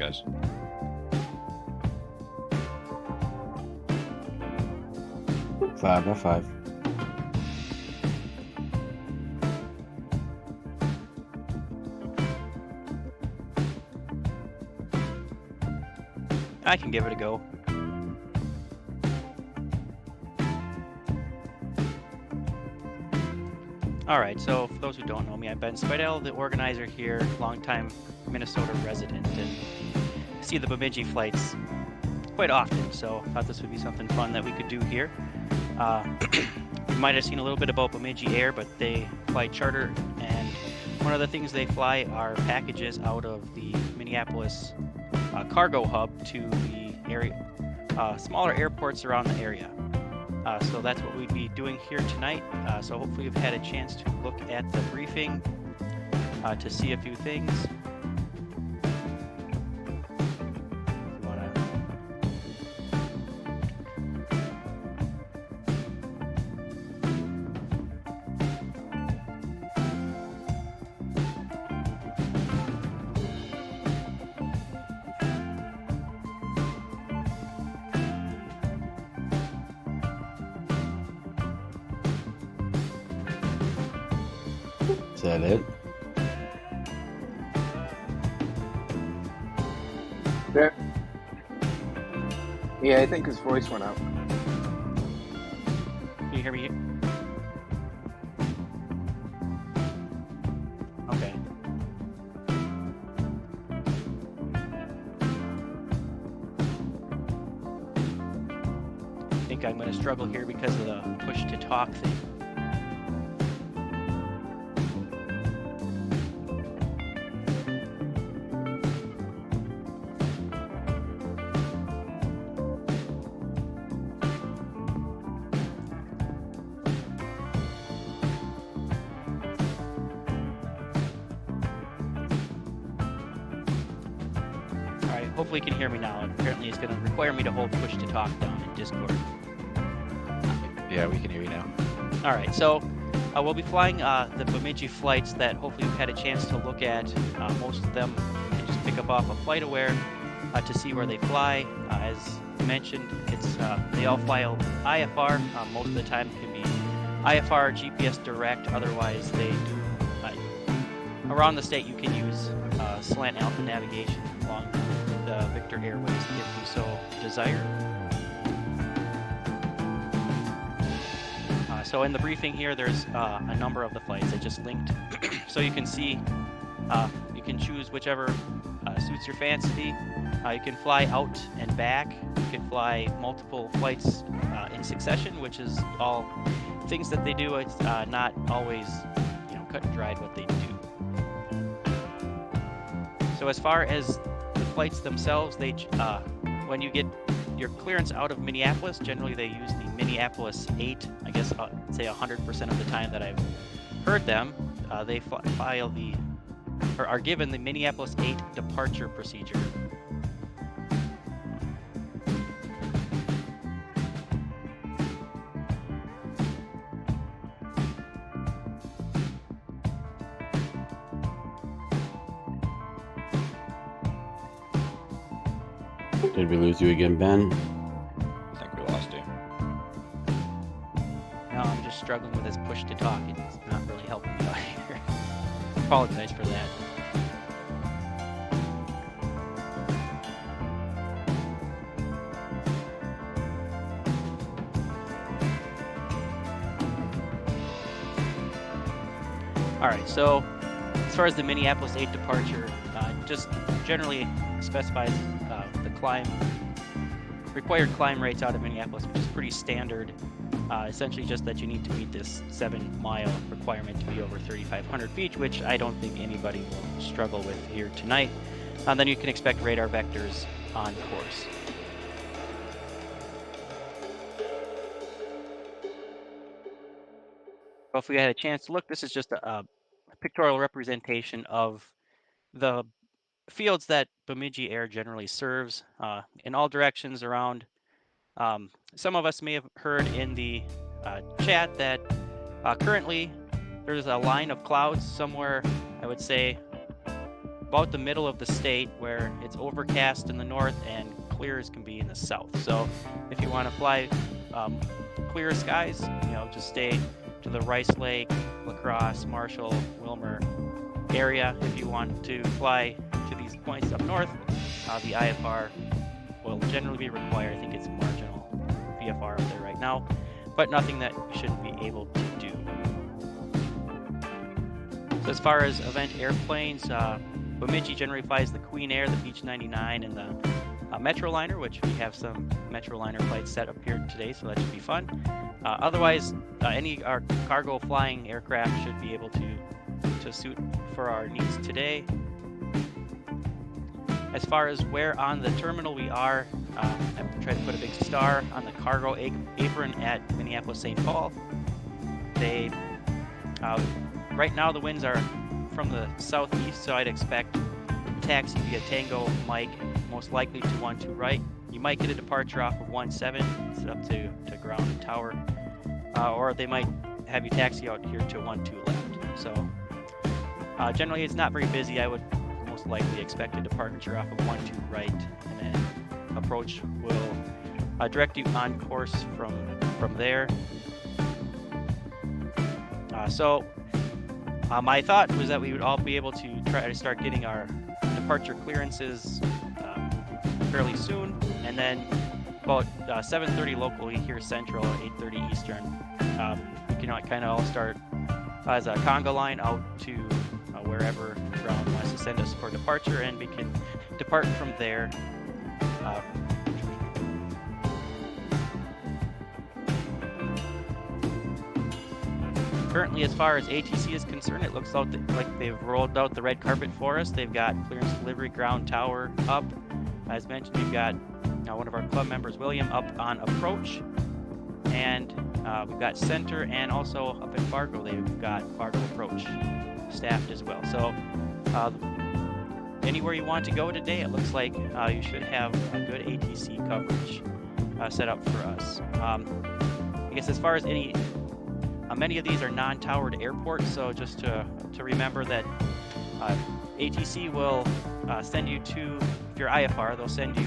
guys. Five by five. I can give it a go. All right, so for those who don't know me, I'm Ben Spidell, the organizer here, longtime Minnesota resident, and see the Bemidji flights quite often, so I thought this would be something fun that we could do here. You might have seen a little bit about Bemidji Air, but they fly charter, and one of the things they fly are packages out of the Minneapolis cargo hub to the area, smaller airports around the area. So that's what we'd be doing here tonight. So hopefully you've had a chance to look at the briefing to see a few things. Is that it? There. Yeah, I think his voice went out. Can you hear me? Okay. I think I'm going to struggle here because of the push to talk thing. Hopefully you can hear me now. Apparently it's going to require me to hold push to talk down in Discord. Yeah, we can hear you now. All right, so we'll be flying the Bemidji flights that hopefully you've had a chance to look at. Most of them you can just pick up off of FlightAware to see where they fly. As mentioned, it's they all fly IFR. Most of the time it can be IFR, GPS direct. Otherwise, they do around the state you can use slant alpha navigation along the Victor Airways if you so desire. So in the briefing here, there's a number of the flights I just linked, so you can see, you can choose whichever suits your fancy. You can fly out and back. You can fly multiple flights in succession, which is all things that they do. It's not always, cut and dried what they do. So as far as the flights themselves, they when you get your clearance out of Minneapolis, generally they use the Minneapolis 8. I guess I'd say 100% of the time that I've heard them, they file the or are given the Minneapolis 8 departure procedure. Did we lose you again, Ben? I think we lost you. No, I'm just struggling with this push to talk. It's not really helping me out here. Apologize for that. All right, so as far as the Minneapolis 8 departure, just generally specifies the required climb rates out of Minneapolis, which is pretty standard. Essentially just that you need to meet this 7-mile requirement to be over 3,500 feet, which I don't think anybody will struggle with here tonight. Then you can expect radar vectors on course. Well, if we had a chance to look, this is just a pictorial representation of the fields that Bemidji Air generally serves in all directions around. Some of us may have heard in the chat that currently there's a line of clouds somewhere, I would say about the middle of the state where it's overcast in the north and clear as can be in the south. So if you want to fly clear skies, just stay to the Rice Lake, La Crosse, Marshall, Wilmer area. If you want to fly to these points up north, the IFR will generally be required. I think it's marginal VFR up there right now, but nothing that you shouldn't be able to do. So as far as event airplanes, Bemidji generally flies the Queen Air, the Beech 99, and the Metroliner, which we have some Metroliner flights set up here today, so that should be fun. Otherwise, any our cargo flying aircraft should be able to suit for our needs today. As far as where on the terminal we are, I've tried to put a big star on the cargo apron at Minneapolis-St. Paul. They right now the winds are from the southeast, so I'd expect taxi via Tango Mike, most likely to 12 right. You might get a departure off of 17, set up to ground and tower, or they might have you taxi out here to 12 left. So generally it's not very busy. I would most likely expect a departure off of 12 right, and then approach will direct you on course from there. My thought was that we would all be able to try to start getting our departure clearances fairly soon, and then about 7:30 locally here Central, 8:30 Eastern, we can kind of all start as a conga line out to wherever ground wants to send us for departure, and we can depart from there. Currently, as far as ATC is concerned, it looks like they've rolled out the red carpet for us. They've got clearance delivery ground tower up. As mentioned, we've got one of our club members, William, up on approach. And we've got center, and also up in Fargo, they've got Fargo approach staffed as well. So anywhere you want to go today, it looks like you should have a good ATC coverage set up for us. I guess as far as many of these are non-towered airports, so just to remember that ATC will send you to, if you're IFR, they'll send you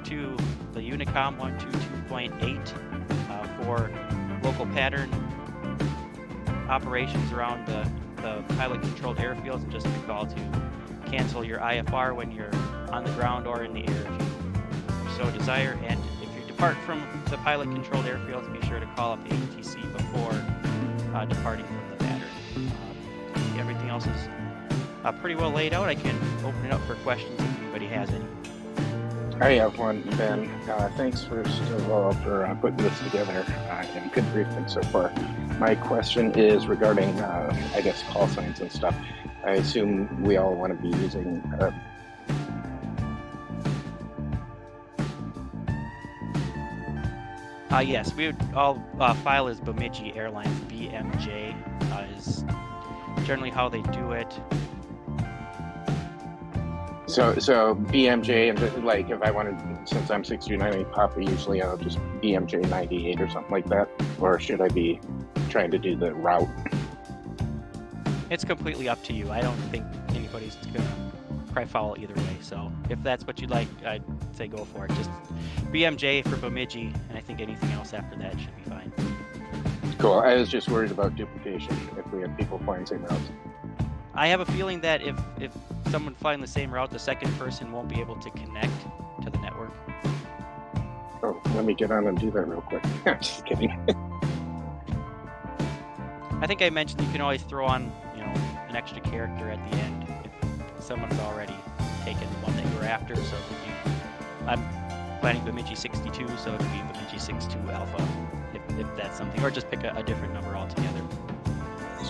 to the Unicom 122.8 for local pattern operations around the pilot-controlled airfields, and just a call to cancel your IFR when you're on the ground or in the air if you so desire. And if you depart from the pilot-controlled airfields, be sure to call up the ATC before departing from the pattern. Everything else is pretty well laid out. I can open it up for questions if anybody has any. I have one, Ben. Thanks first of all for putting this together, and good briefing so far. My question is regarding, call signs and stuff. I assume we all want to be using yes, we would all file as Bemidji Airlines. BMJ is generally how they do it. So BMJ, and like if I wanted, since I'm 629 Papa, usually I'll just BMJ 98 or something like that, or should I be trying to do the route? It's completely up to you. I don't think anybody's gonna probably follow either way. So if that's what you'd like, I'd say go for it. Just BMJ for Bemidji, and I think anything else after that should be fine. Cool. I was just worried about duplication if we had people flying same routes. I have a feeling that if someone flying the same route, the second person won't be able to connect to the network. Oh, let me get on and do that real quick. Just kidding. I think I mentioned you can always throw on, an extra character at the end if someone's already taken the one that you were after. So I'm planning Bemidji 62, so it could be Bemidji 62 Alpha, if that's something, or just pick a different number altogether.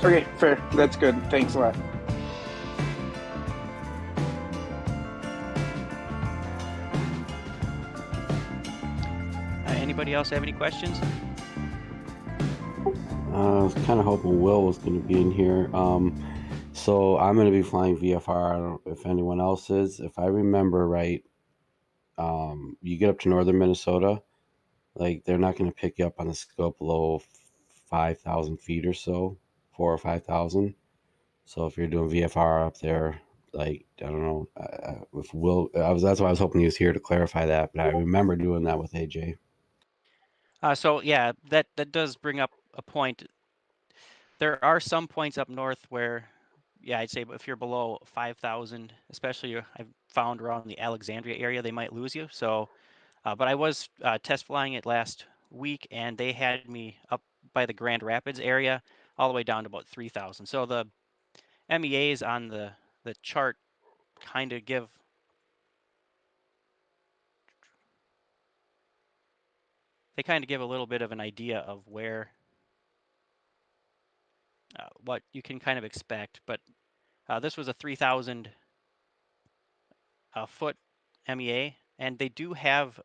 Okay, fair. That's good. Thanks a lot. Anybody else have any questions? I was kind of hoping Will was going to be in here. So I'm going to be flying VFR. I don't know if anyone else is. If I remember right, you get up to northern Minnesota, like they're not going to pick you up on the scope below 5,000 feet or so, 4,000 or 5,000. So if you're doing VFR up there, like I don't know if Will. That's why I was hoping he was here to clarify that. But I remember doing that with AJ. So yeah, that does bring up a point. There are some points up north where, yeah, I'd say if you're below 5,000, especially I've found around the Alexandria area, they might lose you. So, but I was test flying it last week, and they had me up by the Grand Rapids area, all the way down to about 3,000. So the MEAs on the chart kind of give a little bit of an idea of where what you can kind of expect. But this was a 3,000 foot MEA, and they do have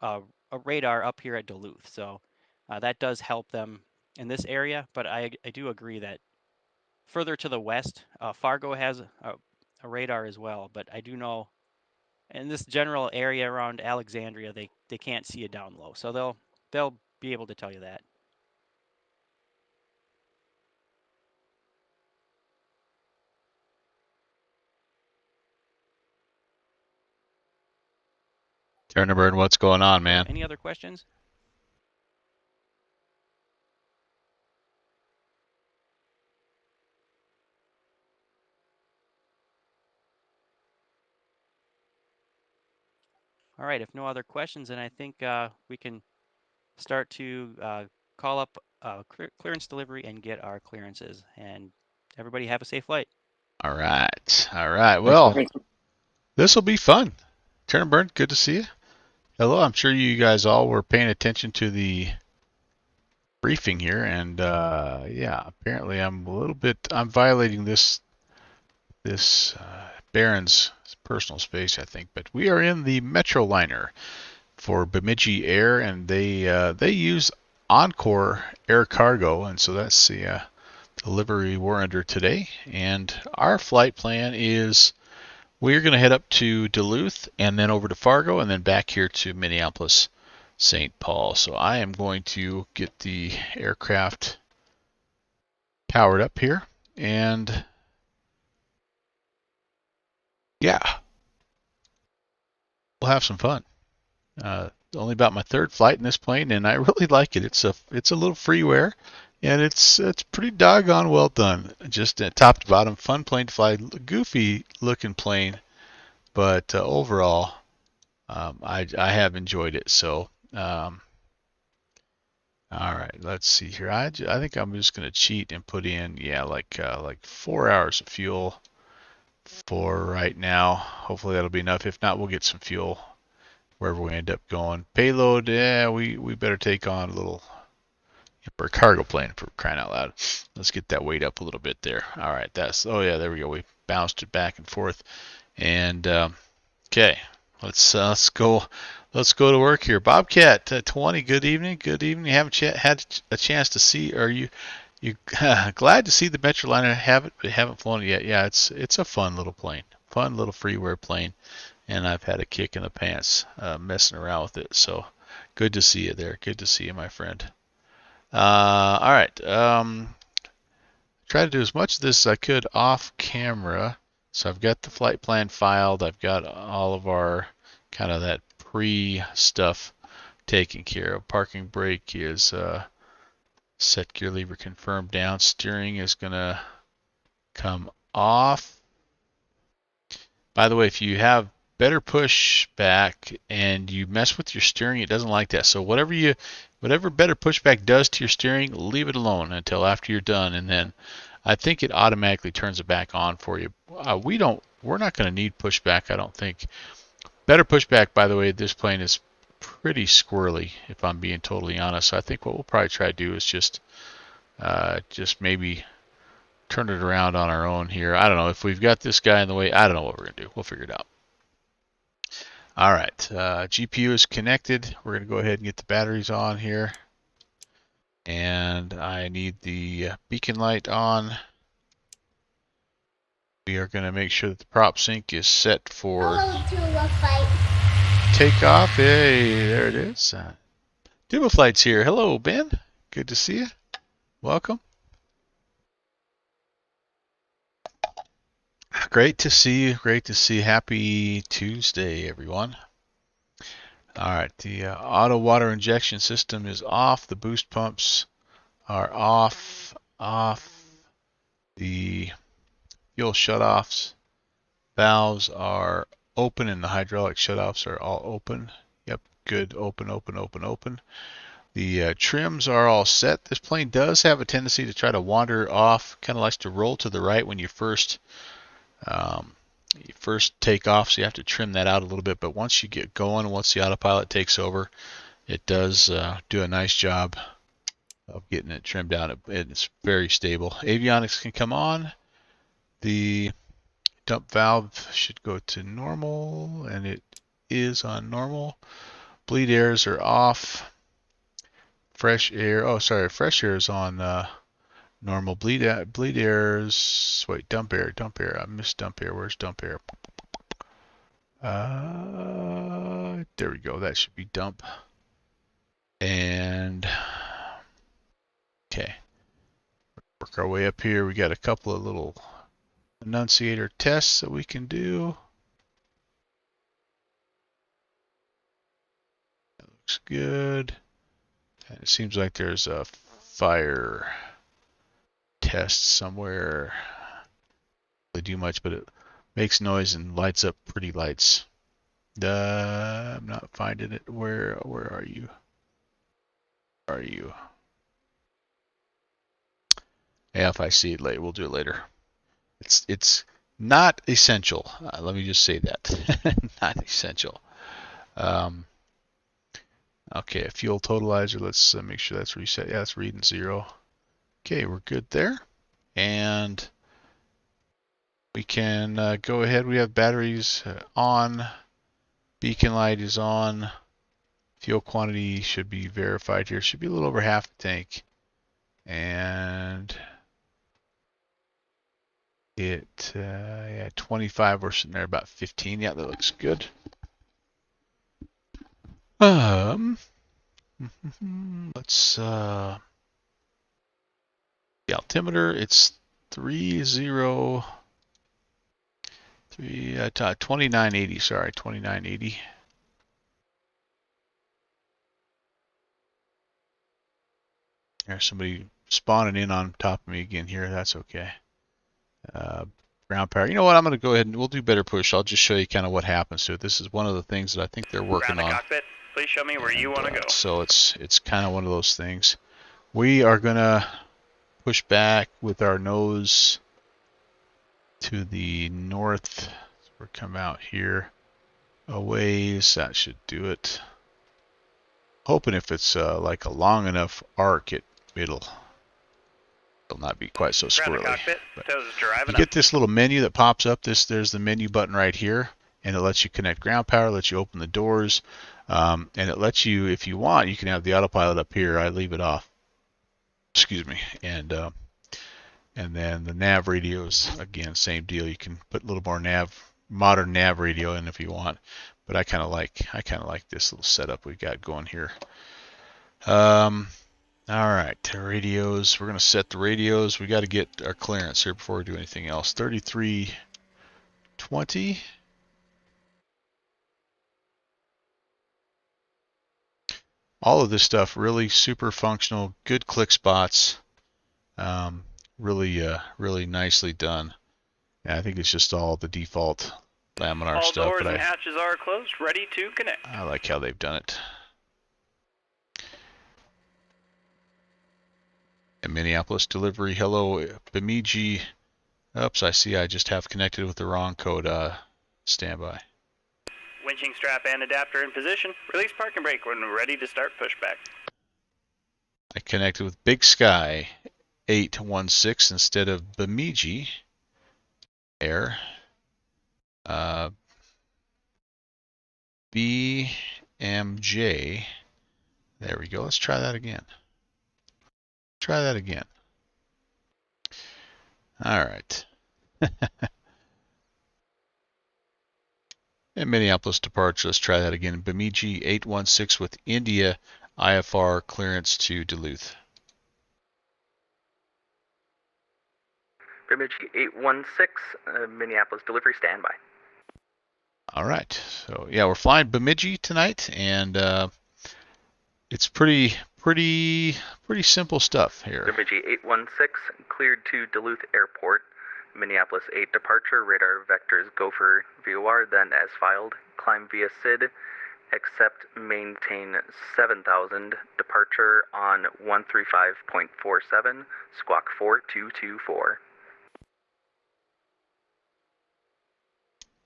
a radar up here at Duluth, so that does help them in this area. But I do agree that further to the west, Fargo has a radar as well. But I do know in this general area around Alexandria, they can't see it down low, so they'll be able to tell you that. Turnabird, what's going on, So man? any other questions? All right, if no other questions, then I think we can start to call up clearance delivery and get our clearances. And everybody have a safe flight. All right. All right. Thanks, Well, guys. this will be fun. Turnabird, good to see you. Hello. I'm sure you guys all were paying attention to the briefing here, and yeah, apparently I'm violating this Baron's personal space, I think. But we are in the Metroliner for Bemidji Air, and they use Encore Air Cargo, and so that's the delivery we're under today. And our flight plan is we're going to head up to Duluth and then over to Fargo and then back here to Minneapolis, St. Paul. So I am going to get the aircraft powered up here, and yeah, we'll have some fun. Only about my third flight in this plane, and I really like it. It's a little freeware, and it's pretty doggone well done. Just top to bottom, fun plane to fly. Goofy looking plane, but overall, I have enjoyed it. So, all right, let's see here. I think I'm just gonna cheat and put in like 4 hours of fuel for right now. Hopefully that'll be enough. If not, we'll get some fuel wherever we end up going. Payload, yeah, we better take on a little for a cargo plane, for crying out loud. Let's get that weight up a little bit there. All right, oh yeah, there we go. We bounced it back and forth, and okay, let's go to work here. Bobcat 20, good evening. Good evening. You haven't had a chance to see, are you glad to see the Metroliner? Haven't flown it yet. Yeah, it's a fun little plane, fun little freeware plane, and I've had a kick in the pants messing around with it. So good to see you there. Good to see you, my friend. All right. Try to do as much of this as I could off camera. So I've got the flight plan filed. I've got all of our kind of that pre stuff taken care of. Parking brake is set gear lever confirmed down. Steering is going to come off. By the way, if you have better pushback and you mess with your steering, it doesn't like that. So whatever better pushback does to your steering, leave it alone until after you're done, and then I think it automatically turns it back on for you. We're not going to need pushback, I don't think. Better pushback, by the way, this plane is pretty squirrely, if I'm being totally honest. So I think what we'll probably try to do is just maybe turn it around on our own here. I don't know if we've got this guy in the way. I don't know what we're going to do. We'll figure it out. All right, GPU is connected. We're going to go ahead and get the batteries on here. And I need the beacon light on. We are going to make sure that the prop sync is set for takeoff. Hey, there it is. Duba Flight's here. Hello, Ben. Good to see you. Welcome. Great to see you. Great to see. Happy Tuesday, everyone. All right, the auto water injection system is off. The boost pumps are off. The fuel shutoffs valves are open, and the hydraulic shutoffs are all open. Yep, good. Open, open, open, open. The trims are all set. This plane does have a tendency to try to wander off. Kind of likes to roll to the right when um, you first take off, so you have to trim that out a little bit. But once you get going, once the autopilot takes over, it does do a nice job of getting it trimmed out. It's very stable. Avionics can come on. The dump valve should go to normal, and it is on normal. Bleed airs are off. Fresh air. Oh, sorry. Fresh air is on normal. Bleed airs. Wait, dump air. Dump air. I missed dump air. Where's dump air? There we go. That should be dump. And okay, work our way up here. We got a couple of little enunciator tests that we can do. That looks good. And it seems like there's a fire test somewhere. Really do much, but it makes noise and lights up pretty lights. I'm not finding it. Where are you? Where are you? Yeah, if I see it later, we'll do it later. It's not essential. Let me just say that. Not essential. Okay, a fuel totalizer. Let's make sure that's reset. Yeah, it's reading 0. Okay, we're good there. And we can go ahead. We have batteries on. Beacon light is on. Fuel quantity should be verified here. Should be a little over half the tank. And yeah, 25. We're sitting there about 15. Yeah, that looks good. Let's the altimeter. It's 2980. Sorry, 2980. There's somebody spawning in on top of me again here. That's okay. Ground power. You know what? I'm going to go ahead and we'll do better push. I'll just show you kind of what happens to it. This is one of the things that I think they're working Ground on. cockpit, please show me where you want to go. So it's kind of one of those things. We are going to push back with our nose to the north. So we'll come out here a ways. That should do it. Hoping if it's like a long enough arc, it'll not be quite so squirrely. Cockpit, you get this little menu that pops up. There's the menu button right here, and it lets you connect ground power, lets you open the doors, and it lets you, if you want, you can have the autopilot up here. I leave it off. Excuse me. And then the nav radios, again, same deal. You can put a little more modern nav radio in if you want, but I kind of like this little setup we got going here. All right, radios. We're going to set the radios. We got to get our clearance here before we do anything else. 3320. All of this stuff really super functional, good click spots. Really nicely done. And I think it's just all the default laminar all stuff. All doors and hatches are closed, ready to connect. I like how they've done it. In Minneapolis delivery. Hello, Bemidji. Oops, I see I just have connected with the wrong code. Standby. Winching strap and adapter in position. Release parking brake when we're ready to start pushback. I connected with Big Sky 816 instead of Bemidji Air. BMJ. There we go. Let's try that again. Try that again. All right. And Minneapolis departure. Let's try that again. Bemidji 816 with India IFR clearance to Duluth. Bemidji 816, Minneapolis delivery standby. All right. So yeah, we're flying Bemidji tonight, and it's pretty simple stuff here. Bemidji 816, cleared to Duluth Airport. Minneapolis 8 departure, radar vectors Gopher VOR, then as filed. Climb via SID, accept maintain 7000, departure on 135.47, squawk 4224.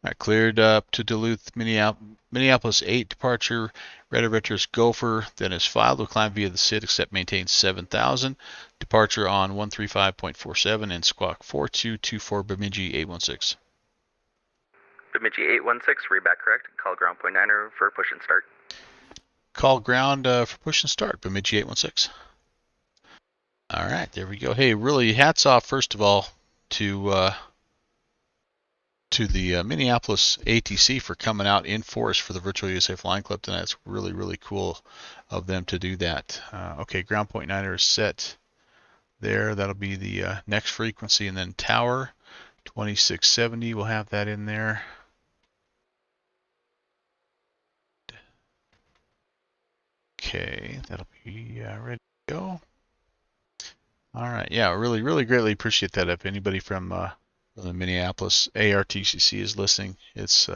All right, cleared up to Duluth, Minneapolis 8 departure, radar vectors Gopher, then is filed. We'll climb via the SID, accept maintain 7000, departure on 135.47 and squawk 4224 Bemidji 816. Bemidji 816, read back correct. Call ground point niner for push and start. Call ground for push and start, Bemidji 816. All right, there we go. Hey, really hats off, first of all, to the Minneapolis ATC for coming out in force for the Virtual USA Flying Club tonight. It's really cool of them to do that. Okay, ground point niner is set there. That'll be the next frequency, and then tower 2670. We'll have that in there. Okay, that'll be ready to go. All right, yeah, really greatly appreciate that. If anybody from the Minneapolis ARTCC is listening, it's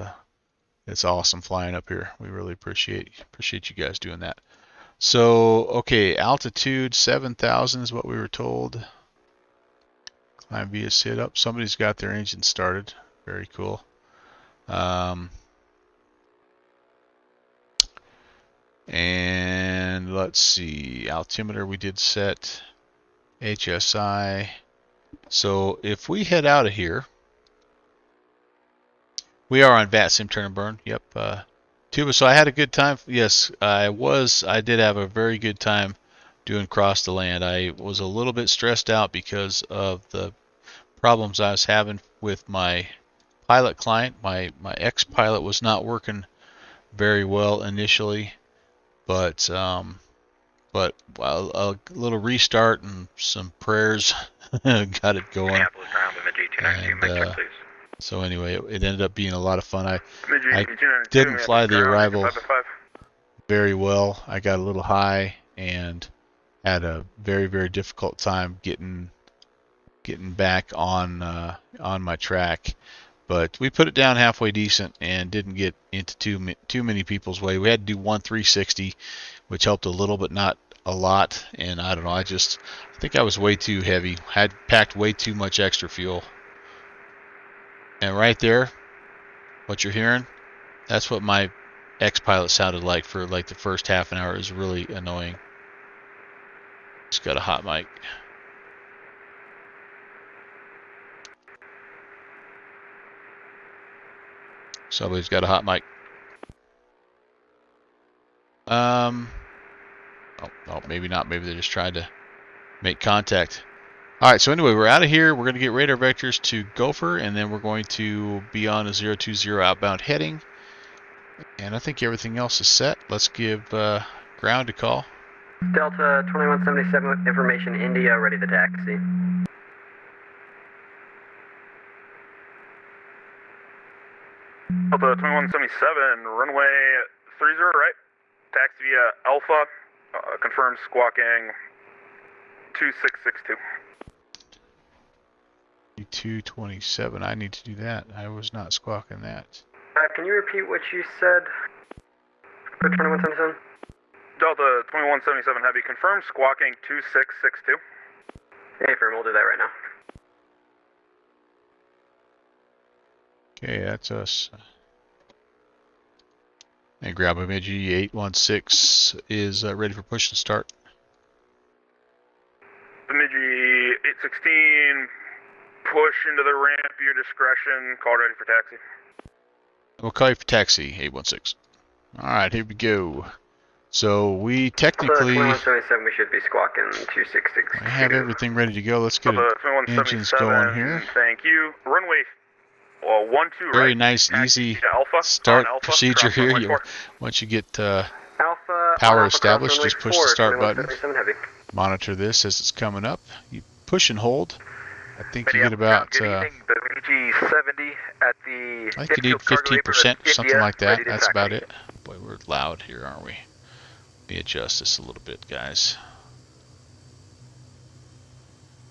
awesome flying up here. We really appreciate you guys doing that. So, okay, altitude 7,000 is what we were told. Climb via SID up. Somebody's got their engine started. Very cool. And let's see, altimeter we did set, HSI. So if we head out of here, we are on VAT Sim Turn and Burn. Yep. Tuba. So I had a good time. Yes, I did have a very good time doing Cross the Land. I was a little bit stressed out because of the problems I was having with my pilot client. My ex-pilot was not working very well initially, but a little restart and some prayers got it going. And, so anyway, it ended up being a lot of fun. I didn't fly the arrival very well. I got a little high and had a very difficult time getting back on my track. But we put it down halfway decent and didn't get into too many people's way. We had to do 1 360, which helped a little, but not a lot. And I don't know. I think I was way too heavy. Had packed way too much extra fuel. And right there, what you're hearing, that's what my ex-pilot sounded like for like the first half an hour. It was really annoying. Just got a hot mic. Somebody's got a hot mic. Oh, maybe not. Maybe they're just trying to make contact. All right, so anyway, we're out of here. We're going to get radar vectors to Gopher, and then we're going to be on a 020 outbound heading. And I think everything else is set. Let's give ground a call. Delta 2177 with information India, ready to taxi. Delta 2177, runway 30 right. Taxi via Alpha, confirm squawking 2662. 227. I need to do that. I was not squawking that. Can you repeat what you said for 2177? Delta 2177 Heavy, confirm squawking 2662. Hey, firm, we'll do that right now. Okay, that's us. And grab Bemidji 816 is ready for push and start. Bemidji 816, push into the ramp, your discretion, call ready for taxi. We'll call you for taxi, 816. Alright, here we go. So we technically 2177, we should be squawking 266. I have everything ready to go. Let's get engines going here. Thank you. Runway 12 right. Very nice, easy start procedure here. Once you get power established, just push the start button. Monitor this as it's coming up. You push and hold I think you get about, Good evening, Bemidji 70 at the I think you need infield cargo apron 15%, of something India, like ready that. to That's about taxi. it. Boy, we're loud here, aren't we? Let me adjust this a little bit, guys.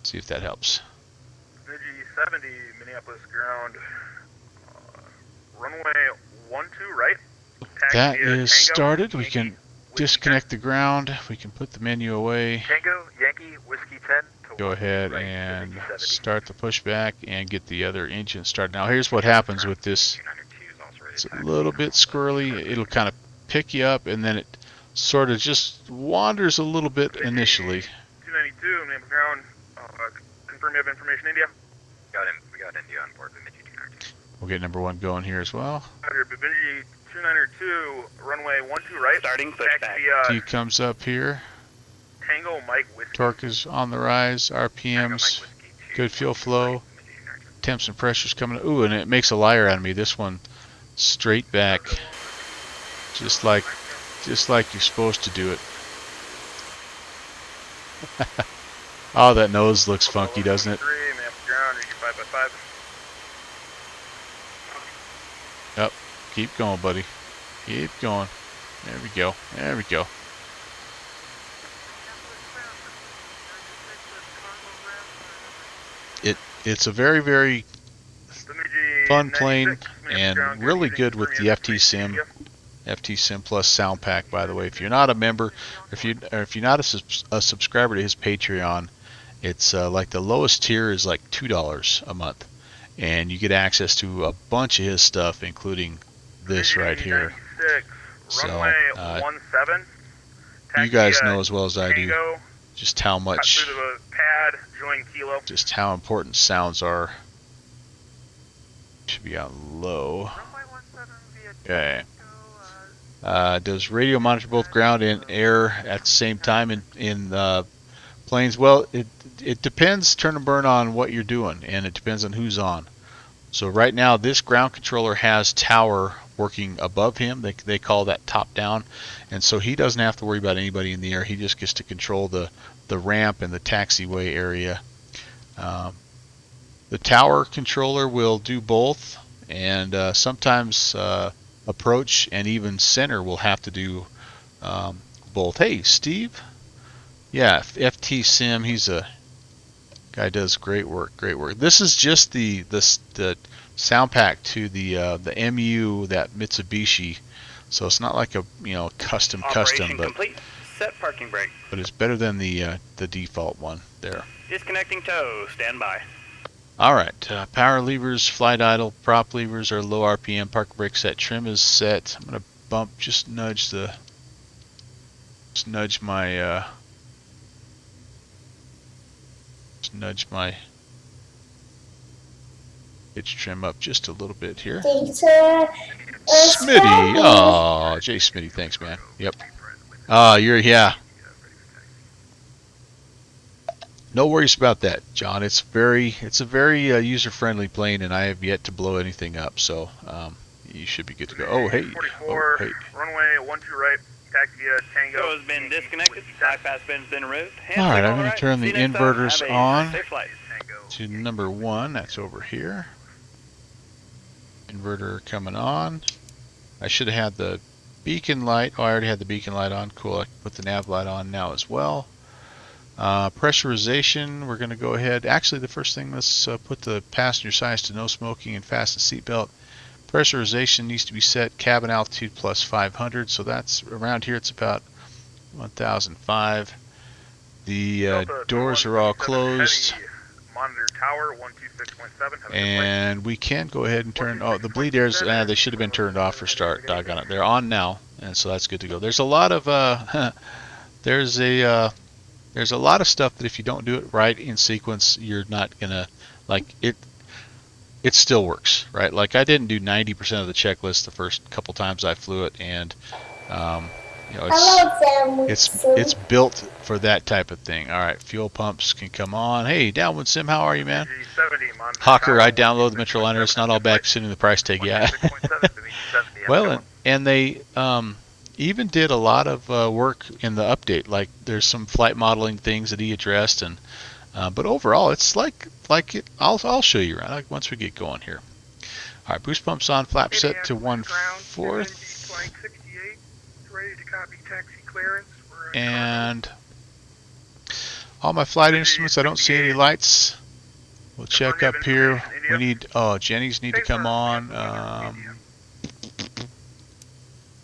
See if that helps. Bemidji 70, Minneapolis ground. Runway 12 right. Taxi That via is Tango, started. We Yankee, can Whiskey disconnect the ground. We can put the menu away. Tango, Yankee, Whiskey 10 to Go 12 ahead right, and Bemidji 70. start the pushback and get the other engine started. Now here's what happens with this. It's a little bit squirrely. It'll kind of pick you up and then it sort of just wanders a little bit initially. 292, Minneapolis ground. Confirm you have information, India. We got India on board, Bemidji 292. We'll get number one going here as well. Roger, Bemidji 292, runway 12 right. Starting Taxi pushback. T comes up here. Tango, Mike, Whiskey. Torque is on the rise. RPMs, good fuel flow. Temps and pressures coming. Ooh, and it makes a liar out of me. This one straight back, just like you're supposed to do it. Oh, that nose looks funky, doesn't it? Yep. Keep going, buddy. Keep going. There we go. There we go. It's a very, very fun plane and really good with the FT Sim. FT Sim Plus sound pack, by the way. If you're not a member, if you're not a subscriber to his Patreon, it's like the lowest tier is like $2 a month, and you get access to a bunch of his stuff, including this right here. So you guys know as well as I do just how much, just how important sounds are. Should be on low. Okay. Does radio monitor both ground and air at the same time in planes? Well, it depends, turn and burn, on what you're doing, and it depends on who's on. So right now, this ground controller has tower working above him. They call that top down, and so he doesn't have to worry about anybody in the air. He just gets to control the ramp and the taxiway area. The tower controller will do both, and sometimes approach and even center will have to do both. Hey, Steve. Yeah, FT Sim. He's a guy, does great work. Great work. This is just the sound pack to the MU, that Mitsubishi. So it's not like a custom, Operation but complete. Set parking brake. but it's better than the default one there. Disconnecting tow. Stand by. All right, power levers, flight idle, prop levers are low RPM, park brake set, trim is set. I'm gonna bump, just nudge my pitch trim up just a little bit here. Smitty, oh, Jay Smitty, thanks, man. Yep. Yeah. No worries about that, John. It's a very user-friendly plane, and I have yet to blow anything up, so you should be good to go. Oh, hey. 44, hey. runway 12 right, taxi Tango. Tow has been disconnected. Bypass bin's been removed. All right, I'm going to turn the See you next time. inverters Have a on safe flight. to number 1. That's over here. Inverter coming on. I should have had the beacon light. Oh, I already had the beacon light on. Cool. I can put the nav light on now as well. Pressurization, we're going to go ahead. Actually, the first thing, let's put the passenger size to no smoking and fasten seatbelt. Pressurization needs to be set cabin altitude plus 500, so that's around here. It's about 1005. The doors are all closed. Monitor tower 126.7. And we can go ahead and turn. Oh, the bleed airs. They should have been turned off for start. Doggone it. They're on now, and so that's good to go. There's a lot of there's a lot of stuff that if you don't do it right in sequence, you're not gonna like it. It still works, right? Like I didn't do 90% of the checklist the first couple times I flew it, and it's built for that type of thing. All right, fuel pumps can come on. Hey, Downwind Sim, how are you, man? Hawker, I download the Metroliner. It's not all bad considering the price tag. Yeah. Well, and they even did a lot of work in the update. Like there's some flight modeling things that he addressed, and But overall, it's like it. I'll show you around once we get going here. All right, boost pumps on, flap set to 1/4, flying 68, ready to copy taxi clearance. and all my flight instruments. I don't see any lights. We'll check up here. We need, Jenny's need to come on.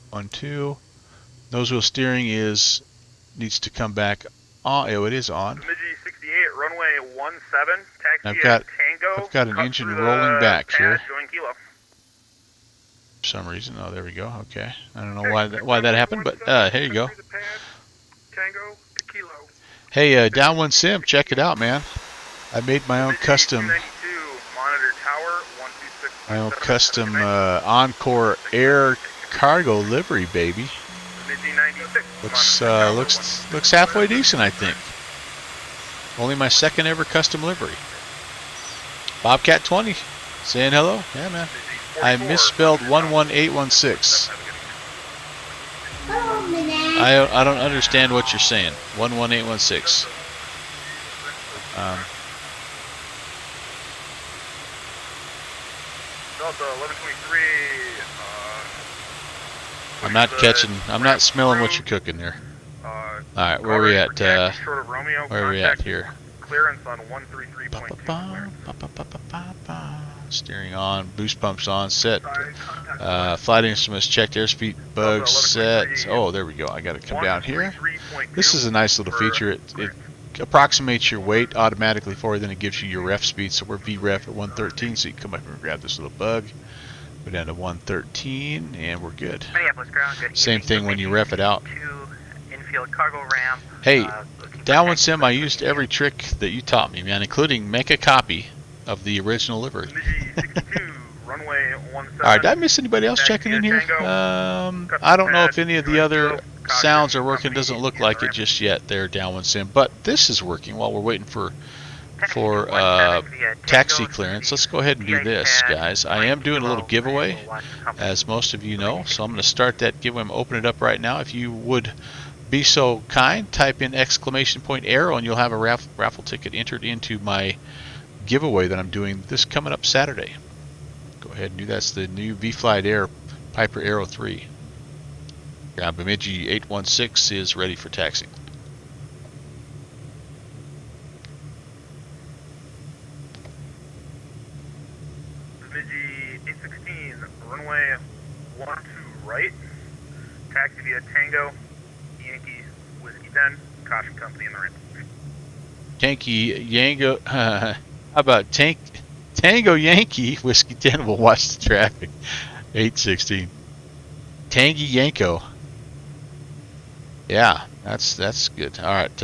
1, 2. Nose wheel steering needs to come back on. Oh, it is on. Bemidji 68, runway 17, taxi I've got an cut engine through rolling the back pad, here. join Kilo. For some reason. Oh, there we go. Okay. I don't know why that happened, but here you go. Tango to Kilo. Hey, Downwind Sim, check it out, man. I made my own custom, Monitor tower 126. my own custom Encore Air cargo livery, baby. Looks halfway decent, I think. Only my second ever custom livery. Bobcat 20, saying hello. Yeah, man. I misspelled 11816. I don't understand what you're saying. 11816. Delta 1123. I'm not smelling what you're cooking there. Alright, where are we at? Where are we at here? Clearance on 133.2. Steering on, boost pumps on, set. Flight instruments checked, airspeed bugs set. Oh, there we go. I got to come down here. This is a nice little feature. It approximates your weight automatically for you, then it gives you your ref speed. So we're VREF at 113, so you can come up and grab this little bug. Go down to 113, and we're good. Same thing when you ref it out. Hey, Downwind Sim, I used every trick that you taught me, man, including make a copy of the original livery. Alright, did I miss anybody else checking in here? I don't know if any of the other sounds are working. Doesn't look like it just yet there, Downwind Sim. But this is working while we're waiting for taxi clearance. Let's go ahead and do this, guys. I am doing a little giveaway, as most of you know. So I'm going to start that giveaway. I'm opening it up right now. If you would be so kind, type in !arrow and you'll have a raffle ticket entered into my giveaway that I'm doing this coming up Saturday. Go ahead and do that. That's the new V-Flight Air Piper Arrow 3. Bemidji 816 is ready for taxi. Bemidji 816, runway 12 right, taxi via Tango, Yankee, Whiskey 10, caution company in the ramp. Yankee, Yango, how about Tango Yankee, Whiskey 10 will watch the traffic. 816. Tangy Yanko. Yeah, that's good. Alright,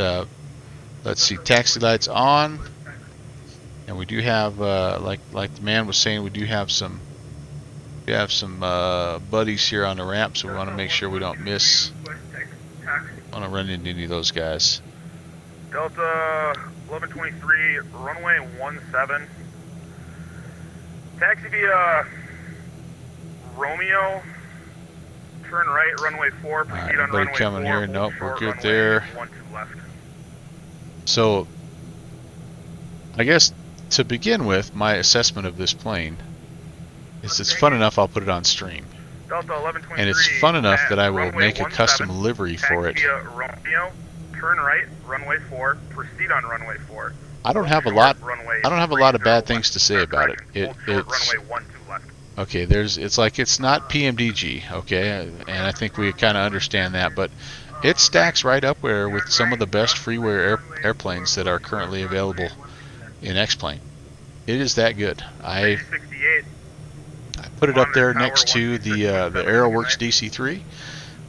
let's see, taxi lights on. And we do have, like the man was saying, we have some buddies here on the ramp, so we want to make sure we don't miss. Want to run into any of those guys. Delta 1123, runway 17. Taxi via Romeo. Turn right, runway 4. Proceed on runway 4. Coming here. Nope, we're good there. 12 left. So, I guess to begin with, my assessment of this plane is it's fun enough I'll put it on stream. Delta 1123, and it's fun enough that I will make a custom livery for it. Romeo, turn right, runway 4, proceed on runway 4. I don't have a lot of bad things to say about it. It's okay. It's like it's not PMDG, okay, and I think we kind of understand that, but it stacks right up there with some of the best freeware airplanes that are currently available in X-Plane. It is that good. I put it up there next to the AeroWorks DC-3.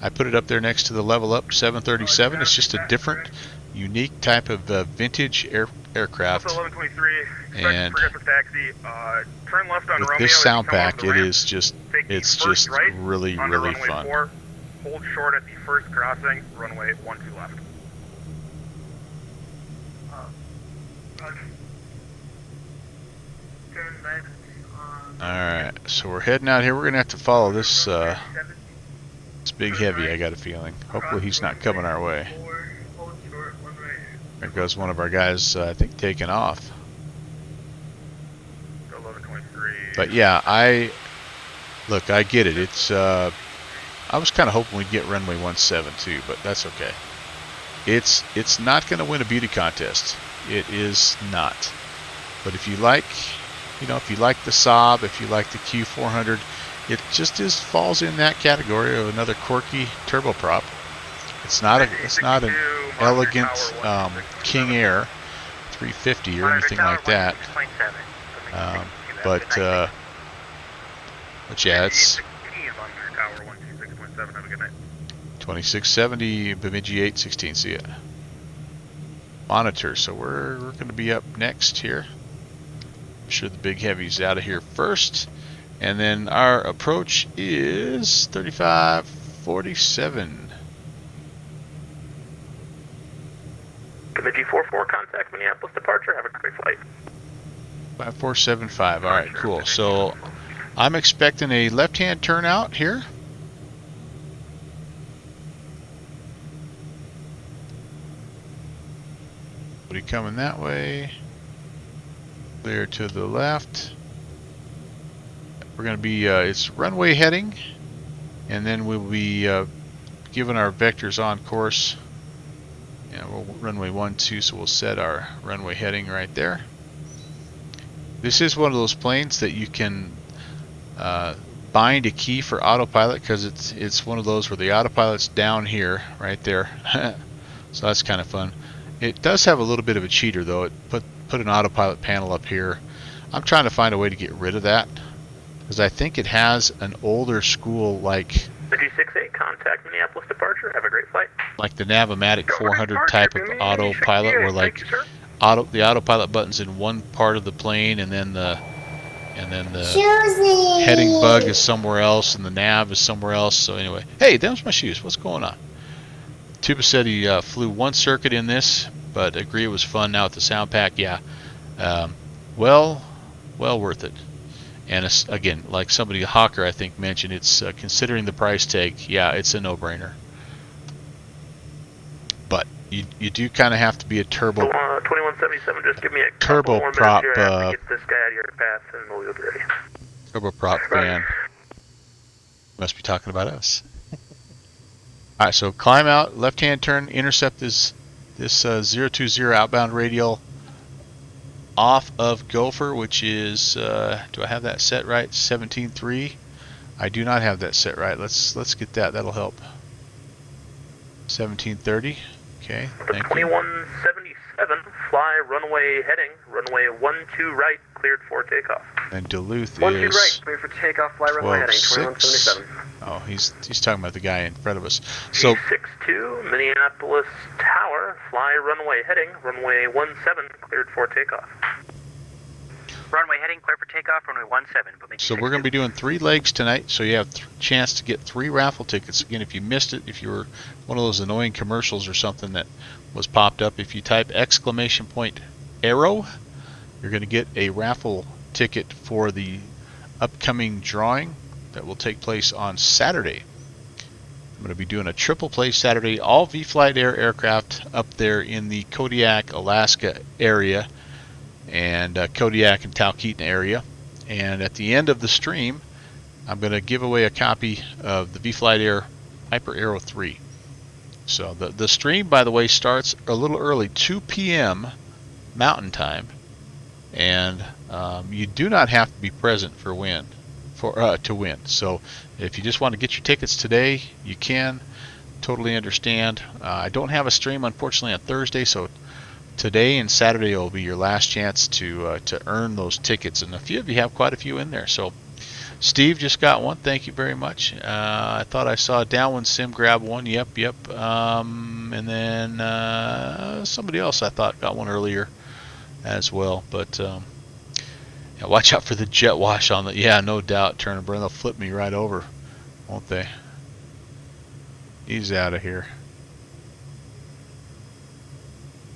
I put it up there next to the Level Up 737. It's just a different, unique type of vintage aircraft. And with this sound pack, it's just really, really fun. Hold short at the first crossing, runway 12 left. Alright, so we're heading out here. We're going to have to follow this big heavy, I got a feeling. Hopefully he's not coming our way. There goes one of our guys, I think, taking off. 1123. But yeah, I get it. It's I was kind of hoping we'd get runway 17 too, but that's okay. It's not going to win a beauty contest. It is not. But if you like, if you like the Saab, if you like the Q400, it just falls in that category of another quirky turboprop. It's not an elegant King Air 350 or anything like that. But yeah, it's 2670 Bemidji 816. See ya. Monitor. So we're going to be up next here. I'm sure the big heavy's out of here first, and then our approach is 3547. Bemidji 44, contact Minneapolis departure. Have a great flight. 5475. All right, cool. So I'm expecting a left-hand turnout here. Somebody coming that way. Clear to the left. We're going to be, it's runway heading, and then we'll be giving our vectors on course. Yeah, we'll runway 12, so we'll set our runway heading right there. This is one of those planes that you can bind a key for autopilot, because it's one of those where the autopilot's down here, right there. So that's kind of fun. It does have a little bit of a cheater though. It put an autopilot panel up here. I'm trying to find a way to get rid of that, because I think it has an older school like Bemidji 68, contact Minneapolis departure. Have a great flight. Like the Navomatic 400 type of autopilot, where like the autopilot button's in one part of the plane, and then the heading bug is somewhere else, and the nav is somewhere else. So anyway, hey, them's my shoes. What's going on? Tuba said he flew one circuit in this, but agree it was fun. Now with the sound pack, yeah, well worth it. And it's, again, like somebody, Hawker, I think, mentioned, it's considering the price tag, yeah, it's a no-brainer. But you do kind of have to be a turbo 2177, just give me a turboprop get this guy out of your path, and we'll be ready. turboprop fan. Must be talking about us. All right, so climb out, left-hand turn, intercept this 020 outbound radial off of Gopher, which is, do I have that set right? 17.3. I do not have that set right. Let's get that. That'll help. 1730. Okay, thank you. 2177, fly runway heading, runway 12 right, cleared for takeoff. And Duluth 12 is right, cleared for takeoff, fly runway heading, 2177. Oh, he's talking about the guy in front of us. So 62, Minneapolis Tower, fly runway heading, runway 17, cleared for takeoff. Runway heading, clear for takeoff, runway 17. So we're going to be doing 3 legs tonight, so you have a chance to get 3 raffle tickets. Again, if you missed it, if you were one of those annoying commercials or something that was popped up, if you type !arrow, you're going to get a raffle ticket for the upcoming drawing that will take place on Saturday. I'm going to be doing a triple play Saturday, all V-Flight Air aircraft up there in the Kodiak, Alaska area, and Kodiak and Talkeetna area. And at the end of the stream, I'm going to give away a copy of the V-Flight Air Hyper Aero 3. So the stream, by the way, starts a little early, 2 p.m. Mountain Time, and you do not have to be present to win. So if you just want to get your tickets today, you can. Totally understand. I don't have a stream, unfortunately, on Thursday, so today and Saturday will be your last chance to earn those tickets, and a few of you have quite a few in there. So Steve just got one. Thank you very much. I thought I saw Downwind Sim grab one. Yep. And then somebody else I thought got one earlier as well. But yeah, watch out for the jet wash on the. Yeah, no doubt. Turn and burn. They'll flip me right over, won't they? He's out of here.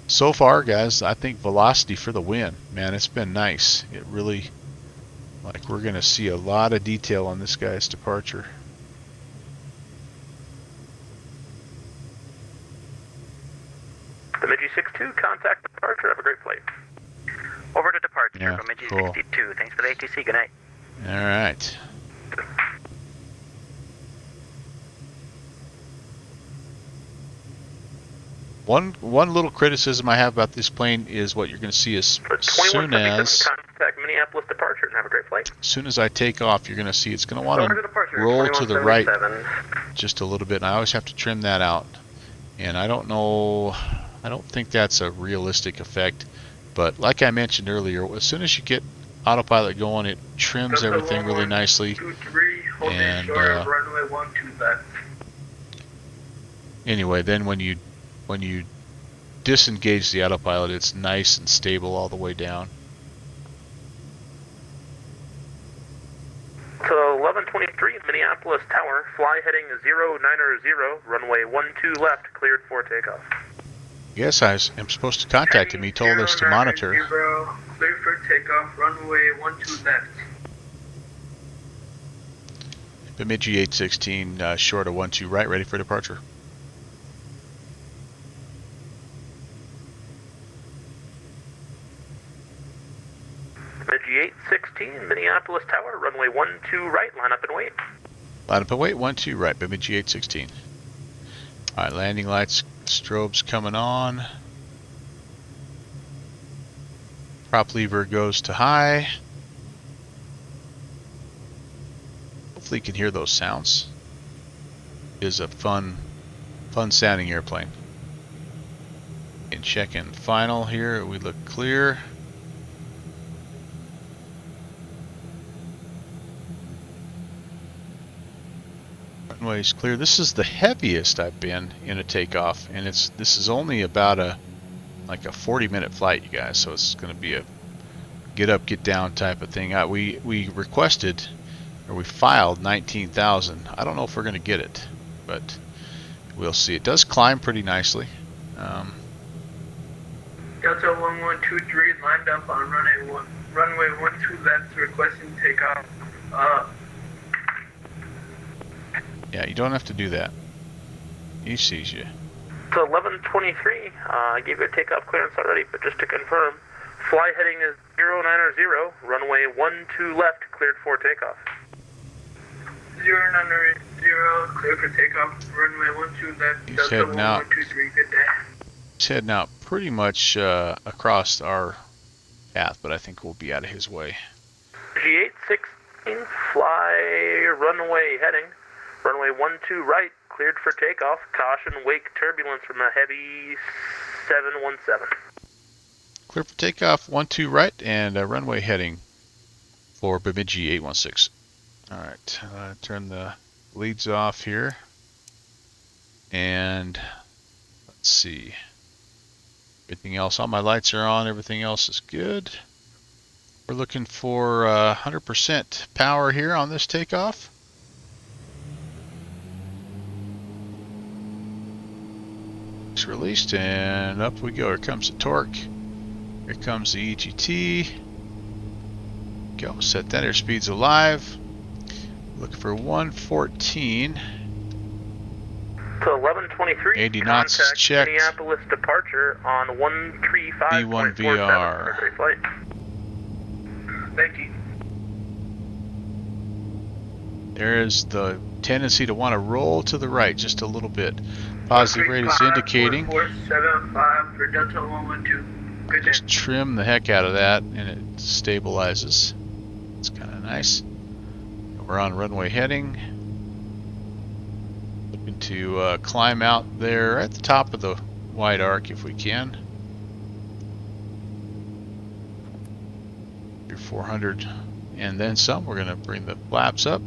So far, guys, I think velocity for the win. Man, it's been nice. It really, like, we're going to see a lot of detail on this guy's departure. Bemidji 62, contact departure. Have a great flight. Over to departure, Yeah, Bemidji cool. 62. Thanks for the ATC. Good night. All right. One little criticism I have about this plane is what you're going to see is For as soon 2177, contact Minneapolis departure and have a great flight. I take off, you're going to see it's going to want Over to to departure, roll to the right 2177. just a little bit, and I always have to trim that out. And I don't think that's a realistic effect, but like I mentioned earlier, as soon as you get autopilot going, it trims everything really nicely. 23, And runway 12 left. anyway, then when you disengage the autopilot, it's nice and stable all the way down. To 1123, Minneapolis Tower, fly heading 090, runway 12 left, cleared for takeoff. Yes, I am supposed to contact him. He told us to monitor. Cleared for takeoff, runway 12 left. Bemidji 816, short of 12 right, ready for departure. Bemidji 816, Minneapolis Tower, runway 12 right, line up and wait. Line up and wait, 12 right, Bemidji 816. Alright, landing lights, strobes coming on. Prop lever goes to high. Hopefully you can hear those sounds. It is a fun sounding airplane. And check in final here, we look clear. Runway's clear. This is the heaviest I've been in a takeoff, and this is only about a 40-minute flight, you guys. So it's going to be a get up, get down type of thing. We requested, or we filed 19,000. I don't know if we're going to get it, but we'll see. It does climb pretty nicely. Delta 1123 lined up on runway 12 left, requesting takeoff. Yeah, you don't have to do that. He sees you. So 1123, I gave you a takeoff clearance already, but just to confirm, fly heading is 090, runway 12 left, cleared for takeoff. 090, cleared for takeoff, runway 12 left, He's Delta heading out. 1123, good day. He's heading out pretty much across our path, but I think we'll be out of his way. G816, fly runway heading, runway 12 right, cleared for takeoff, caution wake turbulence from a heavy 717. Clear for takeoff, 12 right, and runway heading for Bemidji 816. Alright, turn the leads off here. And let's see. Everything else, all my lights are on, everything else is good. We're looking for 100% power here on this takeoff. It's released, and up we go. Here comes the torque. Here comes the EGT. Go, set that airspeed's alive. Looking for 114. To 1123, 80 knots contact checked. Minneapolis departure on 135.47. B1VR. Great flight. Thank you. There is the tendency to want to roll to the right just a little bit. Positive rate is indicating. 475 for Delta 112. Good day. Just trim the heck out of that and it stabilizes. It's kind of nice. We're on runway heading. Looking to climb out there at the top of the wide arc if we can. 400 and then some. We're going to bring the flaps up.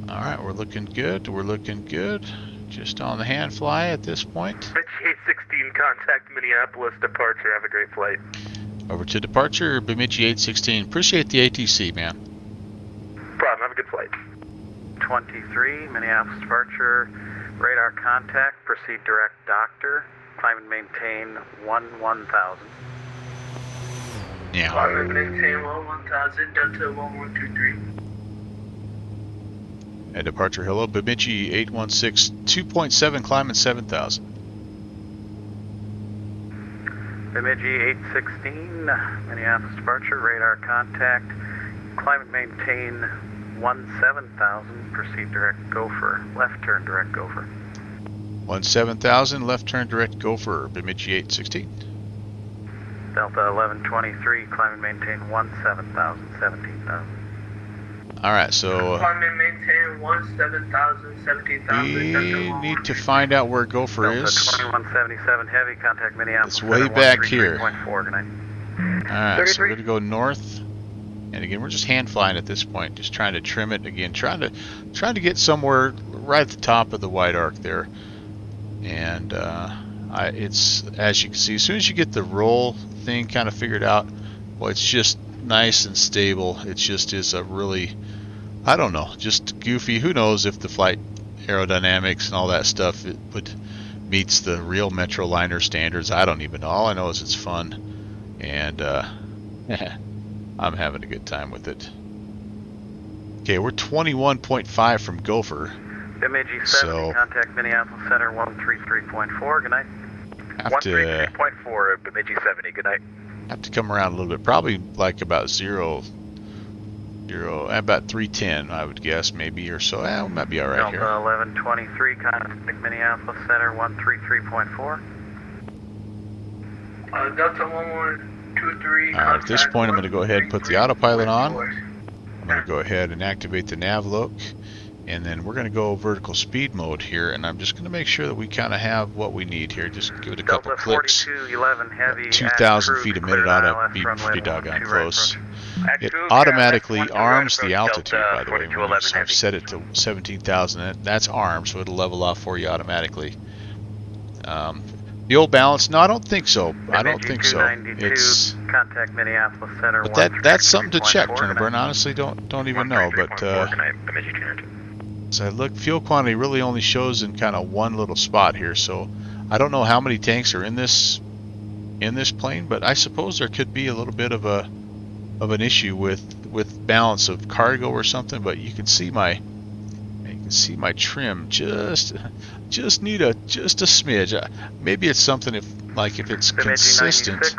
Alright, we're looking good. We're looking good. Just on the hand fly at this point. Bemidji 816, contact Minneapolis departure. Have a great flight. Over to departure, Bemidji 816. Appreciate the ATC, man. Problem, have a good flight. 23, Minneapolis departure, radar contact, proceed direct doctor, climb and maintain 1000. Yeah. Climb and maintain 1000, Delta 1123. And departure, hello, Bemidji 816, 2.7, climbing 7,000. Bemidji 816, Minneapolis departure, radar contact, climb and maintain 17,000, proceed direct Gopher, left turn direct Gopher. 17,000, left turn direct Gopher, Bemidji 816. Delta 1123, climb and maintain 17,000, 17,000. Alright, so Climb and maintain 17,000, 17,000. we need to find out where Gopher Delta is. 2177 heavy, contact Minneapolis. It's way back here. 13.4, good night. Alright, so we're going to go north. And again, we're just hand flying at this point, just trying to trim it again, trying to get somewhere right at the top of the white arc there. And it's, as you can see, as soon as you get the roll thing kind of figured out, well, it's just nice and stable. It just is a really, I don't know, just goofy. Who knows if the flight aerodynamics and all that stuff meets the real Metroliner standards. I don't even know. All I know is it's fun, and I'm having a good time with it. Okay, we're 21.5 from Gopher. Bemidji 70, So contact Minneapolis Center 133.4, good night. have to 133.4, Bemidji 70, good night. have to come around a little bit, probably like about about 310, I would guess, maybe, or so. We might be all right Delta here. 1123, contact Minneapolis Center 133.4. Delta 1123. At this point, I'm going to go ahead and put the autopilot on. I'm going to go ahead and activate the nav look, and then we're going to go vertical speed mode here, and I'm just going to make sure that we kind of have what we need here. Just give it a couple Delta clicks. 4211 heavy. 2,000 feet a minute ought to be pretty doggone close. It automatically arms the altitude, by the way. I've set it to 17,000. That's armed, so it'll level off for you automatically. The old balance? No, I don't think so. I don't think so. It's contact Minneapolis Center. but that's something to check, Turnerburn. Honestly, don't even know. But so I look, fuel quantity really only shows in kind of one little spot here. So I don't know how many tanks are in this plane, but I suppose there could be a little bit of an issue with balance of cargo or something. But you can see my trim just need a smidge. Maybe it's something if it's consistent.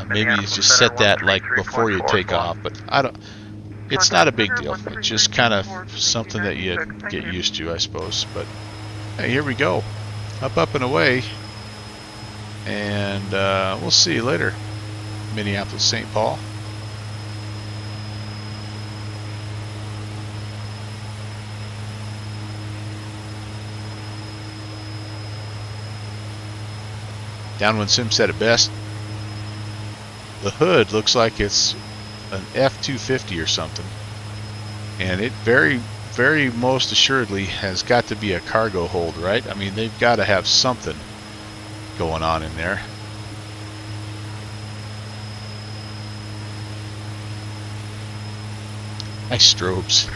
Maybe you just set that like before you take off. But I don't. It's not a big deal. It's just kind of something that you get used to, I suppose. But hey, here we go, up and away, and we'll see you later, Minneapolis, St. Paul. Downwind Sim said it best. The hood looks like it's an F-250 or something, and it very, very most assuredly has got to be a cargo hold, right? I mean, they've got to have something going on in there. Nice strobes.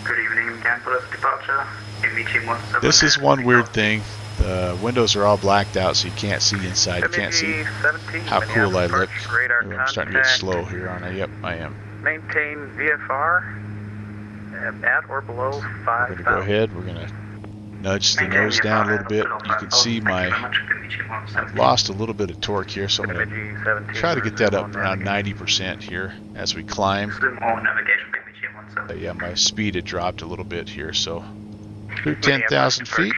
Good evening, Minneapolis departure. This is one weird thing. The windows are all blacked out, so you can't see inside. You can't see how cool I look. Ooh, I'm starting to get slow here, aren't I? Yep, I am. Maintain VFR at or below 5,000. We're going to go ahead. We're going to nudge the nose down a little bit. You can see I've lost a little bit of torque here, so I'm going to try to get that up around 90% here as we climb. Yeah, my speed had dropped a little bit here, so through 10,000 feet.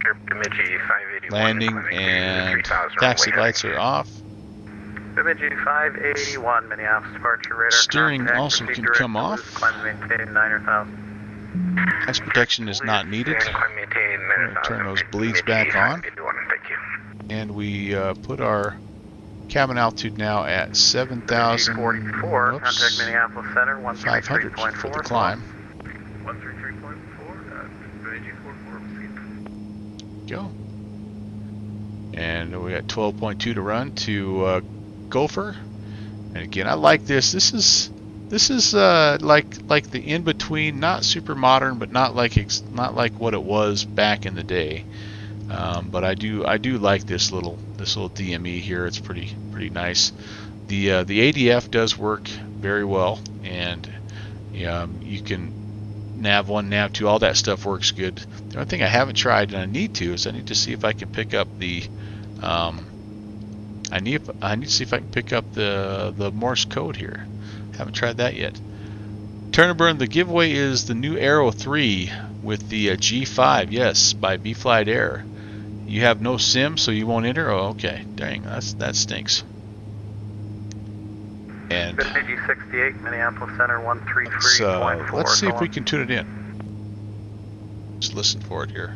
Landing and taxi lights are off. Bemidji 581, Minneapolis departure radar. Steering also can come off. Climb maintain 9,000. Ice protection is not needed. We're going to turn those bleeds back on. And we put our cabin altitude now at 7,044. Contact Minneapolis Center 500 for the climb. 133.4, Bemidji 44, Go. And we got 12.2 to run to Gopher. And again, I like this. This is like the in between, not super modern, but not like what it was back in the day. But I do like this little DME here. It's pretty nice. The ADF does work very well, and you can nav 1, nav 2, all that stuff works good. The only thing I haven't tried, and I need to see if I can pick up the I need to see if I can pick up the Morse code here. Haven't tried that yet. Turn and Burn, the giveaway is the new Arrow 3 with the G5, yes, by B-Flight Air. You have no sim, so you won't enter? Oh, okay. Dang, that stinks. And Bemidji 68, Minneapolis Center 133.4. let's see if we can tune it in. Just listen for it here.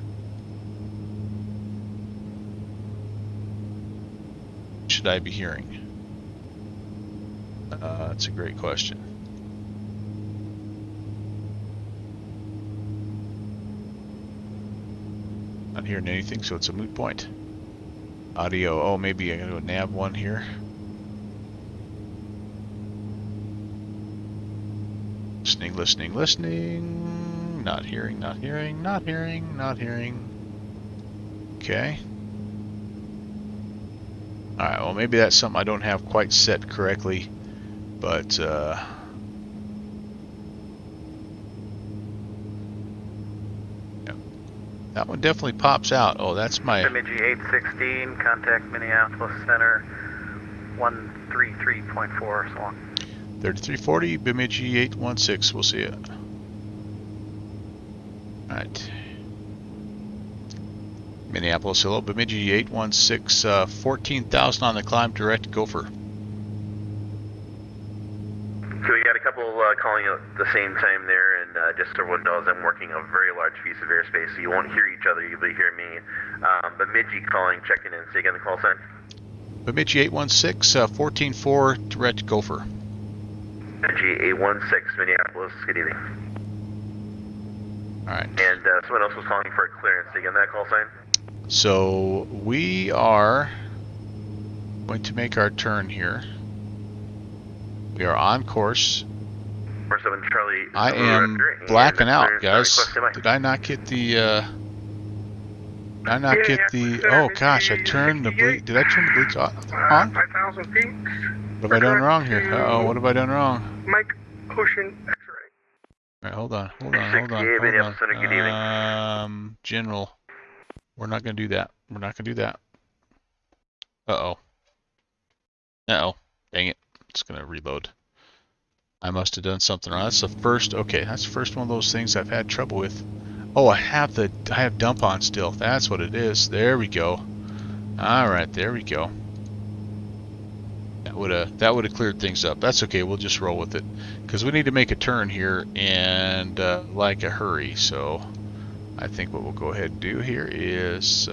What should I be hearing? That's a great question. Not hearing anything, so it's a moot point. Audio. Oh, maybe I gotta go nav 1 here. Listening, listening, listening. Not hearing, not hearing, not hearing, not hearing. Okay. Alright, well maybe that's something I don't have quite set correctly, but yeah. That one definitely pops out. Oh, that's my Bemidji 816, contact Minneapolis Center 133.4 so long. 3340, Bemidji 816. We'll see it. Alright. Minneapolis, hello. Bemidji 816, 14,000 on the climb, direct gopher. So we got a couple calling at the same time there, and just so everyone knows, I'm working a very large piece of airspace, so you won't hear each other, you'll hear me. Bemidji calling, checking in. Say again the call sign. Bemidji 816, 14-4, direct gopher. Bemidji 816, Minneapolis, good evening. Alright. And someone else was calling for a clearance. Say again that call sign. So we are going to make our turn here. We are on course. 47 Charlie. I am blacking out, guys. Did I not get the oh gosh, I turned the bleed. Did I turn the bleeds on? 5,000 feet. What have I done wrong here? Uh-oh, what have I done wrong? Mike Ocean X-ray. Alright, hold on. General. We're not gonna do that. Uh-oh. Dang it. It's gonna reload. I must have done something wrong. That's the first one of those things I've had trouble with. Oh, I have dump on still. That's what it is. There we go. Alright, there we go. That would have cleared things up. That's okay, we'll just roll with it. Because we need to make a turn here and like a hurry, so I think what we'll go ahead and do here is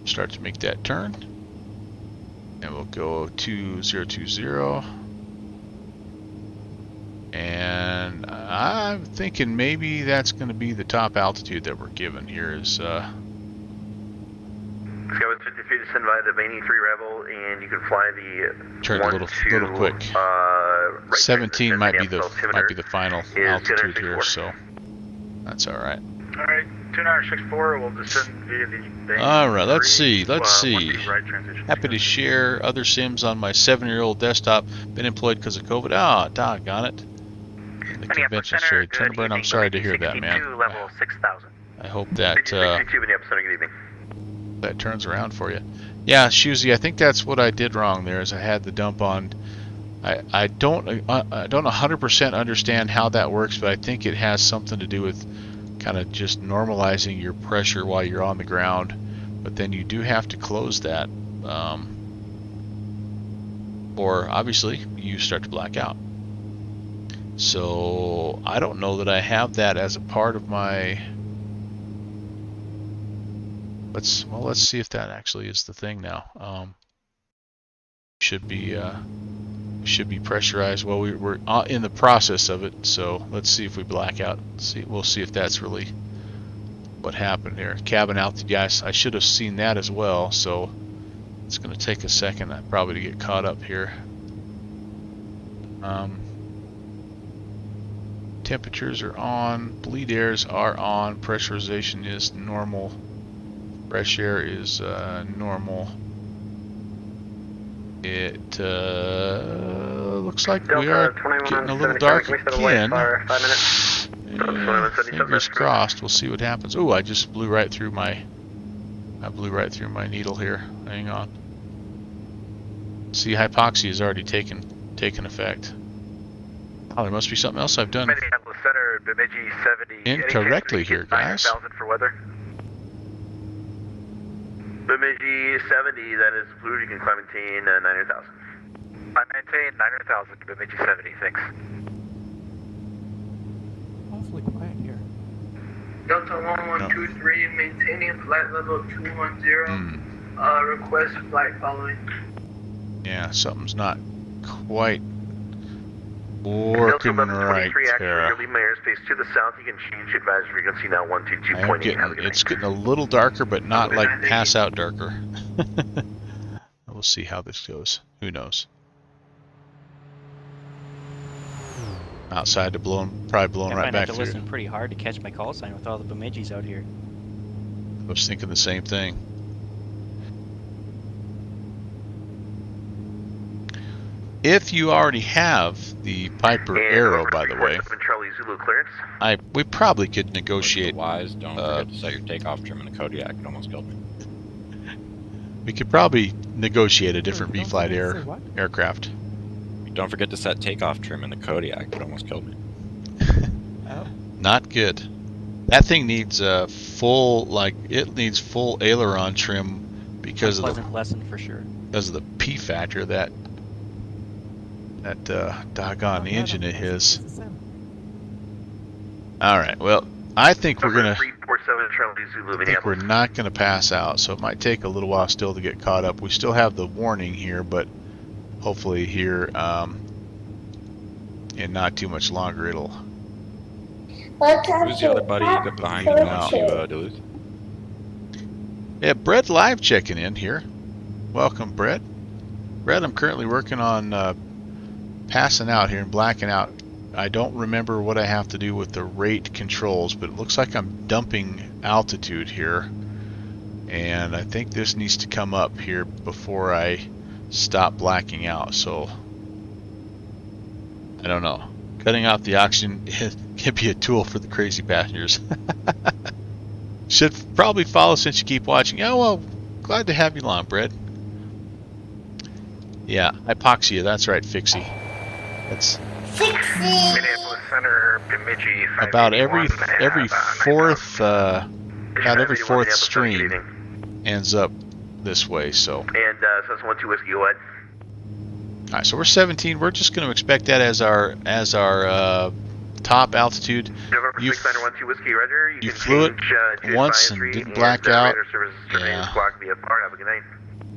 start to make that turn. And we'll go 2020. And I'm thinking maybe that's going to be the top altitude that we're given here is Skyway 50 feet descend by the Bemidji 3 Rebel, and you can fly the turn a little quick. Right 17 might be the final altitude here, so that's all right. All right, 2964 will descend via the Bemidji. All right, let's 3, see. right transition. Happy to share other sims on my 7-year-old desktop. Been employed because of COVID. Ah, doggone it. In the convention trade. Turn and Burn, I'm sorry to hear that, man. Level 6,000. I hope that that turns around for you. Yeah, Shuzi, I think that's what I did wrong there. Is I had the dump on. I don't 100% understand how that works, but I think it has something to do with kind of just normalizing your pressure while you're on the ground. But then you do have to close that, or obviously you start to black out. So I don't know that I have that as a part of my. Let's see if that actually is the thing now. Should be pressurized. Well, we're in the process of it, so let's see if we black out. We'll see if that's really what happened here. Cabin altitude, guys. I should have seen that as well. So it's going to take a second probably to get caught up here. Temperatures are on. Bleed airs are on. Pressurization is normal. Fresh air is normal. It looks like we are Delta getting a little 2177, dark can we set a light again. for 5 minutes? Fingers crossed. We'll see what happens. Oh, I just blew right through my. I blew right through my needle here. Hang on. See, hypoxia has already taken effect. Oh, there must be something else I've done Minneapolis Center, Bemidji 70. incorrectly here, guys. 9,000 for weather. Bemidji 70, that is blue. You can climb maintain 900,000. I maintain 900,000 to Bemidji 70, thanks. Awfully quiet here. Delta 1123, maintaining flight level 210. Request flight following. Yeah, something's not quite working right there. Leave my airspace to the south. You can change advisory frequency now 122.8. It's getting a little darker, but not like pass out darker. We'll see how this goes. Who knows? Outside to probably blowing I right find back I have to through. listen pretty hard to catch my call sign with all the Bemidjis out here. I was thinking the same thing. If you already have the Piper Arrow, by the way, Charlie Zulu clearance. we probably could negotiate. Wise, don't forget to set your takeoff trim in the Kodiak. It almost killed me. We could probably negotiate a different V-Flight aircraft. Don't forget to set takeoff trim in the Kodiak. It almost killed me. Oh. Not good. That thing needs full aileron trim because of Unpleasant lesson for sure. the P factor that doggone engine of his. All right. Well, I think we're gonna. 347 Charlie Zulu I think we're not gonna pass out, so it might take a little while still to get caught up. We still have the warning here, but hopefully here in not too much longer it'll. Who's the other buddy you got behind you going to Duluth? Yeah, Brett live checking in here. Welcome, Brett. Brett, I'm currently working on passing out here and blacking out. I don't remember what I have to do with the rate controls, but it looks like I'm dumping altitude here. And I think this needs to come up here before I stop blacking out, so I don't know. Cutting out the oxygen can be a tool for the crazy passengers. Should probably follow since you keep watching. Oh, well, glad to have you along, Brett. Yeah, hypoxia, that's right, Fixie. That's Minneapolis Center, Bemidji 581. about every fourth stream ends up this way, so. And so that's 12 Whiskey, go ahead. Alright, so we're 17. We're just going to expect that as our top altitude. November 6912 Whiskey, Roger. You flew it once and didn't black out. Yeah. Have a good night.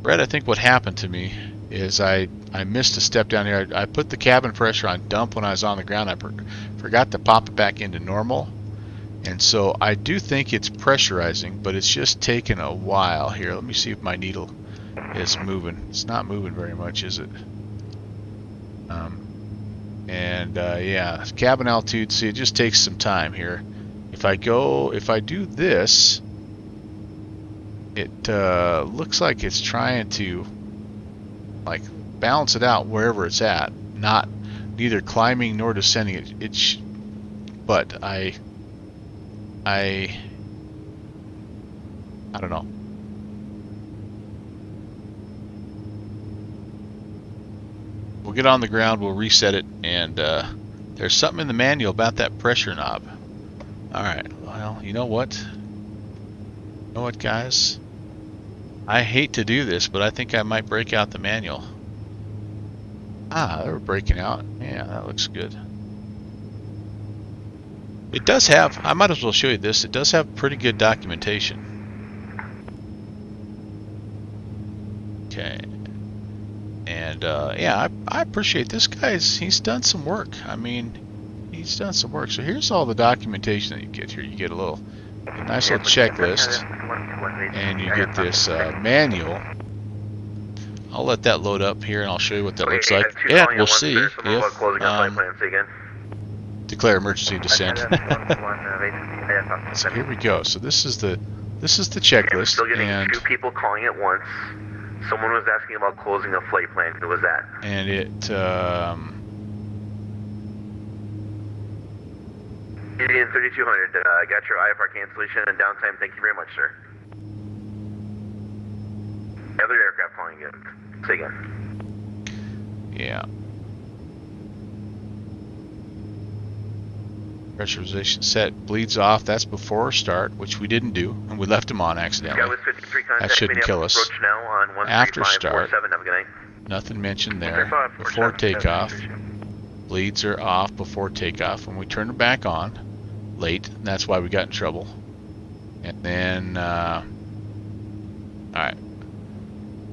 Brett, I think what happened to me is I missed a step down here. I put the cabin pressure on dump when I was on the ground. I forgot to pop it back into normal. And so I do think it's pressurizing, but it's just taken a while here. Let me see if my needle is moving. It's not moving very much, is it? Yeah, cabin altitude, see, it just takes some time here. If I do this, it looks like it's trying to like balance it out wherever it's at, not neither climbing nor descending. But I don't know. We'll get on the ground, we'll reset it, and there's something in the manual about that pressure knob. Alright, well, you know what? You know what, guys? I hate to do this, but I think I might break out the manual. Ah, they were breaking out. Yeah, that looks good. It does have, I might as well show you this, it does have pretty good documentation. Okay. And yeah, I appreciate this guy's, he's done some work. I mean, he's done some work. So here's all the documentation that you get here. You get a nice little checklist, and you get this manual. I'll let that load up here, and I'll show you what that looks like. And we'll see if declare emergency descent. So here we go. So this is the checklist, Still getting and 2 people calling at once. Someone was asking about closing a flight plan. Who was that? And it, Indian 3200, got your IFR cancellation and downtime. Thank you very much, sir. Other aircraft calling in. Say again. yeah. Pressurization set, bleeds off. That's before start, which we didn't do, and we left them on accidentally. Skywest 53 contact. That shouldn't kill us. Approach now on After start, 13547. Have a good night. nothing mentioned there. Before takeoff, bleeds are off before takeoff. When we turn it back on, late, and that's why we got in trouble. And then, all right.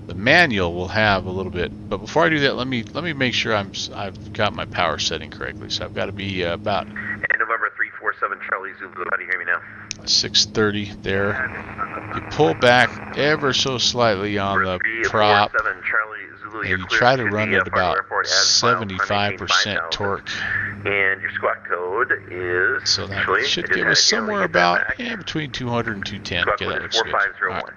The manual will have a little bit, but before I do that, let me make sure I've got my power setting correctly. So I've got to be about. And November 347 Charlie Zulu. How do you hear me now? 630 there. You pull back ever so slightly on the prop, and you try to run at about 75% torque. And your squawk code is. So that should give us somewhere about between 200 and 210. Squawk Okay, code that is looks good. 4501. All right.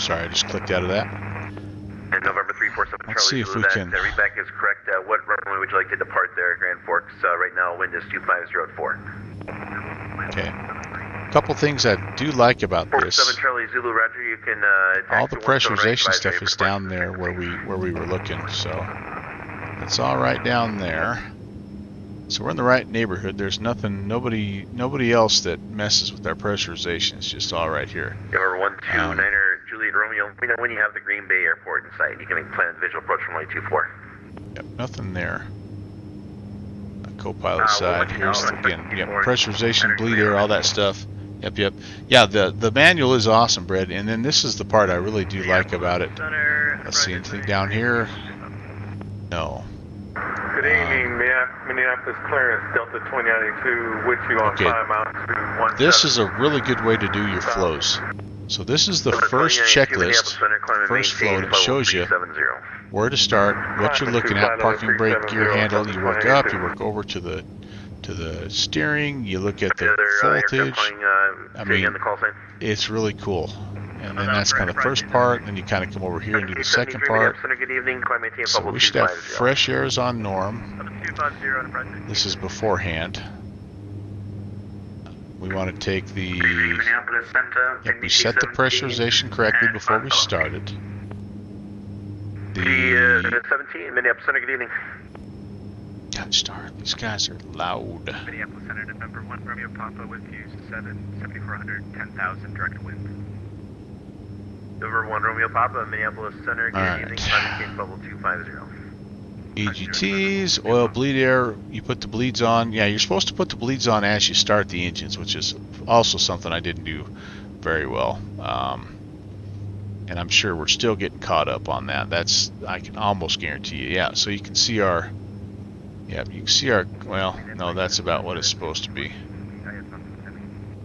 Sorry, I just clicked out of that. And November 347 Let's see Charlie if we Zulu, can. that readback is correct. What runway would you like to depart there, Grand Forks? Right now, wind is 250 at 4. Okay. A couple things I do like about 47 this. Charlie Zulu, Roger. You can. All the pressurization stuff is down there where we were looking, so it's all right down there. So we're in the right neighborhood. There's nobody else that messes with our pressurization. It's just all right here. Number 129er Juliet Romeo. We know when you have the Green Bay Airport in sight, you can make planned visual approach from runway 24. Yep, nothing there. Co-pilot side. Here's again. Yep, pressurization, bleed air, all that stuff. Yep. Yeah, the manual is awesome, Brett. And then this is the part I really do like about it. Let's see, anything down here? No. Good evening, Minneapolis clearance, Delta 2092, with you on Okay. climb out to 17. This is a really good way to do your flows. So this is the first checklist, first flow, and it shows you where to start, what you're looking at, parking brake, gear handle. You work up, you work over to the steering, you look at the voltage. I mean, it's really cool. And then that's kind of the first part, and then you kind of come over here and do the second part. So we should have fresh airs on norm. This is beforehand. We want to take the, yep, we set the pressurization correctly before we started. The 17, Minneapolis Center, good evening. God darn, these guys are loud. Minneapolis Center, November 1 Romeo Papa with you 7400, 10,000 direct wind. Number 1 Romeo Papa, Minneapolis Center, good All evening, right. climate change bubble 250. EGTs, oil bleed air, you put the bleeds on. Yeah, you're supposed to put the bleeds on as you start the engines, which is also something I didn't do very well. And I'm sure we're still getting caught up on that. That's, I can almost guarantee you. Yeah, so you can see our, yeah, you can see our, well, no, that's about what it's supposed to be.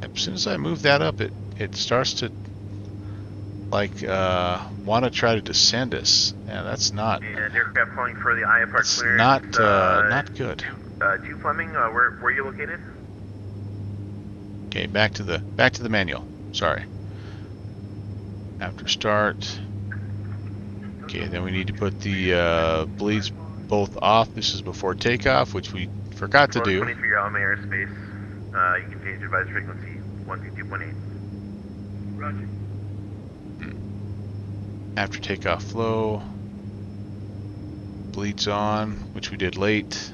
As soon as I move that up, it starts to, like, want to try to descend us. Yeah, that's not. And aircraft calling for the IFR It's clearance. not good. 2 Fleming, where are you located? Okay, back to the manual. Sorry. After start. Okay, then we need to put the bleeds both off. This is before takeoff, which we forgot to do. 20 for your Alma airspace. You can change advisory frequency 122.8. Roger. After takeoff flow. Bleeds on, which we did late.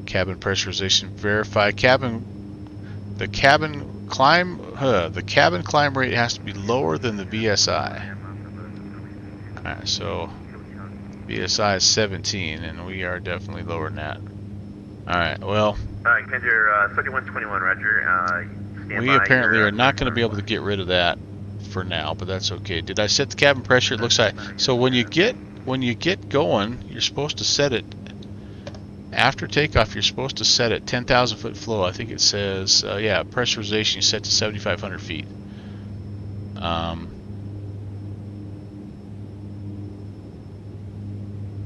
Cabin pressurization verify. The cabin climb rate has to be lower than the VSI. Alright, so VSI is 17, and we are definitely lower than that. Alright, well, Commander 3121, Roger. we apparently are not going to be able to get rid of that for now, but that's okay. Did I set the cabin pressure? It looks like, so when you get going, you're supposed to set it after takeoff. You're supposed to set it 10,000 foot flow. I think it says, yeah, pressurization you set to 7,500 feet.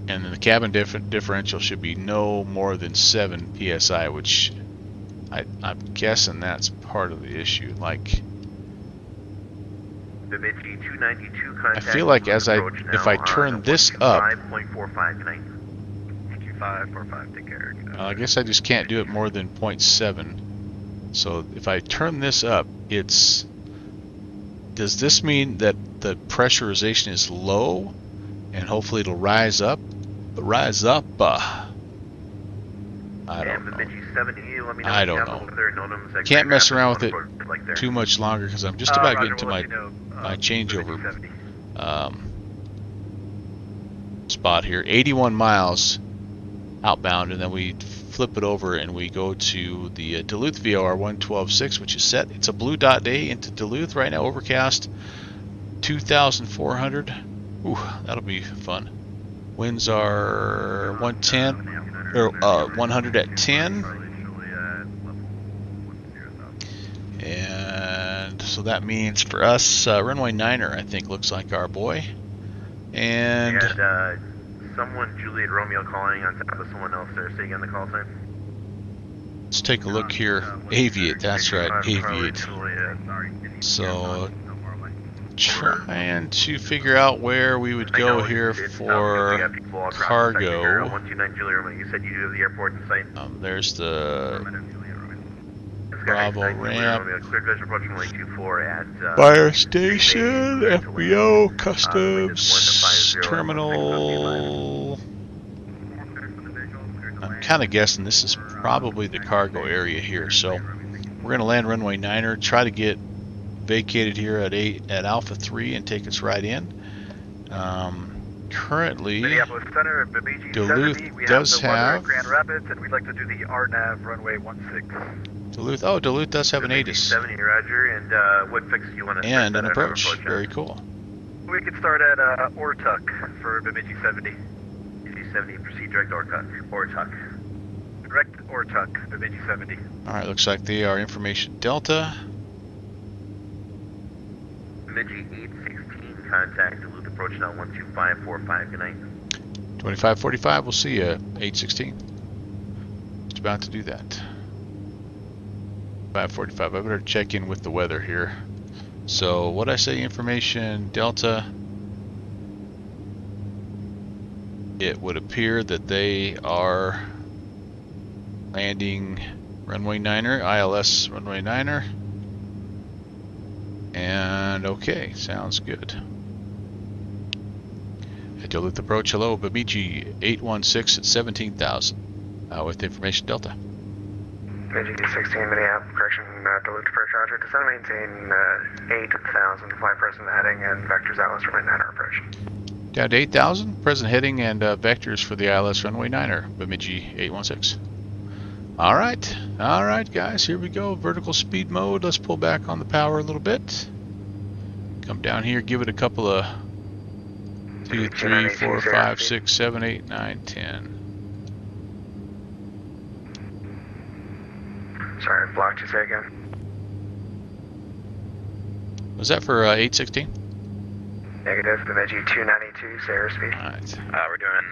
And then the cabin differential should be no more than 7 psi, which I'm guessing that's part of the issue. Like, Bemidji 292 I contact. feel like Duluth approach if now I turn on this up, 125.45 tonight. 125.45, take care. I guess I just can't do it more than 0.7. So if I turn this up, does this mean that the pressurization is low and hopefully it'll rise up? I don't know. 70, let me know I don't know. Notems, Can't mess around with it like there. too much longer because I'm just about Roger, getting to we'll my let you know, my changeover Bemidji 70. spot here. 81 miles outbound, and then we flip it over and we go to the Duluth VOR 112.6, which is set. It's a blue dot day into Duluth right now, overcast, 2,400. Ooh, that'll be fun. Winds are 110 or 100 at 10. And so that means for us, runway 9er, I think, looks like our boy. And Someone, Juliet Romeo, calling on top of someone else there. Say again the call sign. let's take a look here. Aviate, that's right, Aviate. So trying to figure out where we would go here for cargo. 129 Juliet Romeo, you said you have the airport in sight. There's the Bravo ramp, fire station, FBO, customs, terminal. I'm kind of guessing this is probably the cargo area here. So we're going to land runway 9er, try to get vacated here at Alpha 3 and take us right in. Currently, Duluth does have Grand Rapids, and we'd like to do the RNAV runway 16. Duluth. Oh, Duluth does have an ATIS 70, Roger. And what fix do you want to and an approach. Very cool. We can start at Ortuck for Bemidji 70. Bemidji 70, proceed direct Ortuck. Direct Ortuck, Bemidji 70. All right, looks like they are information Delta. Bemidji 816, contact Duluth approach now 12545. Good night. 2545. We'll see you 816. Just about to do that. 545. I better check in with the weather here. So what I say, information Delta. It would appear that they are landing runway 9er, ILS runway 9er. And okay, sounds good. At Duluth approach, hello, Bemidji 816 at 17,000 with information Delta. Bemidji 16, Minneapolis, correction, Duluth approach, Roger. Descend maintain 8,000, fly present heading and vectors Atlas runway 9er approach. Down to 8,000, present heading and vectors for the ILS runway 9er, Bemidji 816. All right, guys, here we go. Vertical speed mode. Let's pull back on the power a little bit. Come down here, give it a couple of 2, 3, 4, 5, 6, 7, 8, 9, 10. Sorry, blocked you, say again. Was that for 816? Negative, Bemidji 292, say airspeed. Alright. We're doing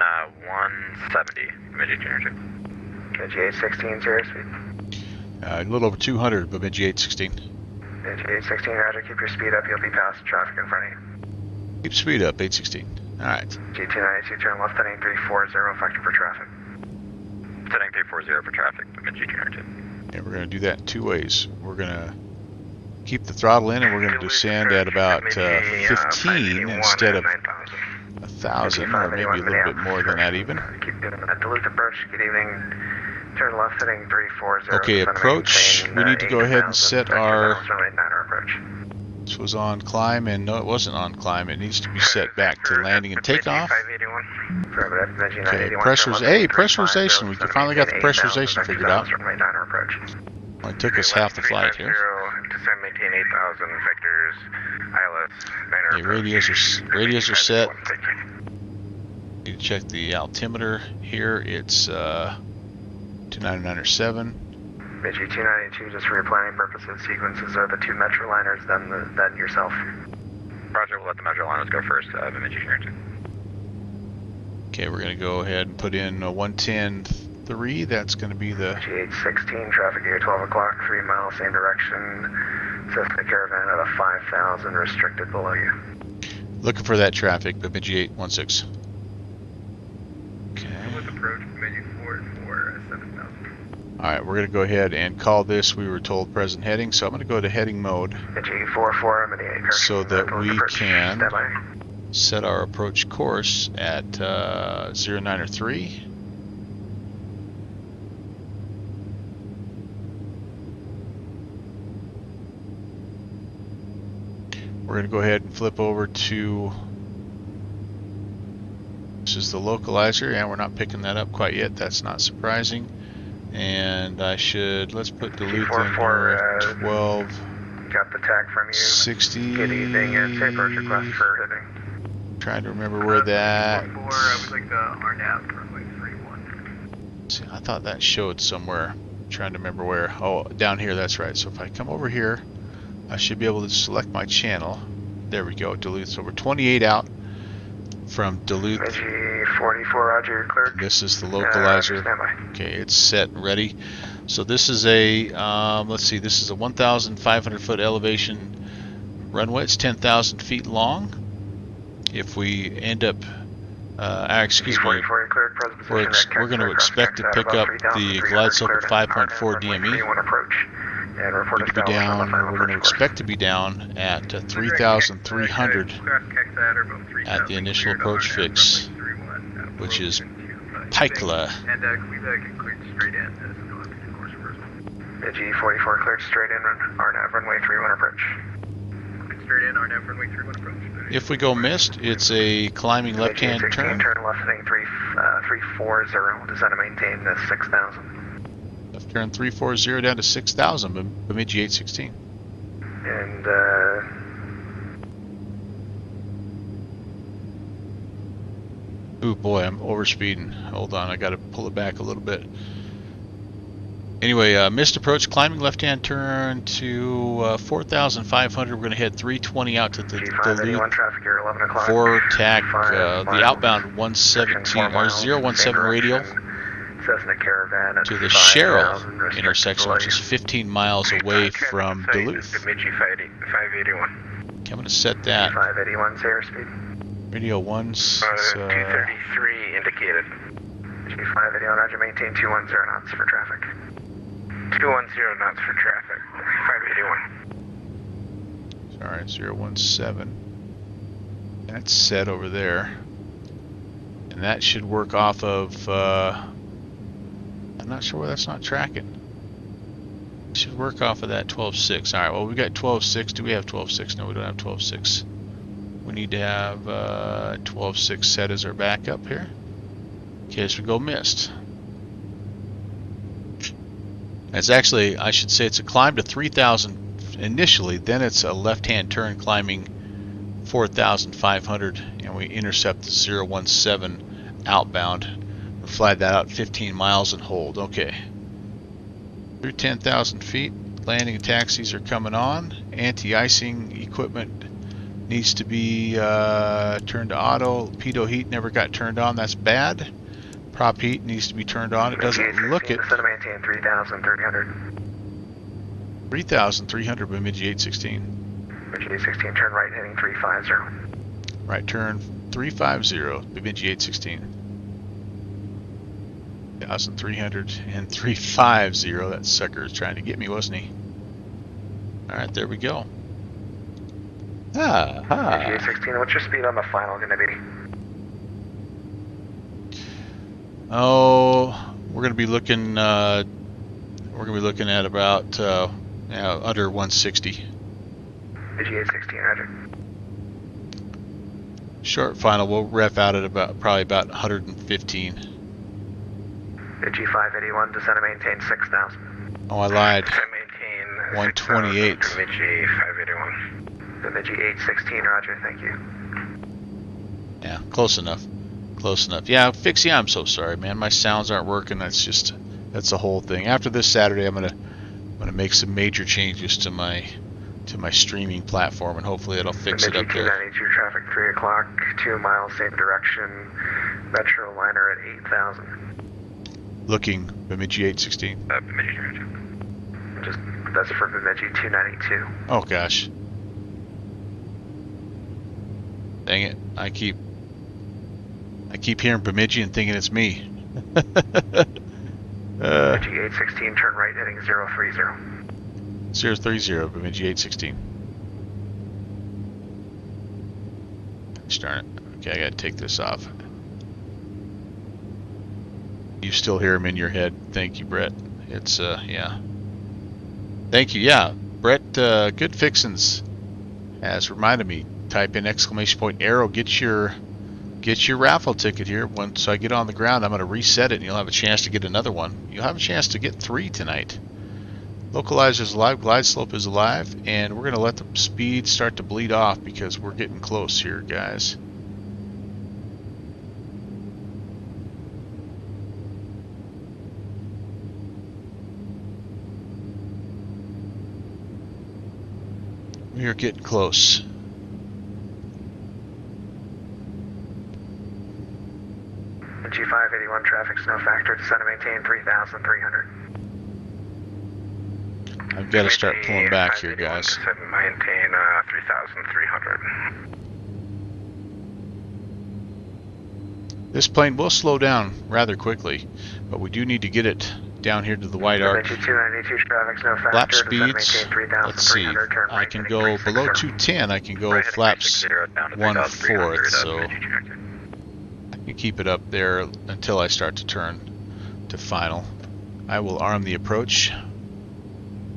170, Bemidji 292. Bemidji 816, say airspeed. A little over 200, Bemidji 816. Bemidji 816, Roger, keep your speed up, you'll be past traffic in front of you. Keep speed up, 816. Alright. G292, turn left heading 340, factor for traffic. Heading 340 for traffic, Bemidji 292. And we're going to do that in two ways. We're going to keep the throttle in and we're going to descend at about 15 instead of 1,000, or maybe a little bit more than that even. Keep doing that. Duluth approach, good evening. Turn left heading 340. Okay, approach. We need to go ahead and set our... approach. This was on climb, and no, it wasn't on climb. It needs to be set back to landing and takeoff. Okay, pressurization. We finally got the pressurization figured out. Only took us half the flight here. Descend, maintain 8,000 vectors, ILS, Okay, radios are set. Need to check the altimeter here. It's 299.7. Bemidji 292, just for your planning purposes, sequences are the two Metroliners, then yourself. Roger, we'll let the Metroliners go first, Bemidji 292. Okay, we're going to go ahead and put in 110.30 3, that's going to be the... Bemidji 816, traffic here 12 o'clock, 3 miles, same direction. Cessna Caravan at a 5,000, restricted below you. Looking for that traffic, Bemidji 816. With approach, Bemidji 44 at 7,000. Alright, we're going to go ahead and call this, we were told, present heading, so I'm going to go to heading mode Bemidji 44, so that we can standby. set our approach course at 0903. We're going to go ahead and flip over to, this is the localizer, and we're not picking that up quite yet, that's not surprising. And I should, let's put Duluth in here, 12. Got the tag from you. 60. Good evening, and safe approach request for hitting. Trying to remember where that. I would like the RNAV runway 31. See, I thought that showed somewhere. Trying to remember where. Oh, down here, that's right. So if I come over here, I should be able to select my channel. There we go, Duluth. So we're 28 out from Duluth. Bemidji 44, roger, you're cleared. This is the localizer. Okay, it's set and ready. So this is a, let's see, this is a 1,500 foot elevation runway. It's 10,000 feet long. If we end up, excuse me, we're going to expect to pick up the glide slope at 5.4 DME. We're going to expect to be down at 3,300 at the initial approach fix, which is Pikla. And can we get cleared straight in as we go into the course reversal? Bemidji 44 cleared straight in, RNAV runway 31 approach. Straight in, RNAV runway 31 approach. If we go missed, it's a climbing left-hand turn. Turn left heading 340, descend to maintain 6,000. Left turn 340 down to 6,000, Bemidji 816. And ooh boy, I'm overspeeding. Hold on, I got to pull it back a little bit. Anyway, missed approach, climbing left-hand turn to 4,500. We're going to head 320 out to the Duluth. For TAC, the outbound 117 or 017 radial to the Sherrill intersection, which is 15 miles away from Duluth. Bemidji 581. Okay, I'm going to set that. 581, say airspeed. Radio 1's 233 indicated. Bemidji 581, roger, maintain 210 knots for traffic. 210 knots for traffic. 581. Sorry, 017. That's set over there. And that should work off of, I'm not sure why that's not tracking. It should work off of that 12.6. Alright, well we got 12.6. Do we have 12.6? No, we don't have 12.6. We need to have 12.6 set as our backup here. In case we go missed. It's actually, I should say, it's a climb to 3,000 initially, then it's a left-hand turn climbing 4,500, and we intercept the 017 outbound. We'll fly that out 15 miles and hold. Okay. Through 10,000 feet, landing taxis are coming on. Anti-icing equipment needs to be turned to auto. Pitot heat never got turned on. That's bad. Prop heat needs to be turned on. It doesn't look it. 3,300. 3,300 Bemidji 816. Bemidji 816, turn right heading 350. Right turn 350 Bemidji 816. 1,300 and 350. That sucker is trying to get me, wasn't he? Alright, there we go. Bemidji 816, what's your speed on the final going to be? Oh, we're going to be looking at about under 160. Bemidji 816, roger. Short final, we'll ref out at probably about 115. Bemidji 581, descend and maintain 6,000. Oh, I lied. Descend maintain 128. Bemidji 581. Bemidji 816, roger, thank you. Yeah, close enough. Close enough. Yeah, Fixie, I'm so sorry, man. My sounds aren't working. That's the whole thing. After this Saturday, I'm gonna make some major changes to my streaming platform, and hopefully it'll fix it up there. 292 traffic, 3 o'clock, 2 miles, same direction. Metroliner at 8,000. Looking, Bemidji 816. Bemidji 292. Just, that's for Bemidji 292. Oh gosh. Dang it, I keep hearing Bemidji and thinking it's me. Bemidji 816, turn right heading 030. 030, Bemidji 816. Darn it. Okay, I gotta take this off. You still hear him in your head. Thank you, Brett. It's, yeah. Thank you, yeah. Brett, good fixins has reminded me. Type in exclamation point arrow, get your raffle ticket here. Once I get on the ground, I'm going to reset it and you'll have a chance to get another one. You'll have a chance to get 3 tonight. Localizer is alive, glide slope is alive, and we're going to let the speed start to bleed off because we're getting close here, guys. We are getting close. G581 traffic snow factor, descend to maintain 3,300. I've got to start pulling back here, guys. Maintain 3,300. This plane will slow down rather quickly, but we do need to get it down here to the white arc. 292 traffic snow factor, Flap speeds, let's see, I can go below 210, I can go flaps 1/4, so I can keep it up there until I start to turn to final. I will arm the approach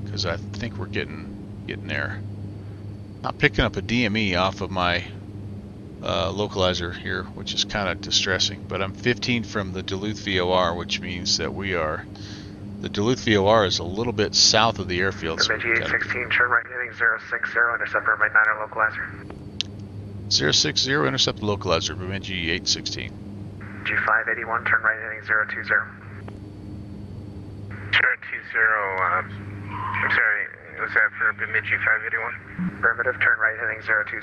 because I think we're getting there. Not picking up a DME off of my localizer here, which is kind of distressing, but I'm 15 from the Duluth VOR, which means that the Duluth VOR is a little bit south of the airfield. So Bemidji 816, turn right heading 060, intercept runway 9 localizer. 060, intercept the localizer, Bemidji 816. G581, turn right heading 020. 020, I'm sorry, was that for Bemidji 581? Affirmative, turn right heading 020.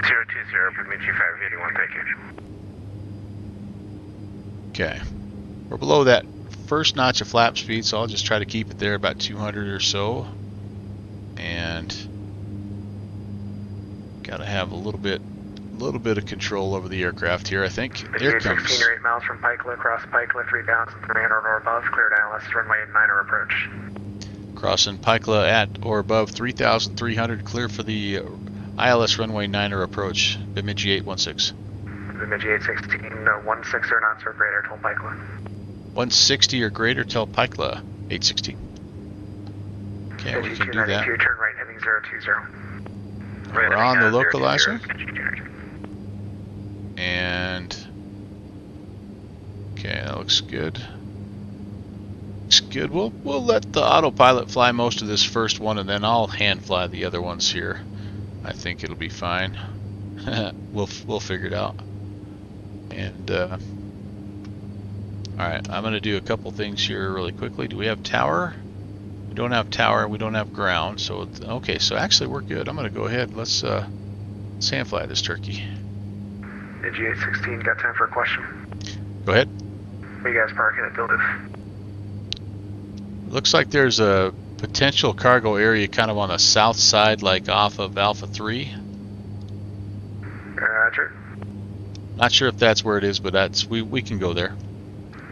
020, Bemidji 581, thank you. Okay, we're below that first notch of flap speed, so I'll just try to keep it there about 200 or so. And gotta have a little bit of control over the aircraft here. I think there comes 16 or 8 miles from Pikela, cross Pikela 3,300 or above, cleared ILS runway 9 approach. crossing Pikela at or above 3,300, clear for the ILS runway 9 approach, Bemidji 816. Bemidji 816, 160 or knots or greater, till Pikela. 160 or greater till Pikela 816. Okay, we can do that. Turn right heading 020. We're on the localizer. And okay, that looks good. Looks good. We'll let the autopilot fly most of this first one, and then I'll hand fly the other ones here. I think it'll be fine. We'll figure it out. And all right, I'm gonna do a couple things here really quickly. Do we have tower? We don't have tower. We don't have ground. So okay, so actually we're good. I'm gonna go ahead. Let's hand fly this turkey. Bemidji 816, got time for a question? Go ahead. Where you guys parking at Duluth? Looks like there's a potential cargo area kind of on the south side, like off of Alpha 3. Roger. Not sure if that's where it is, but that's we can go there.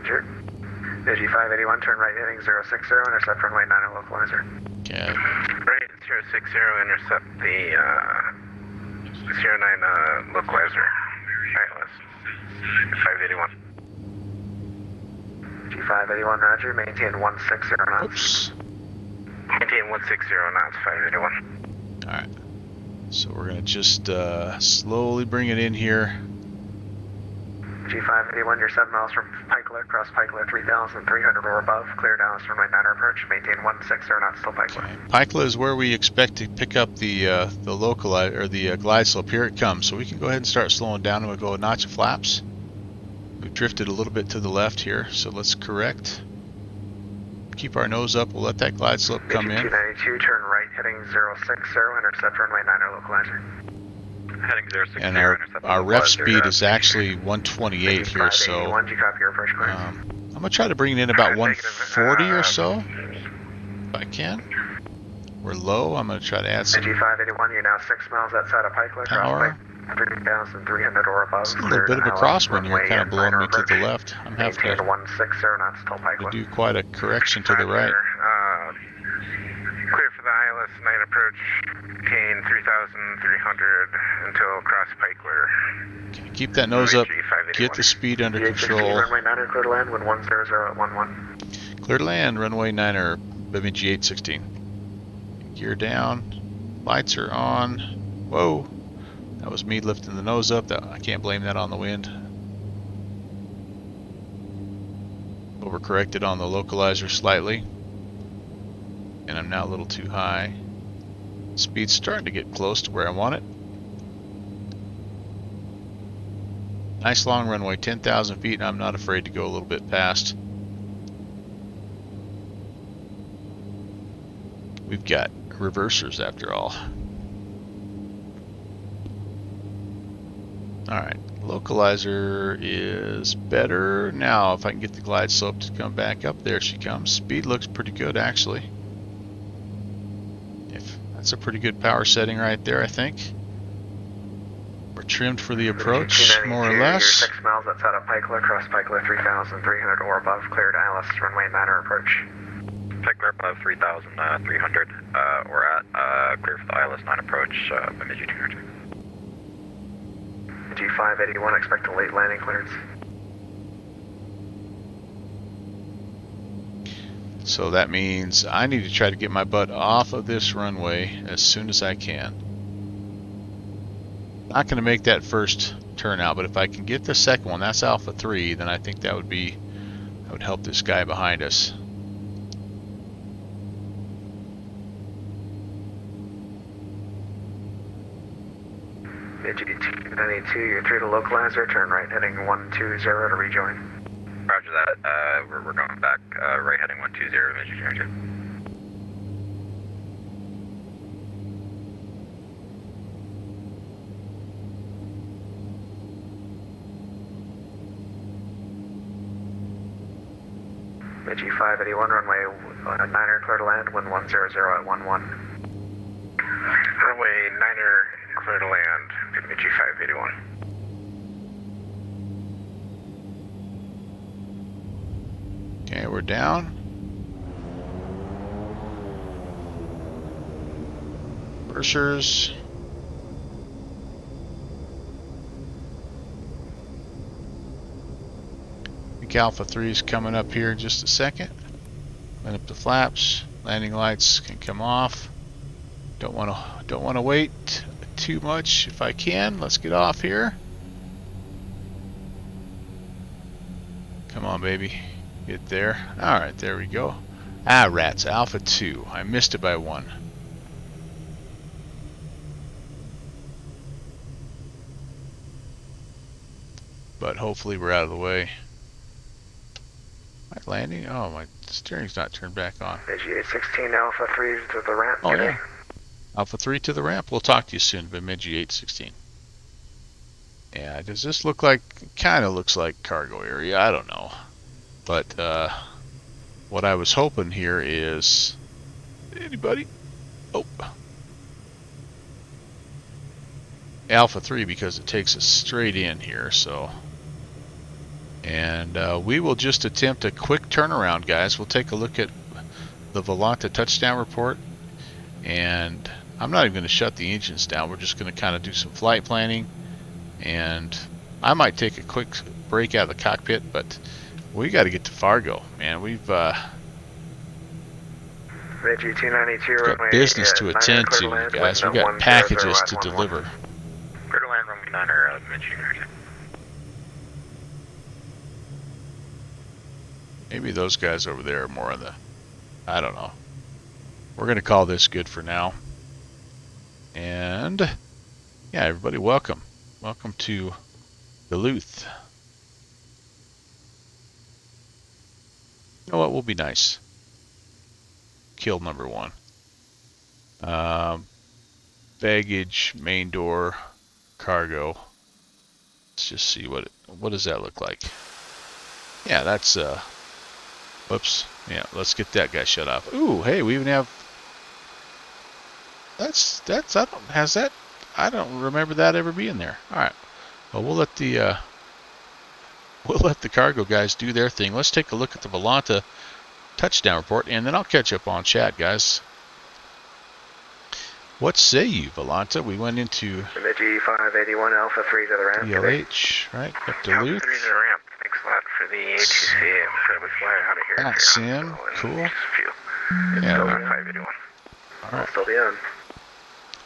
Sure. Bemidji 581, turn right heading 060, intercept runway 9 localizer. Okay. Right, 060, intercept the 09 localizer. ILS 581. G581, roger, maintain 160 knots. Oops. Maintain 160 knots, 581. Alright. So we're going to just slowly bring it in here. G581, you're 7 miles from Pikela, cross Pikela 3,300 or above, cleared Dallas runway 9 approach, maintain 160 knots till Pikela. Okay. Pikela is where we expect to pick up the localizer, or the glide slope. Here it comes. So we can go ahead and start slowing down, and we'll go a notch of flaps. We've drifted a little bit to the left here, so let's correct. Keep our nose up. We'll let that glide slope come in. 292, turn right heading 060, intercept runway 9 localizer. Heading 060, and our ref speed is 0 actually 128 here, so did you copy your approach clearance? I'm gonna try to bring it in about 140 or so, if I can. We're low. I'm gonna try to add some G581, you're now 6 miles outside of Pikelet, power. 3,300 or above. It's a little bit of a crosswind here, kind of blowing me to the left. I'm having Maintain 160 knots till to Pikelet. do quite a correction to the right. Clear for the ILS 9 approach, gain 3,300 until cross Pikler. Okay, keep that nose up, get the speed under control. Runway 9er, clear to land, wind 100 at 11. Clear to land, runway 9er, Bemidji 816. Gear down, lights are on. Whoa, that was me lifting the nose up. I can't blame that on the wind. Overcorrected on the localizer slightly. And I'm now a little too high. Speed's starting to get close to where I want it. Nice long runway, 10,000 feet, and I'm not afraid to go a little bit past. We've got reversers after all. Alright, localizer is better. Now, if I can get the glide slope to come back up, there she comes. Speed looks pretty good, actually. That's a pretty good power setting right there, I think. We're trimmed for the approach, more or less. You're 6 miles outside of Pikeler, cross Pikeler 3,300 or above, cleared ILS runway 9er approach. Pikeler above 3,300 or at, clear for the ILS 9 approach, Bemidji 200. G581, expect a late landing clearance. So that means I need to try to get my butt off of this runway as soon as I can. Not going to make that first turn out, but if I can get the second one, that's Alpha 3, then I think that would help this guy behind us. Bemidji 292, you're through to localizer, turn right heading 120 to rejoin. Roger that. We're going back, right heading 120, Bemidji 200. Bemidji 581, runway 9er, clear to land, wind 100 at 11. Runway 9er, clear to land, Bemidji 581. Okay, we're down. Reversers. I think Alpha 3 is coming up here in just a second. Line up the flaps. Landing lights can come off. Don't want to wait too much if I can. Let's get off here. Come on, baby. Get there. Alright, there we go. Ah, rats. Alpha 2. I missed it by 1. But hopefully we're out of the way. Am I landing? Oh, my steering's not turned back on. Bemidji 816, Alpha 3 to the ramp. Oh, yeah. Alpha 3 to the ramp. We'll talk to you soon, Bemidji 816. Yeah, does this look like... Kind of looks like cargo area. I don't know. But what I was hoping here is... Anybody? Oh. Alpha 3, because it takes us straight in here, so... And we will just attempt a quick turnaround, guys. We'll take a look at the Volanta touchdown report. And I'm not even going to shut the engines down. We're just going to kind of do some flight planning. And I might take a quick break out of the cockpit, but... We got to get to Fargo, man. We've got business to attend to, guys. We've got packages to deliver. Clear to land, runway 9er, Bemidji 200. Maybe those guys over there are more on the... I don't know. We're going to call this good for now. And, yeah, everybody, welcome. Welcome to Duluth. You know what? Will be nice. Kill number 1. Baggage, main door. cargo. Let's just see what does that look like. Yeah, that's whoops. Yeah, let's get that guy shut off. Ooh, hey, we even have that's I don't remember that ever being there. All right. Well, we'll let the cargo guys do their thing. Let's take a look at the Volanta touchdown report, and then I'll catch up on chat, guys. What say you, Volanta? We went into Bemidji 581 Alpha 3 to the ramp. DLH, right? Up Alpha Duluth. 3 to the ramp. Thanks a lot for the ATC. I'm afraid we fly out of here. At Sim, cool. Just a few. Yeah. Still at 581. All We'll right. still be on.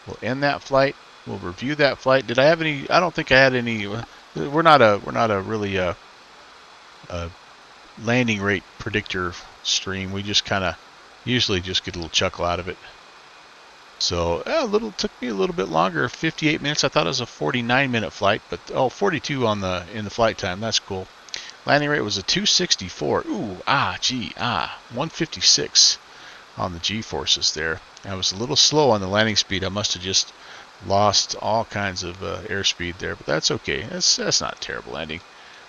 We'll end that flight. We'll review that flight. Did I have any? I don't think I had any. We're not a really a landing rate predictor stream. We just kind of usually just get a little chuckle out of it. So took me a little bit longer, 58 minutes. I thought it was a 49-minute flight, but 42 in the flight time. That's cool. Landing rate was a 264. Ooh, 156 on the G-forces there. I was a little slow on the landing speed. I must have just lost all kinds of airspeed there, but that's okay. That's not a terrible landing.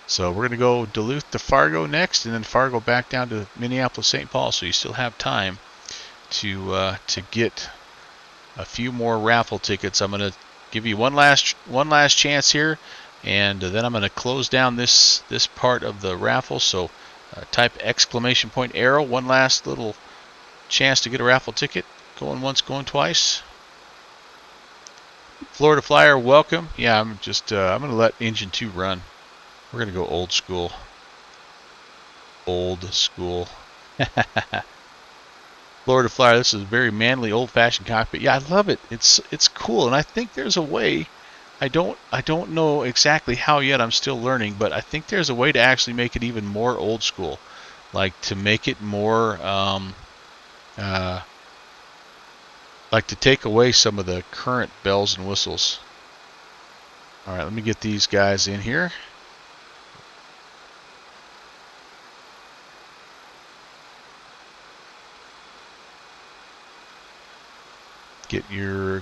So we're going to go Duluth to Fargo next, and then Fargo back down to Minneapolis, St. Paul. So you still have time to get a few more raffle tickets. I'm going to give you one last chance here, and then I'm going to close down this part of the raffle. So type exclamation point arrow. One last little chance to get a raffle ticket. Going once, going twice. Florida Flyer, welcome. Yeah, I'm just I'm going to let engine 2 run. We're going to go old school. Old school. Florida Flyer, this is a very manly, old-fashioned cockpit. Yeah, I love it. It's cool, and I think there's a way. I don't know exactly how yet. I'm still learning, but I think there's a way to actually make it even more old school, like to make it more, like to take away some of the current bells and whistles. All right, let me get these guys in here.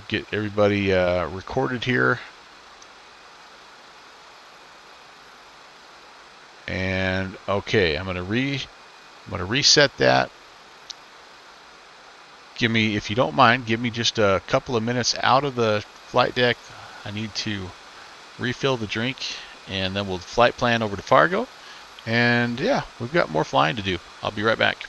Get everybody recorded here, and okay, I'm gonna reset that. If you don't mind, give me just a couple of minutes out of the flight deck. I need to refill the drink, and then we'll flight plan over to Fargo. And yeah, we've got more flying to do. I'll be right back.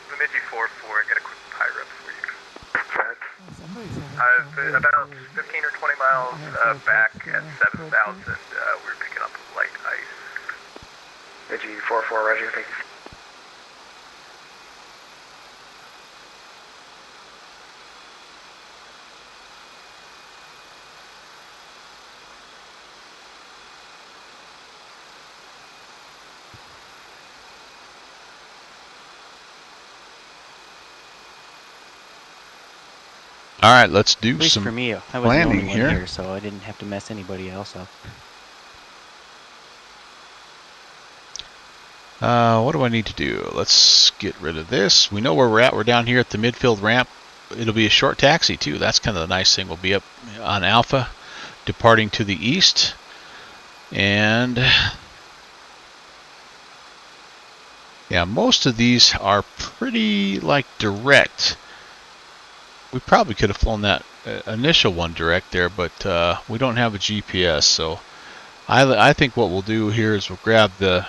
Bemidji 4-4, got a quick pie rep for you. About 15 or 20 miles back at 7,000, we're picking up light ice. Bemidji 4-4, roger, thank you. All right, let's do At least some for me, I was the planning only one here. here, so I didn't have to mess anybody else up. What do I need to do? Let's get rid of this. We know where we're at. We're down here at the midfield ramp. It'll be a short taxi too. That's kind of the nice thing. We'll be up on Alpha, departing to the east. And yeah, most of these are pretty like direct. We probably could have flown that initial one direct there, but we don't have a GPS. So I think what we'll do here is we'll grab the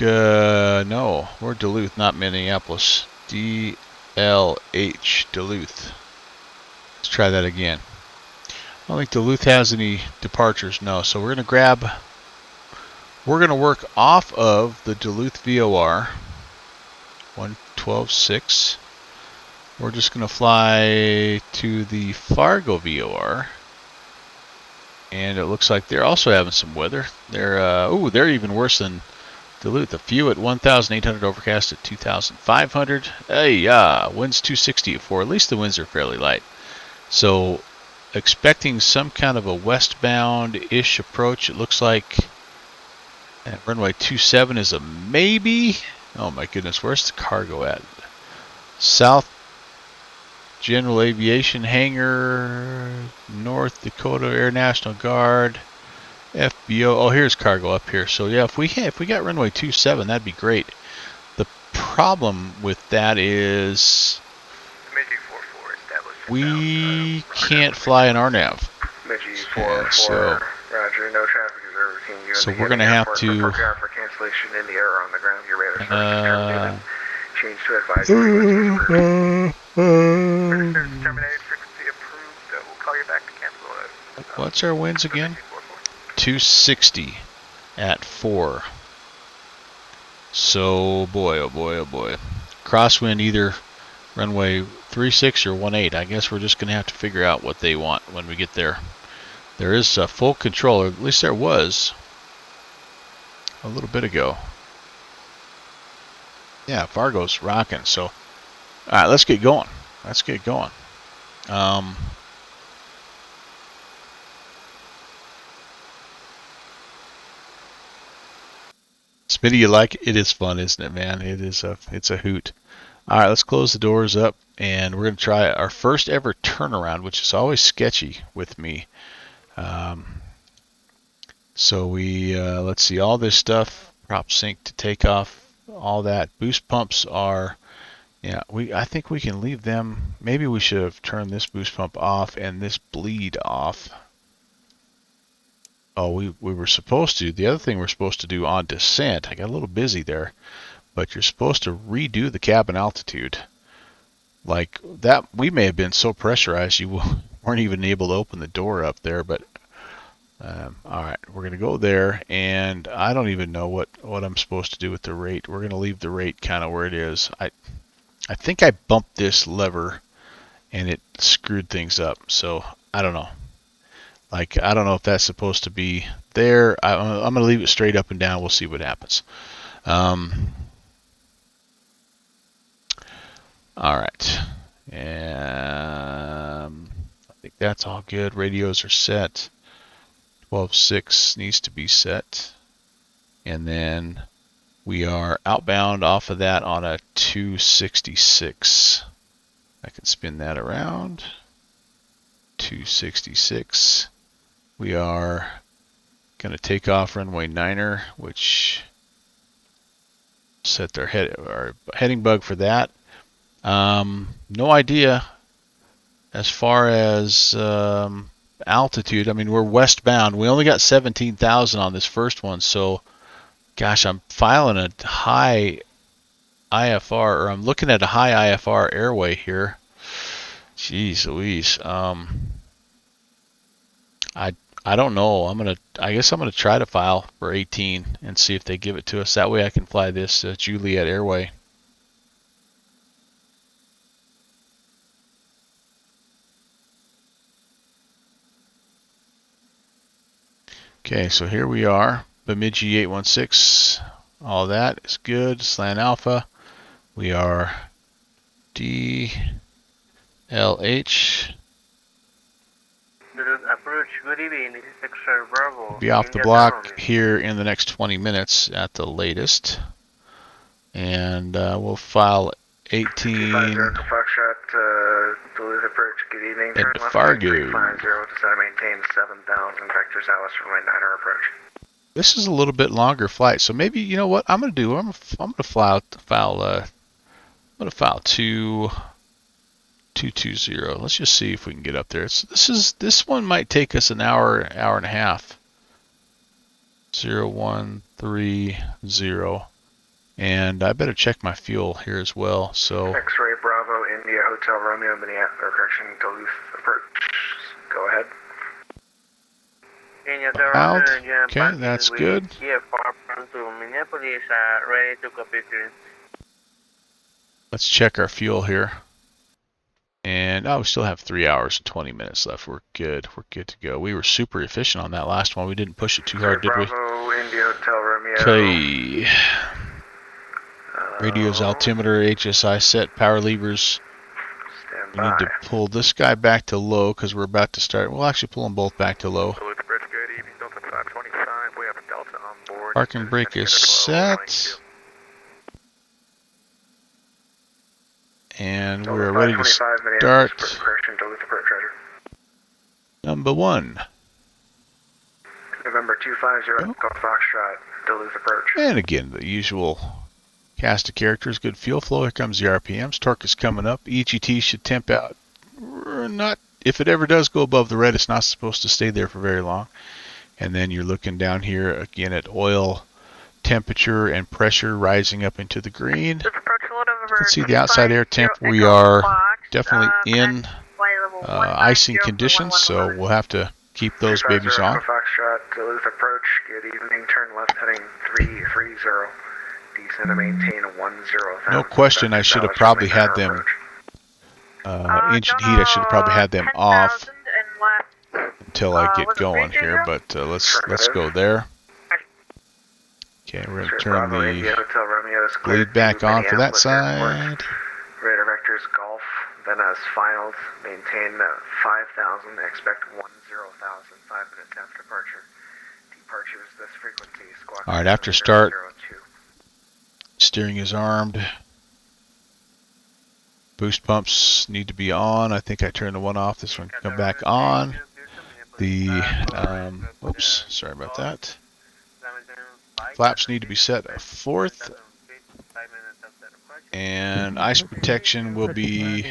no, we're Duluth, not Minneapolis. DLH, Duluth. Let's try that again. I don't think Duluth has any departures, no. So we're going to work off of the Duluth VOR, 112.6. We're just going to fly to the Fargo VOR. And it looks like they're also having some weather. They're even worse than Duluth. A few at 1,800, overcast at 2,500. Hey, winds 260 at 4. At least the winds are fairly light. So, expecting some kind of a westbound-ish approach. It looks like runway 27 is a maybe. Oh my goodness, where's the cargo at? South General Aviation Hangar, North Dakota Air National Guard. FBO. Oh, here's cargo up here. So yeah, if we got runway 27, that'd be great. The problem with that is we can't fly an RNAV. Bemidji 4-4, so roger, no traffic is over routine. You so we're going to have to for cancellation in the air on the ground. Your radar service change to advisory. Terminated, frequency approved. We'll call you back to cancel. What's our winds again? 260 at 4. So, boy, oh boy, oh boy. Crosswind either runway 36 or 18. I guess we're just going to have to figure out what they want when we get there. There is full control, or at least there was a little bit ago. Yeah, Fargo's rocking. So, all right, let's get going. Let's get going. Smitty, you like it? It is fun, isn't it, man? It's a hoot. All right, let's close the doors up, and we're going to try our first ever turnaround, which is always sketchy with me. So let's see, all this stuff, prop sync to take off, all that. Boost pumps are, yeah, I think we can leave them. Maybe we should have turned this boost pump off and this bleed off. Oh, we were supposed to. The other thing we're supposed to do on descent, I got a little busy there, but you're supposed to redo the cabin altitude. Like that, we may have been so pressurized you weren't even able to open the door up there, but all right, we're going to go there, and I don't even know what I'm supposed to do with the rate. We're going to leave the rate kind of where it is. I think I bumped this lever, and it screwed things up, so I don't know. Like, I don't know if that's supposed to be there. I'm going to leave it straight up and down. We'll see what happens. All right. And I think that's all good. Radios are set. 12.6 needs to be set. And then we are outbound off of that on a 266. I can spin that around. 266. We are going to take off runway 9er, which set our heading bug for that. No idea as far as altitude. I mean, we're westbound. We only got 17,000 on this first one, so gosh, I'm filing a high IFR, or I'm looking at a high IFR airway here. Jeez Louise. I don't know. I guess I'm gonna try to file for 18 and see if they give it to us. That way I can fly this Juliet airway. Okay, so here we are, Bemidji 816. All that is good. Slant Alpha. We are LH. Approach, good evening, this is Sector Bravo. Be off the India block Tower. here in the next 20 minutes at the latest. And we'll file 18 Foxtrot, Duluth approach, good evening. Turn into left Fargo. 350, descend and maintain 7,000 vectors Alice from my 9er approach. This is a little bit longer flight, so maybe, you know what I'm gonna do? I'm gonna file 220. Let's just see if we can get up there. This one might take us an hour and a half. 0130. And I better check my fuel here as well. So X-ray Bravo, India Hotel Romeo, Duluth approach. Go ahead. out. Okay, that's good. Let's check our fuel here. And we still have 3 hours and 20 minutes left. We're good. We're good to go. We were super efficient on that last one. We didn't push it too hard, did we? Bravo, India Hotel Romeo. Okay. Radio's altimeter, HSI set, power levers. We need to pull this guy back to low because we're about to start. We'll actually pull them both back to low. Parking brake is set. And we're ready to start. Number 1. November 250, Foxtrot, Duluth approach. And again, the usual cast of characters, good fuel flow. Here comes the RPMs. Torque is coming up. EGT should temp out. Not, if it ever does go above the red, it's not supposed to stay there for very long. And then you're looking down here again at oil temperature and pressure rising up into the green. You can see the outside air temp. We are definitely in icing conditions, so we'll have to keep those babies on. Foxtrot, Duluth approach. Good evening. Turn left heading 330. Descend and maintain 10,000. No question, I should have probably had them engine heat. I should have probably had them off until I get going here, but let's go there. Okay, we're going to turn the bleed back on for that side. Radar vectors Golf, then as filed, maintain 5,000, expect 10,000, 5 minutes after departure. Departure is this frequency, squawk. Alright, after start, steering is armed. Boost pumps need to be on. I think I turned the one off. This one can come back on. The, oops, sorry about that. Flaps need to be set a 4th. And ice protection will be,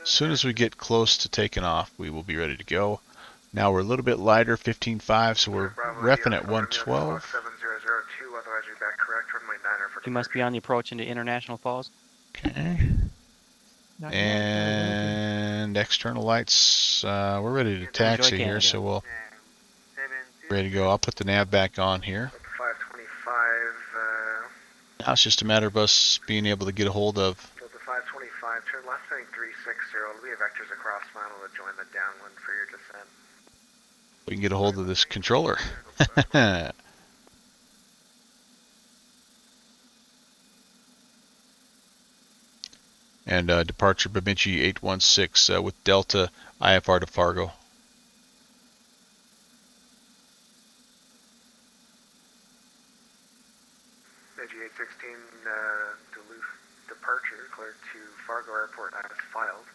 as soon as we get close to taking off, we will be ready to go. Now we're a little bit lighter, 15.5, so we're reffing at 112. You must be on the approach into International Falls. Okay. And external lights, we're ready to taxi here, so we'll ready to go. I'll put the nav back on here. 525. Now it's just a matter of us being able to get a hold of. Delta 525, turn left heading 360. We have vectors across final to join the downwind for your descent. We can get a hold of this controller. And departure Bemidji 816 with Delta IFR to Fargo. Bemidji 816 Duluth departure cleared to Fargo Airport as filed.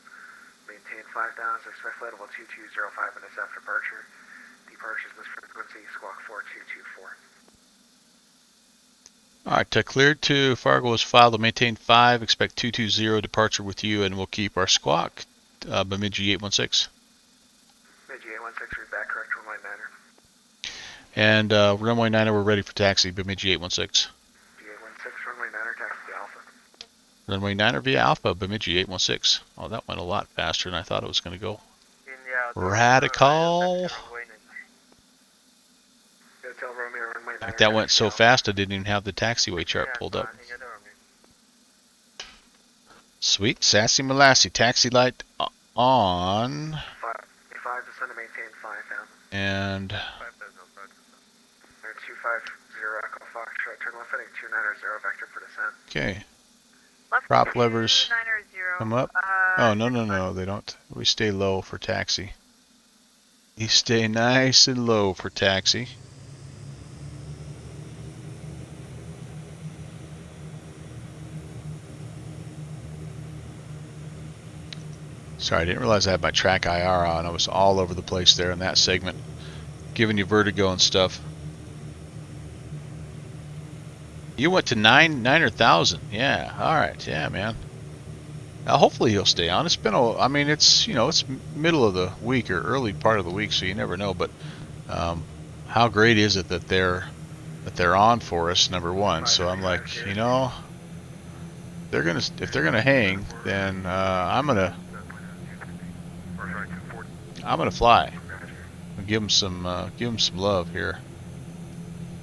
Maintain 5,000, expect flight level 2205 minutes after departure. Departure is this frequency, squawk 4224. Alright, cleared to Fargo is filed to maintain 5, expect 220 departure with you, and we'll keep our squawk, Bemidji 816. Bemidji 816, read back, correct, runway 9er. And runway 9er, we're ready for taxi, Bemidji 816. Bemidji 816, runway 9er, taxi Alpha. Runway 9er via Alpha, Bemidji 816. Oh, that went a lot faster than I thought it was going to go. Radical. In fact, that went so fast I didn't even have the taxiway chart pulled up. Sweet, Sassy Molassie, taxi light on. 5, descend and maintain 5,000. And 250 Echo Foxtrot, turn left heading 290 vector for descent. okay. Prop levers come up. Oh, no, they don't. We stay low for taxi. You stay nice and low for taxi. Sorry, I didn't realize I had my track IR on. I was all over the place there in that segment, giving you vertigo and stuff. You went to 900,000. Yeah, all right. Yeah, man. Hopefully he'll stay on. It's been I mean, it's, it's middle of the week or early part of the week, so you never know. But how great is it that they're on for us, number one. So I'm like, if they're gonna hang, then I'm gonna fly and give them some love here.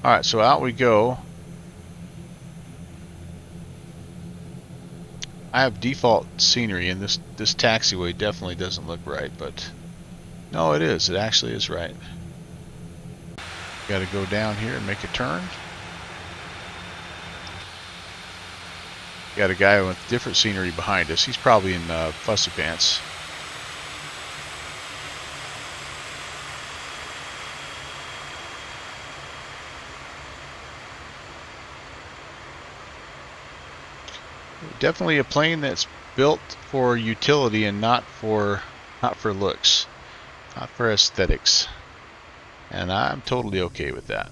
All right, so out we go. I have default scenery, and this taxiway definitely doesn't look right, but no, it is. It actually is right. Got to go down here and make a turn. Got a guy with different scenery behind us. He's probably in fussy pants. Definitely a plane that's built for utility and not for looks, not for aesthetics. And I'm totally okay with that.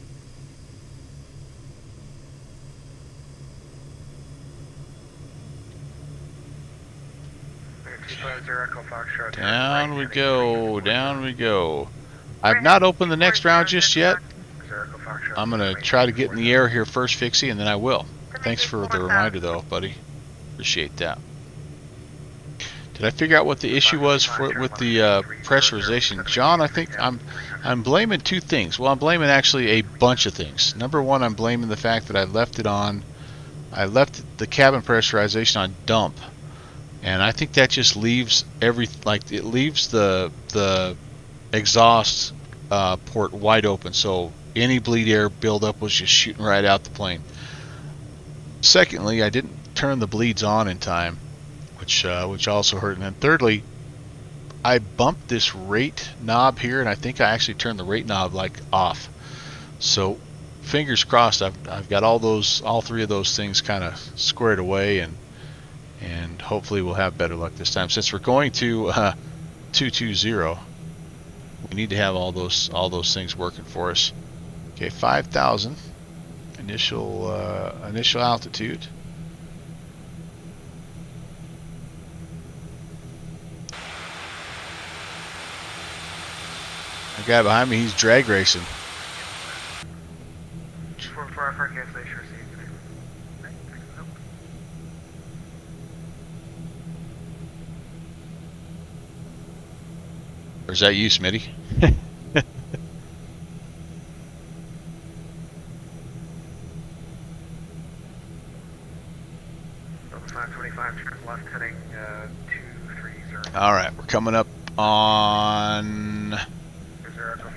Down we go, down we go. I've not opened the next round just yet. I'm going to try to get in the air here first, Fixie, and then I will. Thanks for the reminder, though, buddy. Appreciate that. Did I figure out what the issue was with the pressurization? John, I think I'm blaming two things. Well, I'm blaming actually a bunch of things. Number one, I'm blaming the fact that I left the cabin pressurization on dump. And I think that just leaves it leaves the exhaust port wide open, so any bleed air buildup was just shooting right out the plane. Secondly, I didn't turn the bleeds on in time, which also hurt. And then thirdly, I bumped this rate knob here, and I think I actually turned the rate knob off. So fingers crossed, I've got all three of those things kind of squared away, and hopefully we'll have better luck this time. Since we're going to 220, we need to have all those things working for us. Okay, 5,000 initial altitude. The guy behind me, he's drag racing. Or is that you, Smitty? All right, we're coming up on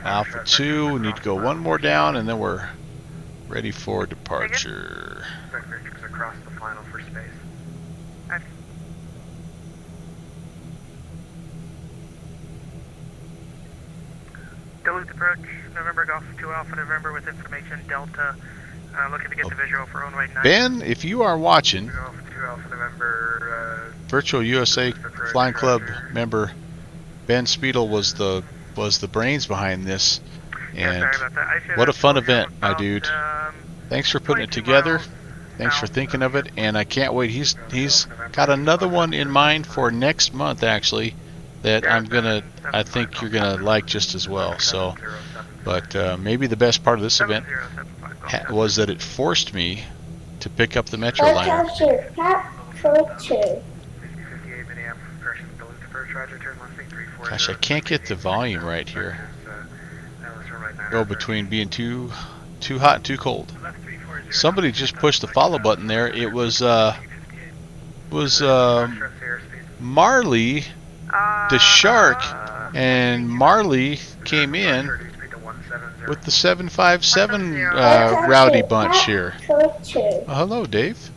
Alpha 2. We need to go one more down, and then we're ready for departure. Across the final for space. Duluth approach, November Golf 2 Alpha November with information Delta. Looking to get the visual for runway 9. Ben, if you are watching, Virtual USA Flying Club member Ben Speedle was the brains behind this, and what a fun event, my dude. Thanks for putting it together. Thanks for thinking of it, and I can't wait. He's got another one in mind for next month, actually, that I think you're gonna like just as well. So, but maybe the best part of this event was that it forced me to pick up the Metroliner. Gosh, I can't get the volume right here. Go between being too hot and too cold. Somebody just pushed the follow button there. It was Marley, the shark, and Marley came in with the 757 rowdy bunch here. Oh, hello, Dave.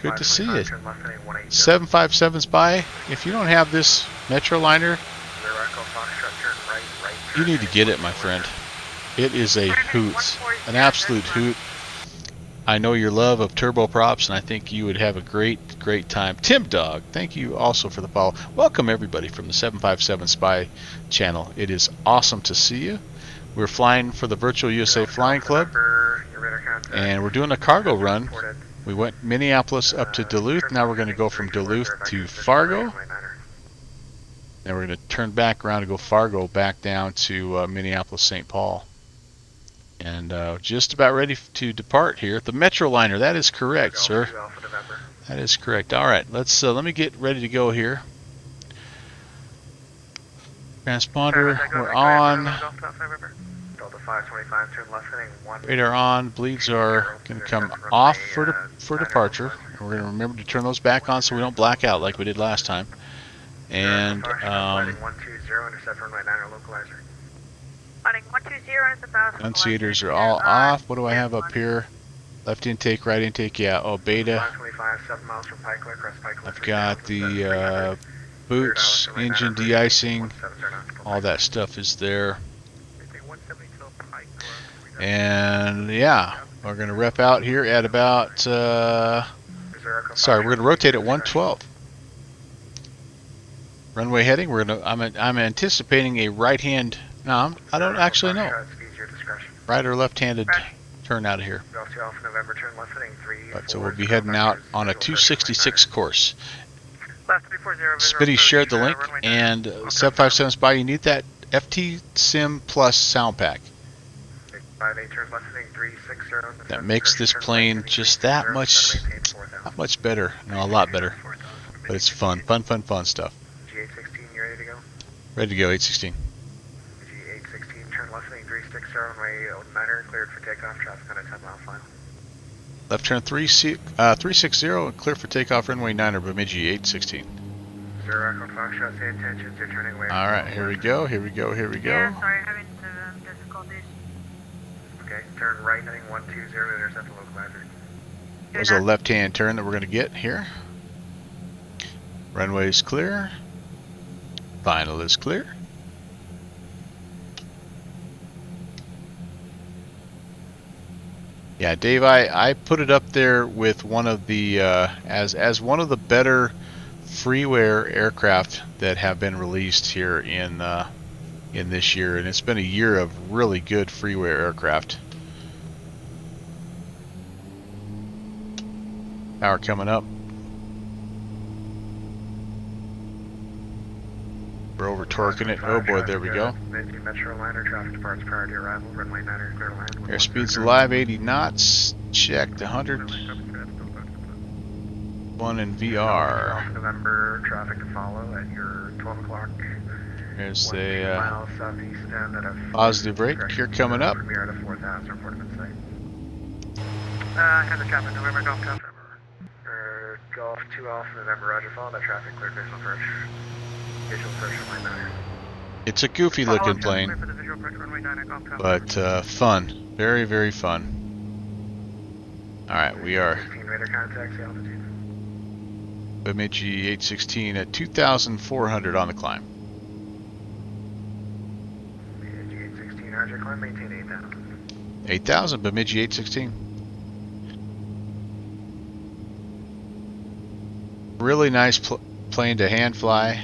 Good to see you. turn left heading 180. 757 Spy, if you don't have this Metroliner, Echo Foxtrot, turn right, you need to get it, my friend. It is a hoot, an absolute hoot. I know your love of turboprops, and I think you would have a great time. Tim Dog, thank you also for the follow. Welcome everybody from the 757 Spy channel. It is awesome to see you. We're flying for the Virtual USA Flying Club, and we're doing a cargo run. We went Minneapolis up to Duluth. Now we're going to go from Duluth to Fargo. Then we're going to turn back around and go Fargo back down to Minneapolis, St. Paul. And just about ready to depart here. The Metroliner, that is correct, sir. That is correct. All right, let me get ready to go here. Transponder, we're on. Radar on. Bleeds are going to come off for departure. And we're going to remember to turn those back on so we don't black out like we did last time. And annunciators are all off. What do I have up here? Left intake, right intake, yeah. Oh, beta. I've got the boots, engine de-icing, all that stuff is there. And yeah, we're going to rep out here at about, sorry, we're going to rotate at 112. Runway heading, I'm anticipating a right-hand, no, I don't actually know. Right or left-handed turn out of here. But so we'll be heading out on a 266 course. Spitty shared the link, and 757 Spy, you need that FT Sim Plus sound pack. That makes this plane just that much, not much better, no, a lot better. But it's fun stuff. G816, you ready to go? Ready to go, 816. G816, turn left heading 360, runway 09er, cleared for takeoff, traffic on a 10-mile final. Left turn 360 and clear for takeoff, runway 9er, Bemidji 816. Zero Echo Foxtrot, say attention, you're turning away. Alright, here we go. Yeah, sorry, having difficulties. Okay, turn right heading 120, intercept the localizer. There's a left-hand turn that we're going to get here. Runway's clear. Final is clear. Yeah, Dave, I put it up there with one of the as one of the better freeware aircraft that have been released here in this year, and it's been a year of really good freeware aircraft. Power coming up. We're over torquing it. Oh boy, there we go. Bemidji Metroliner, traffic departs prior to arrival, runway 9er, clear to land. Airspeed's alive, 80 knots. Checked, 100. One in VR. November, traffic to follow at your 12 o'clock. There's a positive rate. Here coming up. We are at a 4,000, report of site. Have the traffic, November, Golf, November. Golf 2 off, November, roger, follow that traffic, clear visual approach. Visual approach, runway 9er. It's a goofy looking plane, but fun. Very, very fun. Alright, we are Bemidji 816 at 2,400 on the climb. Bemidji 816, roger, climb, maintain 8,000. 8,000, Bemidji 816. Really nice plane to hand fly.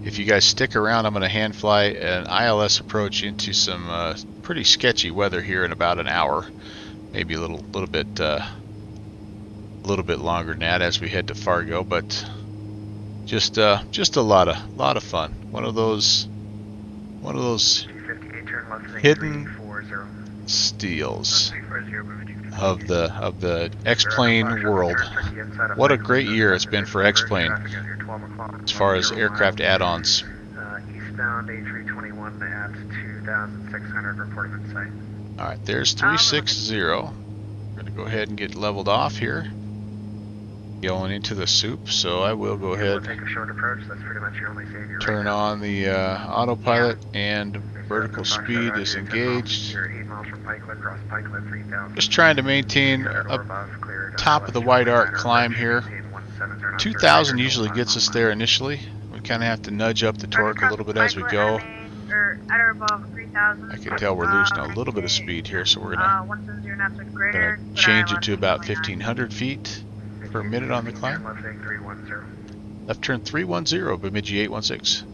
If you guys stick around, I'm going to hand fly an ILS approach into some pretty sketchy weather here in about an hour, maybe a little bit longer than that as we head to Fargo. But just a lot of fun. One of those hidden steals of the X-Plane world. What a great year it's been for X-Plane as far as aircraft add-ons. Eastbound A321 at 2,600, reporting in sight. Alright, there's 360. We're going to go ahead and get leveled off here. Going into the soup, so I will go ahead take a short approach. That's pretty much your only savior. Turn on the autopilot, and vertical speed is engaged. Just trying to maintain a top of the White Arc climb here. 2,000 usually gets us there initially. We kind of have to nudge up the torque a little bit as we go. At or above 3,000. I can tell we're losing a little bit of speed here, so we're gonna change it to about 1,500 feet per minute on the climb. Left turn 310, Bemidji 816.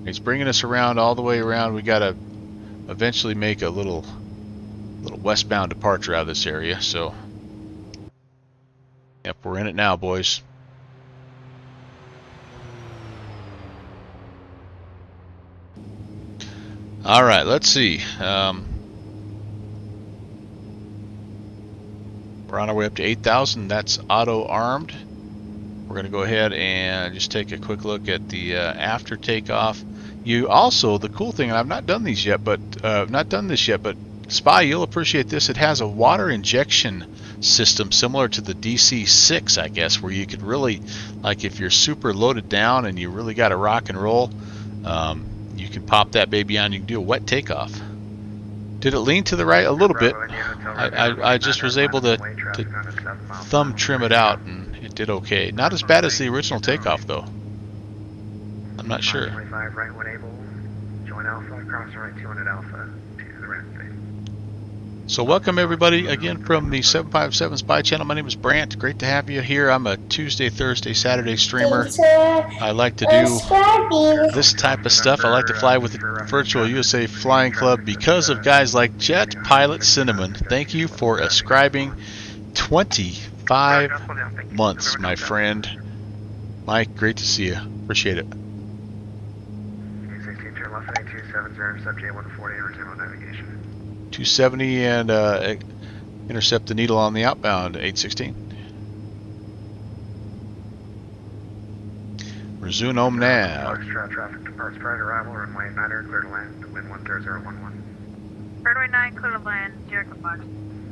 It's bringing us around all the way around. We gotta eventually make a little westbound departure out of this area. So, yep, we're in it now, boys. All right, let's see. We're on our way up to 8,000. That's auto armed. We're going to go ahead and just take a quick look at the after takeoff. You also, the cool thing, and I've not done these yet, but Spy, you'll appreciate this. It has a water injection system similar to the DC-6, I guess, where you could really, like, if you're super loaded down and you really got to rock and roll, you can pop that baby on. You can do a wet takeoff. Did it lean to the right a little bit? I just was able to thumb trim it out, and it did okay. Not as bad as the original takeoff, though. I'm not sure. 25 right when able. Join Alpha, cross right 200 Alpha to the right space. So welcome everybody again from the 757 Spy Channel. My name is Brant. Great to have you here. I'm a Tuesday, Thursday, Saturday streamer. I like to do this type of stuff. I like to fly with the Virtual USA Flying Club because of guys like Jet Pilot Cinnamon. Thank you for ascribing 25 months, my friend. Mike, great to see you. Appreciate it. 16 turn left 270, intercept J140 and resume on navigation. 270 and intercept the needle on the outbound 816. Resume home nav. Traffic departs prior to arrival, runway 9 clear to land, wind 13011. Runway 9 clear to land, Jericho Box.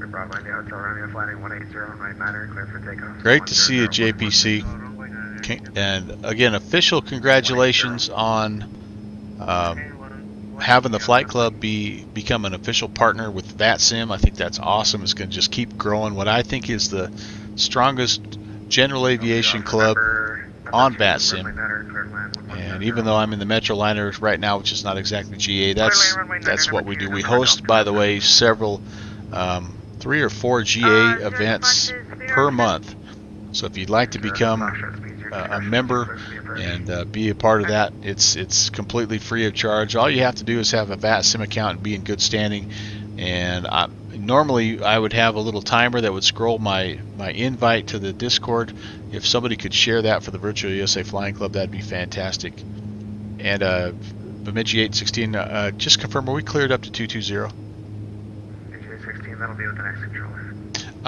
Bravo India Hotel Romeo flying 180, runway 9 clear for takeoff. Great to see you, JPC. And again, official congratulations on having the Flight Club become an official partner with VATSIM. I think that's awesome. It's going to just keep growing. What I think is the strongest general aviation club on VATSIM. And even though I'm in the Metroliner right now, which is not exactly GA, that's what we do. We host, by the way, several 3 or 4 GA events per month. So if you'd like to become a member and be a part of that, it's completely free of charge. All you have to do is have a VATSIM account and be in good standing. And normally I would have a little timer that would scroll my invite to the Discord. If somebody could share that for the Virtual USA Flying Club, that'd be fantastic. And Bemidji 816, just confirm, are we cleared up to 220? Bemidji 816, that'll be with the next controller.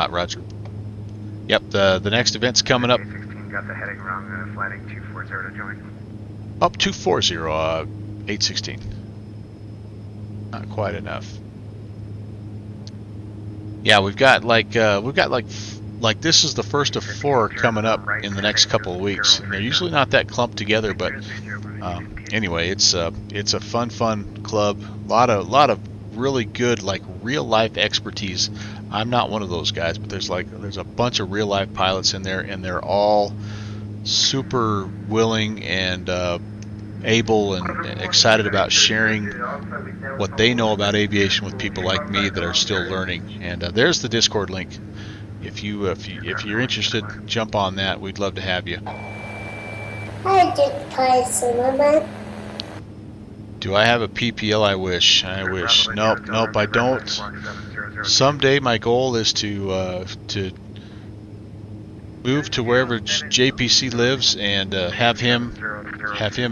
Roger. Yep, the next event's coming up. Got the heading wrong, flighting 240 to join. Up 240, 816. Not quite enough. Yeah, we've got like this is the first of 4 coming up in the next couple of weeks. And they're usually not that clumped together, but anyway, it's a fun club. A lot of really good, like, real life expertise. I'm not one of those guys, but there's a bunch of real life pilots in there, and they're all super willing and able and excited about sharing what they know about aviation with people like me that are still learning. And there's the Discord link. If you're interested, jump on that. We'd love to have you. Do I have a PPL? I wish. Nope, I don't. Someday my goal is to move to wherever JPC lives and have him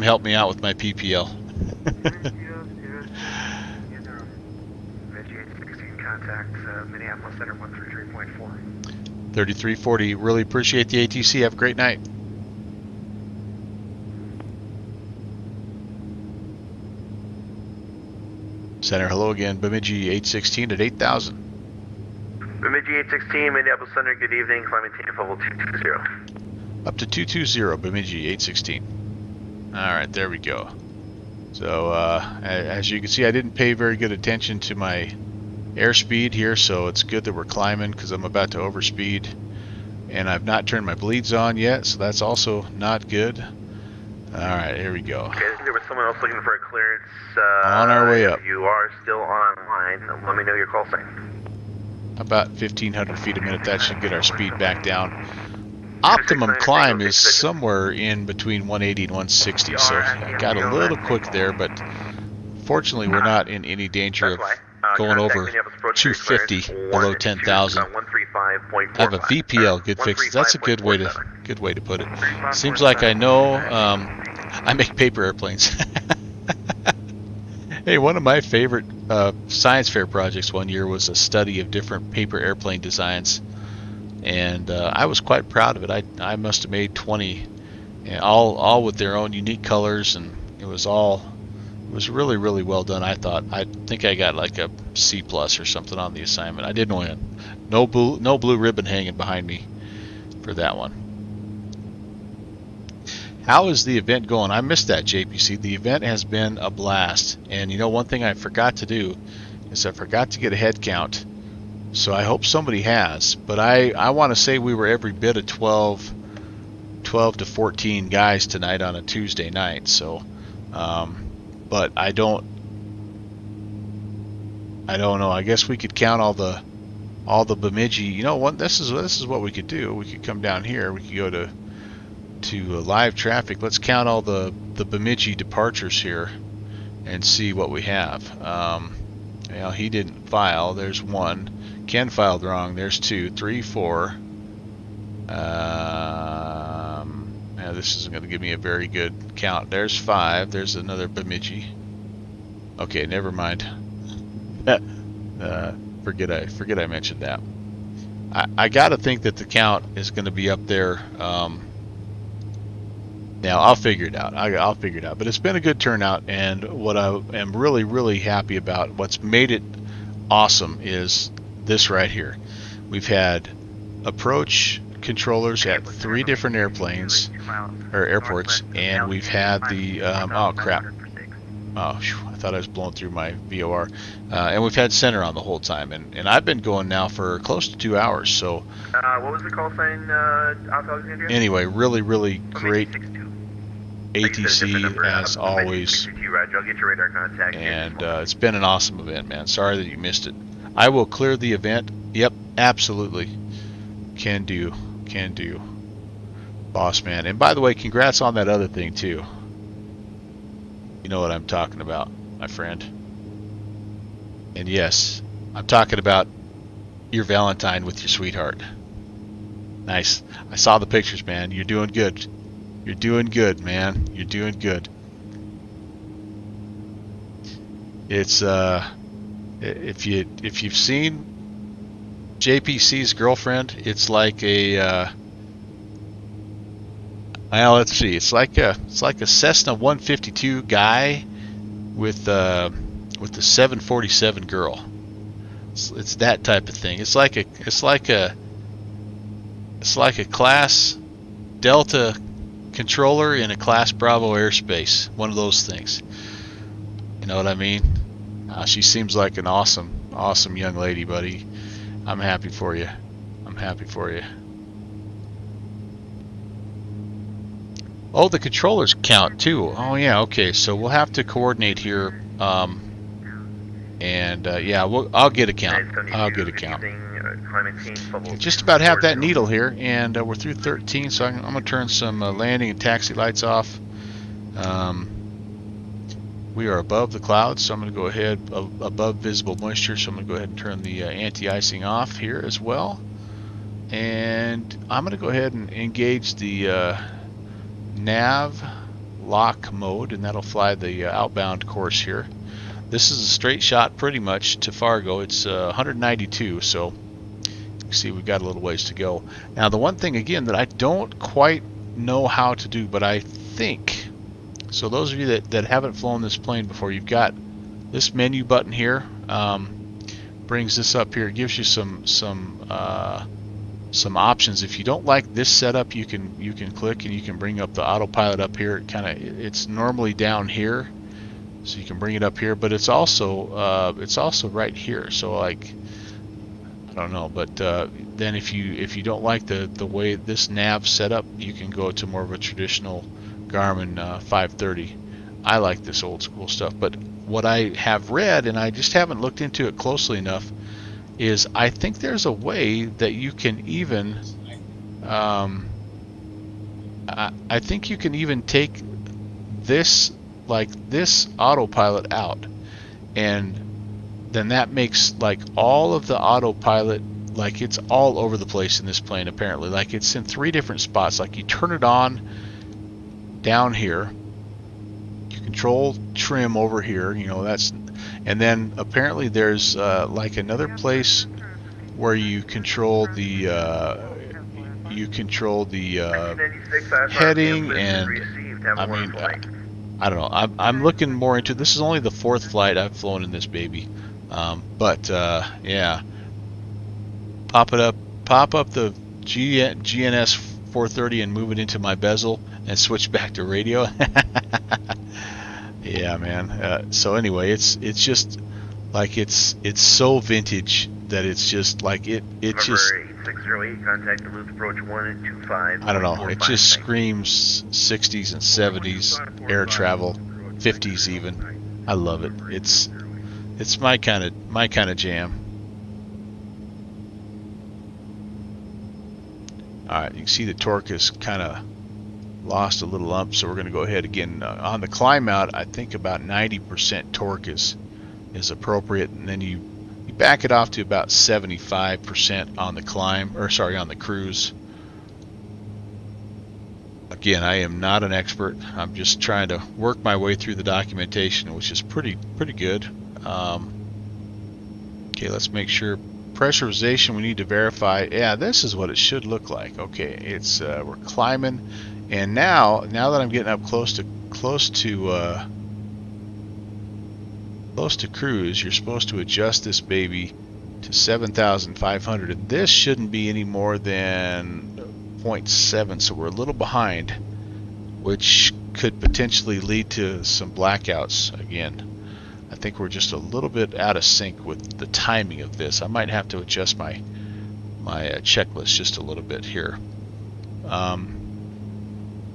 help me out with my PPL. Bemidji 816 contact Minneapolis Center 133.4. 3340. Really appreciate the ATC. Have a great night. Center, hello again. Bemidji 816 at 8,000. Bemidji 816, Minneapolis Center, good evening. Climb maintain level 220. Up to 220, Bemidji 816. Alright, there we go. So, as you can see, I didn't pay very good attention to my airspeed here, so it's good that we're climbing because I'm about to overspeed. And I've not turned my bleeds on yet, so that's also not good. Alright, here we go. Okay, I think there was someone else looking for a clearance. On our way up. If you are still online, let me know your call sign. About 1,500 feet a minute, that should get our speed back down. Optimum climb is somewhere in between 180 and 160, so I got a little quick there, but fortunately we're not in any danger of going over 250 below 10,000. I have a VPL, good fixes. That's a good way to put it. Seems like I know. I make paper airplanes. Hey, one of my favorite science fair projects one year was a study of different paper airplane designs, and I was quite proud of it. I must have made 20, all with their own unique colors, and it was really, really well done. I think I got like a C+ or something on the assignment. I didn't win. No blue ribbon hanging behind me for that one. How is the event going? I missed that, JPC. The event has been a blast. And you know, one thing I forgot to do is I forgot to get a head count. So I hope somebody has. But I want to say we were every bit of 12 to 14 guys tonight on a Tuesday night. So, but I don't know. I guess we could count all the Bemidji. You know what? This is what we could do. We could come down here. We could go to live traffic. Let's count all the Bemidji departures here and see what we have. Well, he didn't file. There's one. Ken filed wrong. There's 2, 3, 4. Now this isn't going to give me a very good count. There's 5. There's another Bemidji. Okay, never mind. Forget I mentioned that. I got to think that the count is going to be up there. Now I'll figure it out. I'll figure it out. But it's been a good turnout, and what I am really, really happy about, what's made it awesome, is this right here. We've had approach controllers at 3 different airplanes or airports, and we've had the oh crap. Oh, I thought I was blowing through my VOR. And we've had center on the whole time, and I've been going now for close to 2 hours. So What was the call sign, Alexandria? Anyway, really, really great ATC as always, Roger, I'll get your radar contact. and it's been an awesome event, man. Sorry that you missed it. I will clear the event. Yep, absolutely. Can do, boss man. And by the way, congrats on that other thing too. You know what I'm talking about, my friend. And yes, I'm talking about your Valentine with your sweetheart. Nice. I saw the pictures, man. You're doing good. You're doing good, man. You're doing good. It's if you've seen JPC's girlfriend, it's like a well, let's see. It's like a Cessna 152 guy with the 747 girl. It's that type of thing. It's like a Class Delta controller in a Class Bravo airspace. One of those things. You know what I mean? She seems like an awesome young lady, buddy. I'm happy for you. I'm happy for you. Oh, the controllers count too. Oh yeah, okay. So we'll have to coordinate here. Yeah, I'll get a count. I'll get a count. Just about have that needle here, and we're through 13, so I'm going to turn some landing and taxi lights off. We are above the clouds, so I'm going to go ahead above visible moisture, so I'm going to go ahead and turn the anti-icing off here as well. And I'm going to go ahead and engage the nav lock mode, and that'll fly the outbound course here. This is a straight shot pretty much to Fargo. It's 192, so you can see we've got a little ways to go. Now the one thing again that I don't quite know how to do, but I think, so those of you that haven't flown this plane before, you've got this menu button here, brings this up here. It gives you some options. If you don't like this setup, you can click and you can bring up the autopilot up here. It's normally down here. So you can bring it up here, but it's also right here. So like, I don't know, but then if you don't like the way this nav's set up, you can go to more of a traditional Garmin 530. I like this old school stuff, but what I have read, and I just haven't looked into it closely enough, is I think there's a way that you can even I think you can even take this, like this autopilot out, and then that makes like all of the autopilot, like it's all over the place in this plane apparently. Like it's in 3 different spots. Like you turn it on down here, you control trim over here, you know, that's, and then apparently there's like another place where you control the heading, and I mean, I don't know. I'm looking more into this. Is only the 4th flight I've flown in this baby, but yeah, pop up the GNS 430 and move it into my bezel and switch back to radio. Yeah, man. So anyway, it's just like it's so vintage that it's just like it just. 8608, contact Duluth approach 125. I don't know. It just screams 60s and 70s air travel, 50s even. I love it. It's my kind of jam. All right, you can see the torque has kind of lost a little ump, so we're going to go ahead again on the climb out. I think about 90% torque is appropriate, and then you back it off to about 75% on the climb, or sorry, on the cruise. Again, I am not an expert. I'm just trying to work my way through the documentation, which is pretty good. Okay, let's make sure. Pressurization, we need to verify. Yeah, this is what it should look like. Okay, it's we're climbing, and now that I'm getting up close to cruise, you're supposed to adjust this baby to 7,500, and this shouldn't be any more than 0.7, so we're a little behind, which could potentially lead to some blackouts again. I think we're just a little bit out of sync with the timing of this. I might have to adjust my checklist just a little bit here.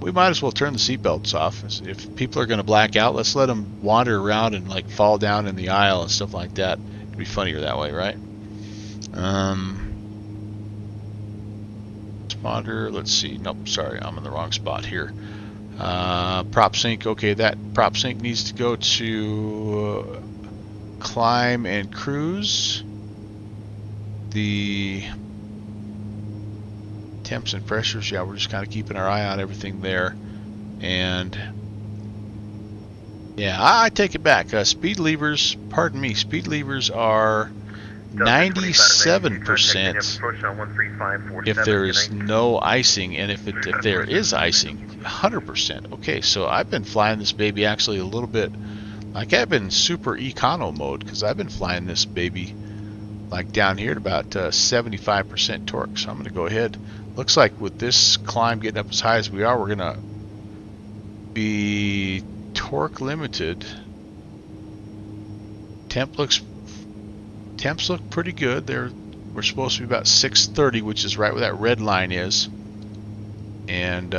We might as well turn the seatbelts off. If people are going to black out, let's let them wander around and like fall down in the aisle and stuff like that. It'd be funnier that way, right? Responder, let's see. Nope, sorry, I'm in the wrong spot here. Prop sync, okay, that prop sync needs to go to climb and cruise. The temps and pressures, yeah, we're just kind of keeping our eye on everything there. And yeah, I take it back. Speed levers, pardon me, speed levers are 97% if there is no icing, and if there is icing, 100%. Okay, so I've been flying this baby actually a little bit, like I've been super econo mode, because I've been flying this baby like down here at about 75% torque. So I'm going to go ahead. Looks like with this climb getting up as high as we are, we're going to be torque limited. Temps look pretty good. We're supposed to be about 630, which is right where that red line is. And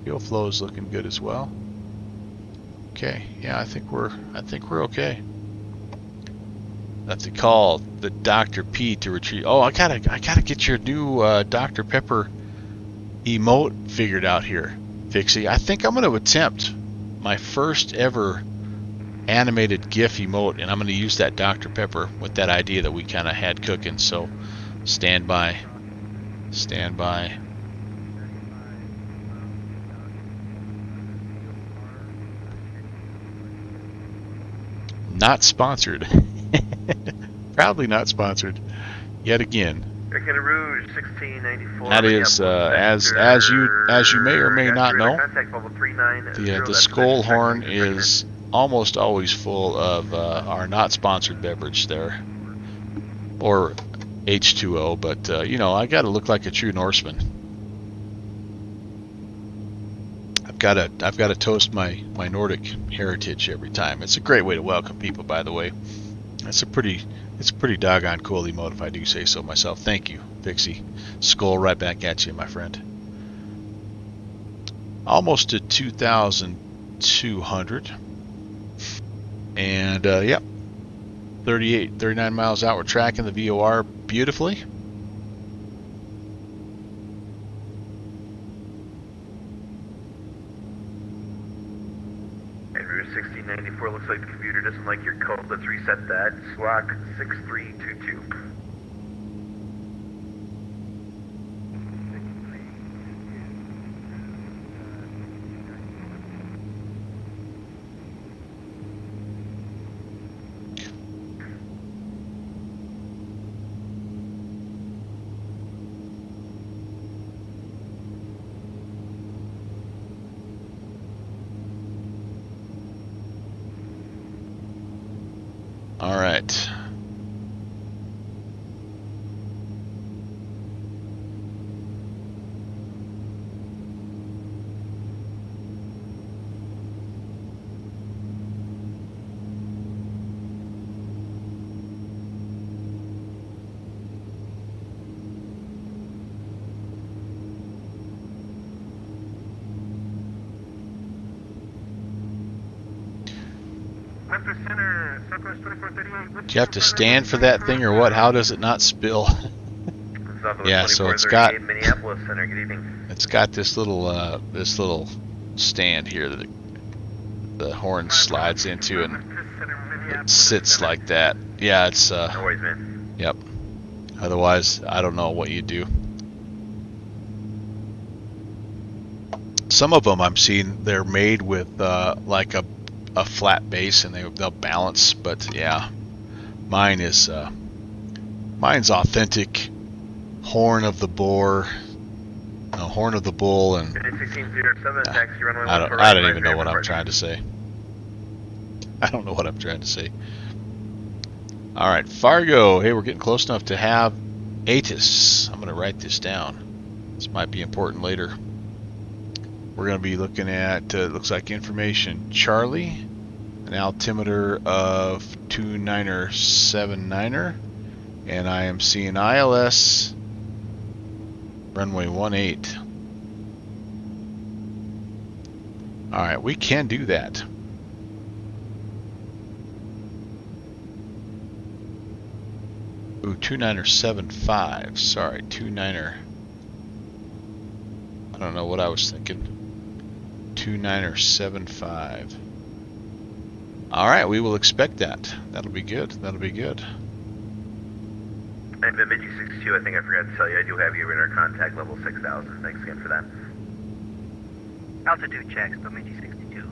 fuel flow is looking good as well. Okay, yeah, I think we're okay. I have to call the Dr. P to retrieve. Oh, I gotta get your new Dr. Pepper emote figured out here, Fixie. I think I'm gonna attempt my first ever animated GIF emote, and I'm going to use that Dr. Pepper with that idea that we kind of had cooking. So stand by. Not sponsored. Proudly not sponsored yet again. Rouge 1694. That is as you may or may not know, the Skull Horn is almost always full of our not sponsored beverage there, or H2O, but you know, I got to look like a true Norseman. gotta toast my Nordic heritage every time. It's a great way to welcome people, by the way. It's a pretty doggone cool emote, if I do say so myself. Thank you, Vixie. Skull right back at you, my friend. Almost to 2,200. And yep, 39 miles out. We're tracking the VOR beautifully. And Route 1694 looks like the computer doesn't like your code. Let's reset that. SWAC 6322. All right. Center, Southwest 2438. Do you have to stand for that thing or what? How does it not spill? Yeah, so it's got Minneapolis Center. Good evening. It's got this little stand here that the horn slides into, and it sits like that. Yeah, it's No worries, man. Yep. Otherwise, I don't know what you do. Some of them I'm seeing, they're made with like a flat base, and they'll balance. But yeah, mine's authentic horn of the boar, horn of the bull, and I don't even know what I'm trying to say. I don't know what I'm trying to say. All right, Fargo. Hey, we're getting close enough to have ATIS. I'm going to write this down. This might be important later. We're going to be looking at, looks like information Charlie, an altimeter of 2979er, and I am seeing ILS runway 18. All right, we can do that. Ooh, 29er75. Sorry, 29er. I don't know what I was thinking. 29er75. All right, we will expect that. That'll be good. That'll be good. And Bemidji 62, I think I forgot to tell you, I do have you in our contact level 6000. Thanks again for that. Altitude checks, Bemidji 62.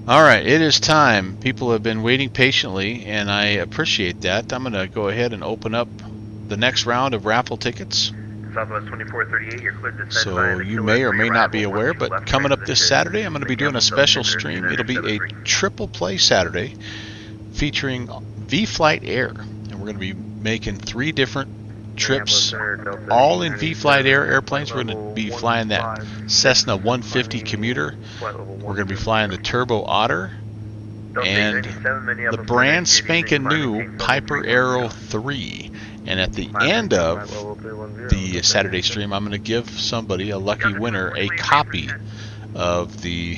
All right, it is time. People have been waiting patiently, and I appreciate that. I'm going to go ahead and open up the next round of raffle tickets. Southwest 2438, you're cleared to send So you may or may not be aware, but coming up this Saturday, I'm going to be doing a special stream. It'll be a triple play Saturday featuring V-Flight Air, and we're going to be making 3 different trips, all in V-Flight Air airplanes. We're going to be flying that Cessna 150 commuter. We're going to be flying the Turbo Otter and the brand spanking new Piper Arrow 3. And at the end of the Saturday stream, I'm going to give somebody, a lucky winner, a copy of the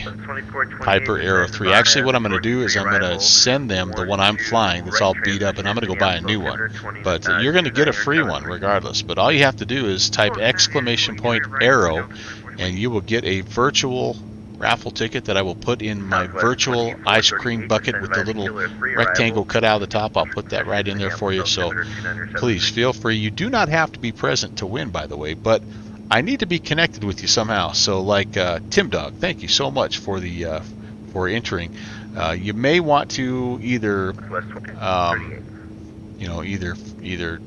Piper Arrow 3. Actually, what I'm going to do is I'm going to send them the one I'm flying that's all beat up, and I'm going to go buy a new one. But you're going to get a free one regardless. But all you have to do is type !arrow, and you will get a virtual raffle ticket that I will put in my virtual ice cream bucket with the little rectangle cut out of the top. I'll put that right in there for you. So please feel free. You do not have to be present to win, by the way, but I need to be connected with you somehow. So like Tim Dog, thank you so much for the for entering. You may want to either either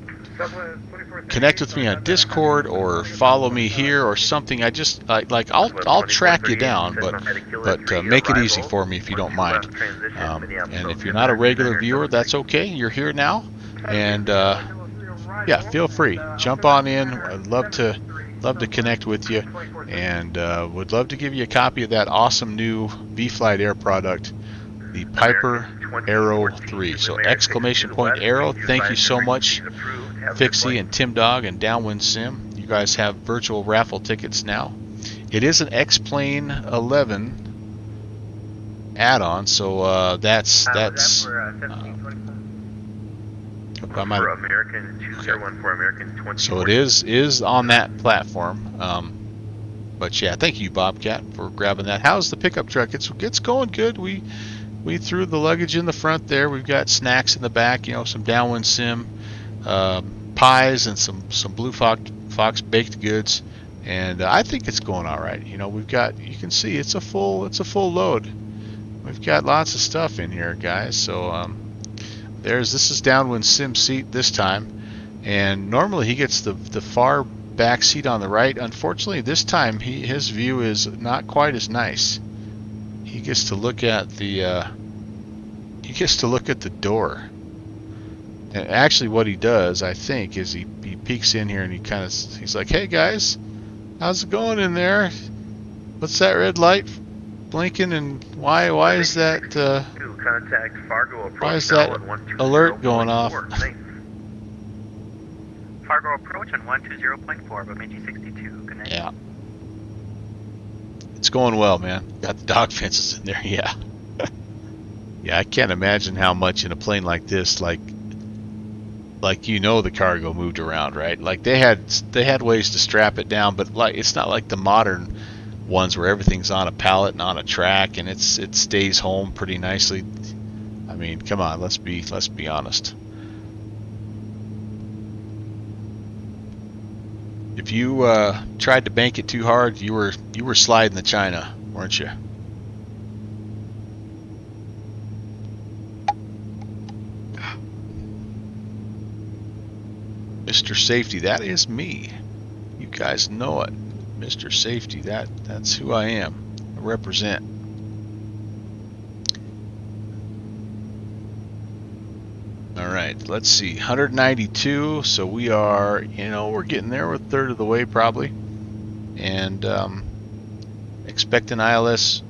connect with me on Discord or follow me here or something. I just like I'll track you down, but make it easy for me if you don't mind. And if you're not a regular viewer, that's okay. You're here now, and yeah, feel free, jump on in. I'd love to connect with you, and would love to give you a copy of that awesome new V-Flight Air product, the Piper Arrow 3. So exclamation point Arrow. Thank you so much, Fixie and Tim Dog and Downwind Sim. You guys have virtual raffle tickets now. It is an X-Plane 11 add-on, so that's for American 201 for American 20. So it is on that platform. But yeah, thank you, Bobcat, for grabbing that. How's the pickup truck? It's going good. We threw the luggage in the front there. We've got snacks in the back. You know, some Downwind Sim pies and some Blue Fox baked goods, and I think it's going all right. You know, we've got, you can see it's a full load. We've got lots of stuff in here, guys. So this is Downwind Sim seat this time, and normally he gets the far back seat on the right. Unfortunately, this time his view is not quite as nice. He gets to look at the door. And actually, what he does, I think, is he peeks in here and he's like, "Hey guys, how's it going in there? What's that red light blinking, and why is that alert going off?" Fargo approach on 120.4, Bemidji 62. Good night. Yeah. It's going well, man. Got the dog fences in there, yeah. Yeah, I can't imagine how much in a plane like this, like the cargo moved around, right? Like they had ways to strap it down, but like it's not like the modern ones where everything's on a pallet and on a track and it stays home pretty nicely. I mean, come on, let's be honest. If you tried to bank it too hard, you were sliding the China, weren't you? Mr. Safety, that is me. You guys know it. Mr. Safety, that's who I am. I represent. All right, let's see. 192, so we are, we're getting there. We're a third of the way probably. And expecting ILS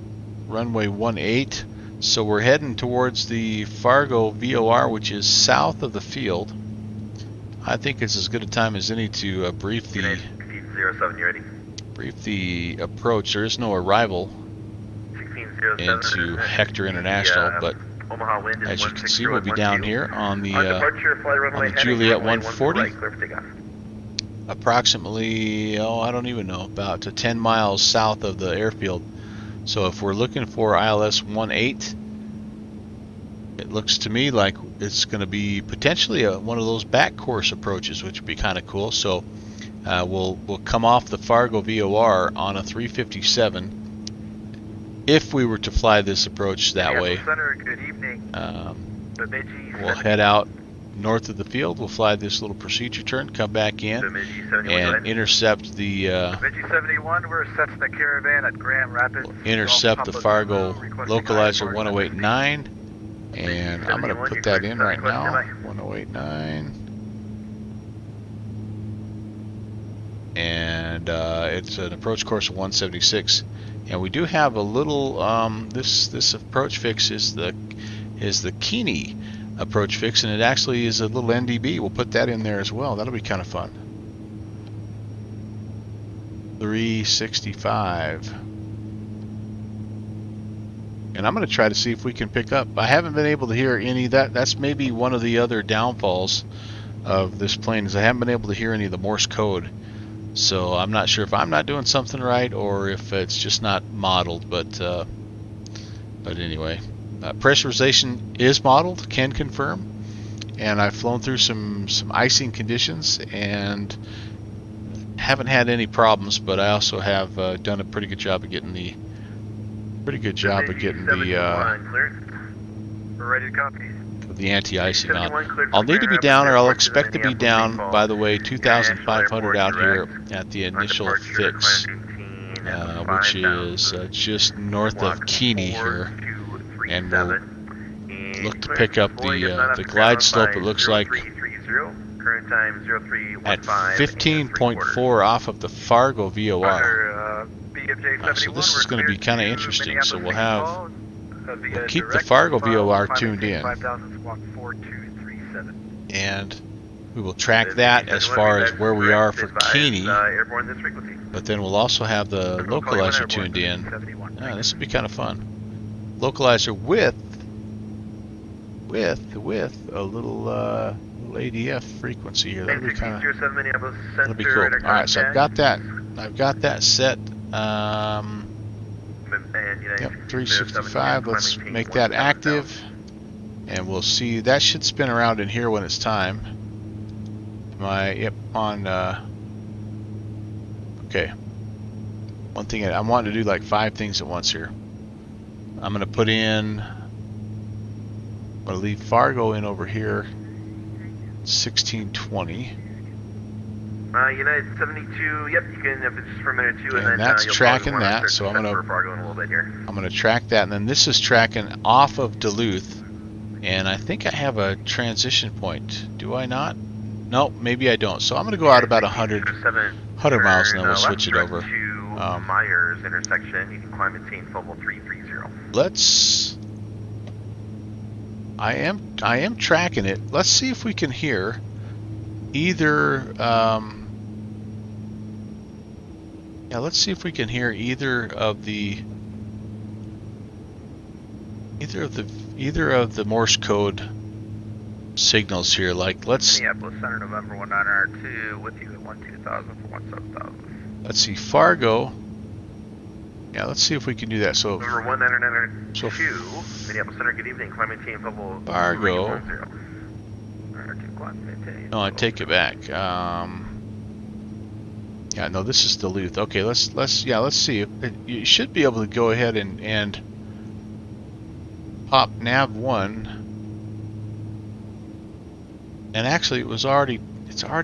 runway 18. So we're heading towards the Fargo VOR, which is south of the field. I think it's as good a time as any to brief the 1607, you ready? Brief the approach. There is no arrival into Hector International, but Omaha wind is as you can see, we'll be down here on the Juliet 140. Approximately, I don't even know, about 10 miles south of the airfield. So if we're looking for ILS 18, it looks to me like it's going to be potentially one of those back course approaches, which would be kind of cool. So we'll come off the Fargo VOR on a 357 if we were to fly this approach that way. Good evening. We'll head out north of the field. We'll fly this little procedure turn, come back in, and intercept the Bemidji 71, we're assessing the caravan at Grand Rapids. Intercept the Fargo localizer 1089. And I'm going to put that in right now, 1089. And it's an approach course of 176. And we do have a little, this approach fix is the Keeney approach fix, and it actually is a little NDB. We'll put that in there as well. That'll be kind of fun. 365. And I'm going to try to see if we can pick up. I haven't been able to hear any. That's maybe one of the other downfalls of this plane, is I haven't been able to hear any of the Morse code. So I'm not sure if I'm not doing something right or if it's just not modeled. But anyway, pressurization is modeled, can confirm. And I've flown through some icing conditions and haven't had any problems. But I also have done a pretty good job of getting the We're ready to copy. the anti-icing on. 71 cleared I'll for need to be Grand down, Rapids or I'll Airport to the expect to be Minneapolis down, St. Paul by the way, International 2,500 Airport out here direct. at the On initial departure, fix, climb maintain at which is 5,000. just north of Squawk Keeney here, and we'll 4237. look And to clear. pick up Boeing is not off the the glide ground slope. by It looks like 0330. Current time 0315 at and 15.4 off of the Fargo VOR. Under BFJ 71, So this is we're going to be cleared kind of to interesting. So we'll Minneapolis have via we'll keep the direct Fargo profile, VOR climb tuned maintain in, 5,000 squawk 4237. and we will track that as far as where we are for Keeney. Airborne this frequency. But then we'll also have the localizer airborne, tuned in. 71. This will be kind of fun. Localizer with a little ADF frequency here. That'll be kind of that'll be cool. All right, so I've got that set. Yep, 365. Let's make that active, and we'll see. That should spin around in here when it's time. On. Okay. One thing I'm wanting to do like 5 things at once here. I'm gonna put in. I'm gonna leave Fargo in over here. 1620. United 72. Yep, you can if it's just for a minute or two, And then that's you'll tracking probably that. So I'm gonna Fargo in a little bit here. I'm gonna track that, and then this is tracking off of Duluth. And I think I have a transition point. Do I not? Nope, maybe I don't. So I'm gonna go out about 100 miles, and then we'll switch it over. Myers intersection. You can climb and maintain level 330. Let's. I am tracking it. Let's see if we can hear either. Yeah, let's see if we can hear either of the Morse code signals here. Like let's. Minneapolis Center, November 19R2 with you at 12,000 for 17,000. Let's see, Fargo. Yeah, let's see if we can do that. So Number 1992, Minneapolis Center. Good evening. Climb and maintain level Fargo. 310. No, I take it back. Yeah, no, this is Duluth. Okay, let's see. You should be able to go ahead and pop nav 1. And actually, it's already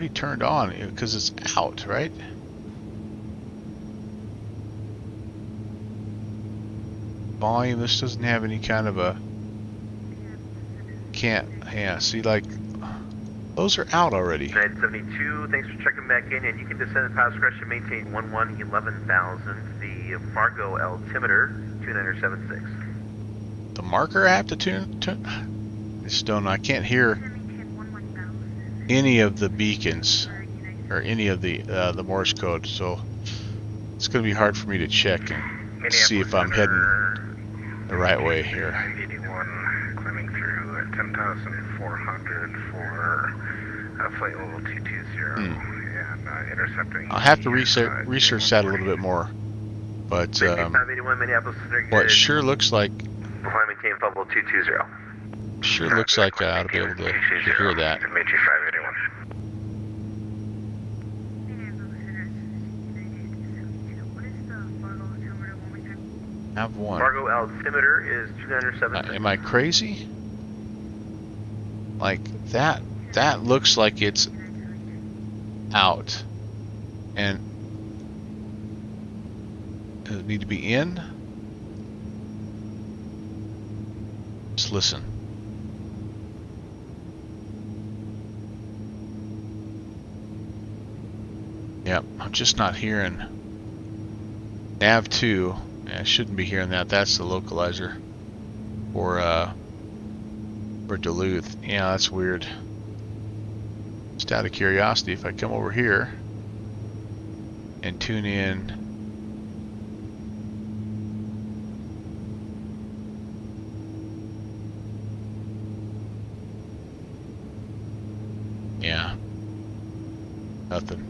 turned on because it's out, right? Volume. This doesn't have any kind of a. Yeah. See, like. Those are out already. 972, thanks for checking back in, and you can descend the pass discretion, maintain 11,000. The Fargo altimeter, 2976. The marker I have to tune. I just don't know. I can't hear any of the beacons or any of the Morse code, so it's going to be hard for me to check and see if I'm heading the right way here. 81 climbing through at 10,400 for flight level 220 and intercepting. I'll have to research that a little bit more, but what sure looks like. Climb maintain level 220. Sure looks like I ought to be able to hear that. Bemidji 581. Have one. Fargo altimeter is 207. Am I crazy? Like that looks like it's out, and does it need to be in? Just listen. Yep, I'm just not hearing nav 2. I shouldn't be hearing that. That's the localizer for Duluth. Yeah, that's weird. Just out of curiosity, if I come over here and tune in. Yeah. Nothing.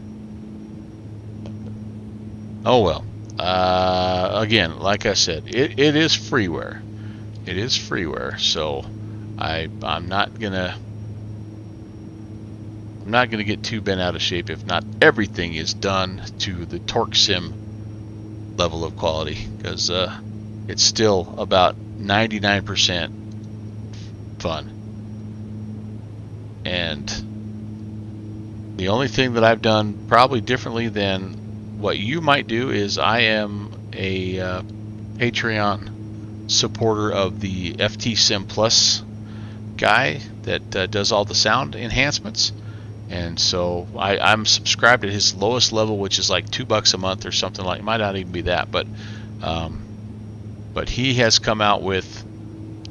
Oh well. Again, like I said, it is freeware. It is freeware, so I'm not gonna get too bent out of shape if not everything is done to the torque sim level of quality, because it's still about 99% fun. And the only thing that I've done probably differently than what you might do is I am a Patreon supporter of the FT Sim Plus guy that does all the sound enhancements. And so I'm subscribed at his lowest level, which is like $2 a month or something like. It might not even be that, but he has come out with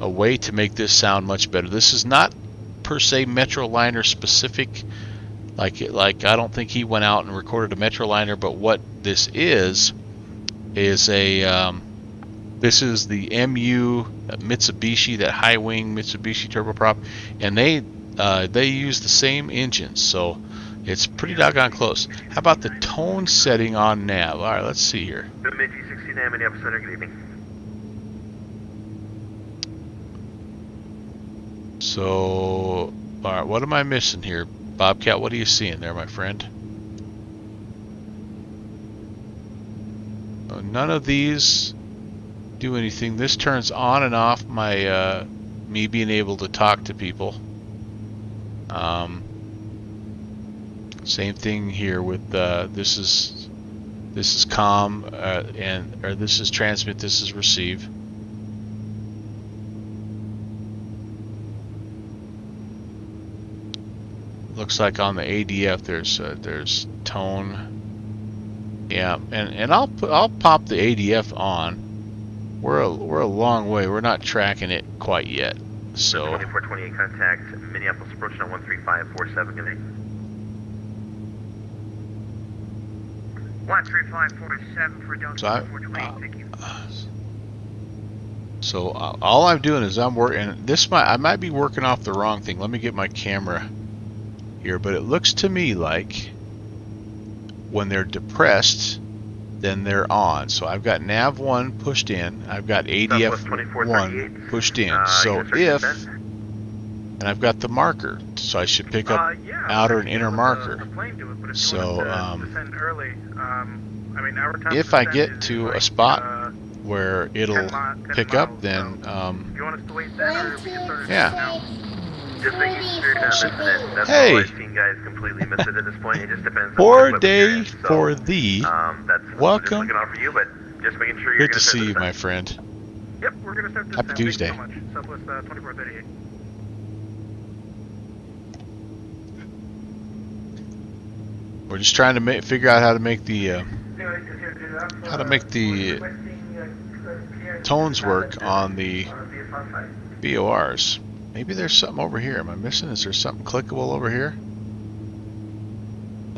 a way to make this sound much better. This is not per se Metroliner specific. Like I don't think he went out and recorded a Metroliner, but what this is a this is the MU Mitsubishi, that high wing Mitsubishi turboprop, and they use the same engine, so it's pretty doggone close. How about the tone setting on nav? All right, let's see here. Bemidji 69, Minneapolis Center, good evening. So, all right, what am I missing here? Bobcat, what are you seeing there, my friend? None of these do anything. This turns on and off my me being able to talk to people. Same thing here with this is comm or this is transmit, this is receive. Looks like on the ADF there's tone. Yeah, and I'll pop the ADF on. We're a long way. We're not tracking it quite yet. So 2428 contact Minneapolis approach on 13547, good day. 13547 for Delta 428, thank you. So all I'm doing is I'm working. I might be working off the wrong thing. Let me get my camera here, but it looks to me like when they're depressed, then they're on. So I've got nav 1 pushed in, I've got ADF 1 pushed in. So and I've got the marker, so I should pick up outer and inner marker. So if I get to a spot where it'll pick up, then yeah. Just making sure you're not missing it. That's hey. all I've seen guys completely miss it at this point. It just depends on Poor day for thee. That's welcome. Just looking out for you, but just making sure you're good to see you, my friend. Yep, we're going to start this Happy Tuesday. Thank you so much. Southwest 2438. We're just trying to figure out how to make the tones work on the VORs. Maybe there's something over here. Am I missing? Is there something clickable over here?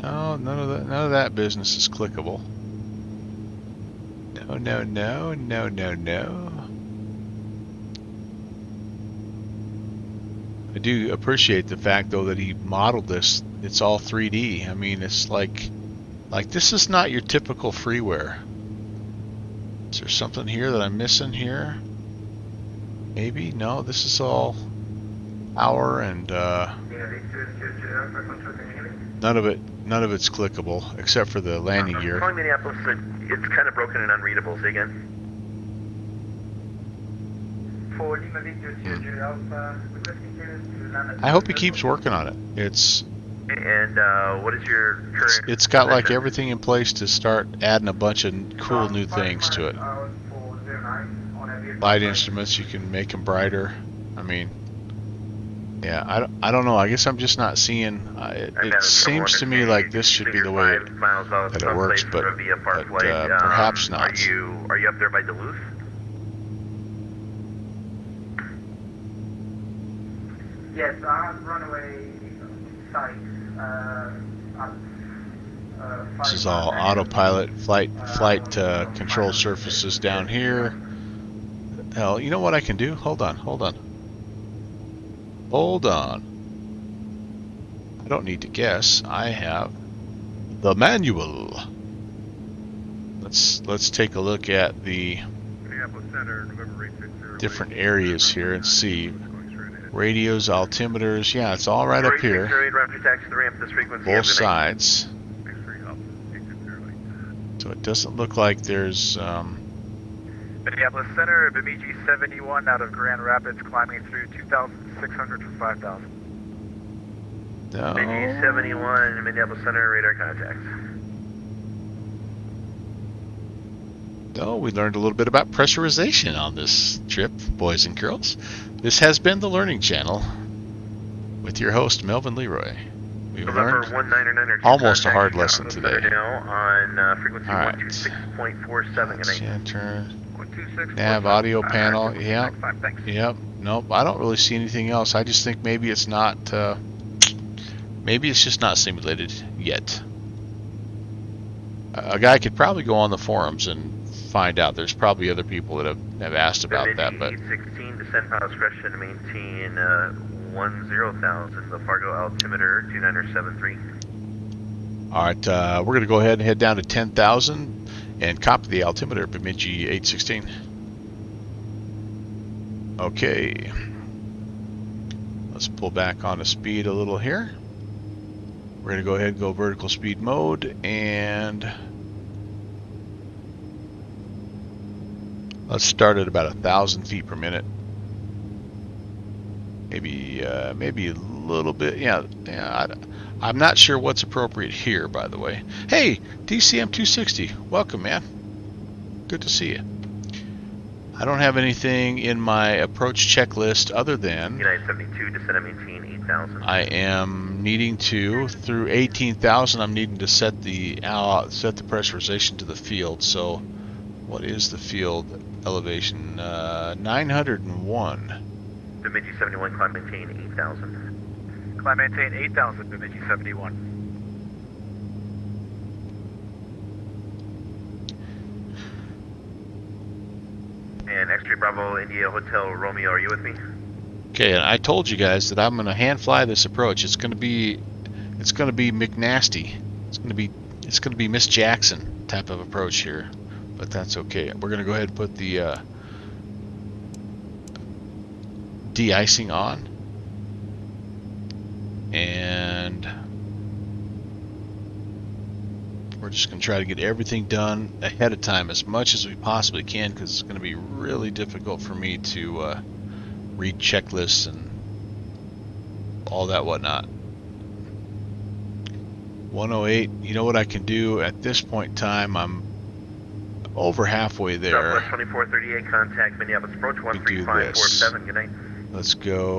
No, none of that business is clickable. No. I do appreciate the fact though that he modeled this. It's all 3D. I mean, it's like this is not your typical freeware. Is there something here that I'm missing here? Maybe? No, this is all power and none of it's clickable except for the landing gear. Calling Minneapolis, it's kind of broken and unreadable. Say again. I hope he keeps working on it. And what is your current? It's got like everything in place to start adding a bunch of cool new things to it. Light instruments, you can make them brighter. I mean, yeah, I don't know. I guess I'm just not seeing. It seems to me like this should be the way that it works, but perhaps not. Are you up there by Duluth? Yes, I have runaway sites. This is all autopilot flight control surfaces down here. Hell, you know what I can do? Hold on. I don't need to guess. I have the manual. Let's take a look at the different areas here and see. Radios, altimeters, yeah, it's all right up here. Both sides. So it doesn't look like there's Minneapolis Center, Bemidji 71 out of Grand Rapids, climbing through 2,600 to 5,000. No. Bemidji 71, Minneapolis Center, radar contact. No, we learned a little bit about pressurization on this trip, boys and girls. This has been the Learning Channel with your host, Melvin Leroy. We've learned almost a hard lesson today. On frequency All right. 126.47. Turn. Nav audio panel. Yep. Yep. Nope. I don't really see anything else. I just think maybe it's not. Maybe it's just not simulated yet. A guy could probably go on the forums and find out. There's probably other people that have asked about that, but. 816 descent piles correction to maintain 10,000. The Fargo altimeter 2973. All right, we're going to go ahead and head down to 10,000 and copy the altimeter, Bemidji 816. Okay. Let's pull back on the speed a little here. We're going to go ahead and go vertical speed mode, and let's start at about 1,000 feet per minute. Maybe a little bit. Yeah. I'm not sure what's appropriate here, by the way. Hey, DCM 260, welcome, man. Good to see you. I don't have anything in my approach checklist other than United 72, descend and maintain 8,000. I am needing to, through 18,000, I'm needing to set the pressurization to the field. So, what is the field elevation? 901. Bemidji 71, climb maintain 8,000. Climb maintain 8,000, Bemidji 71. And X-Ray Bravo, India Hotel Romeo, are you with me? Okay, and I told you guys that I'm going to hand fly this approach. It's going to be McNasty. It's going to be Miss Jackson type of approach here, but that's okay. We're going to go ahead and put the de-icing on, and we're just going to try to get everything done ahead of time as much as we possibly can, because it's going to be really difficult for me to read checklists and all that whatnot. 108, you know what I can do at this point in time? I'm over halfway there. Southwest 2438, contact Minneapolis approach 13547, good night. Let's go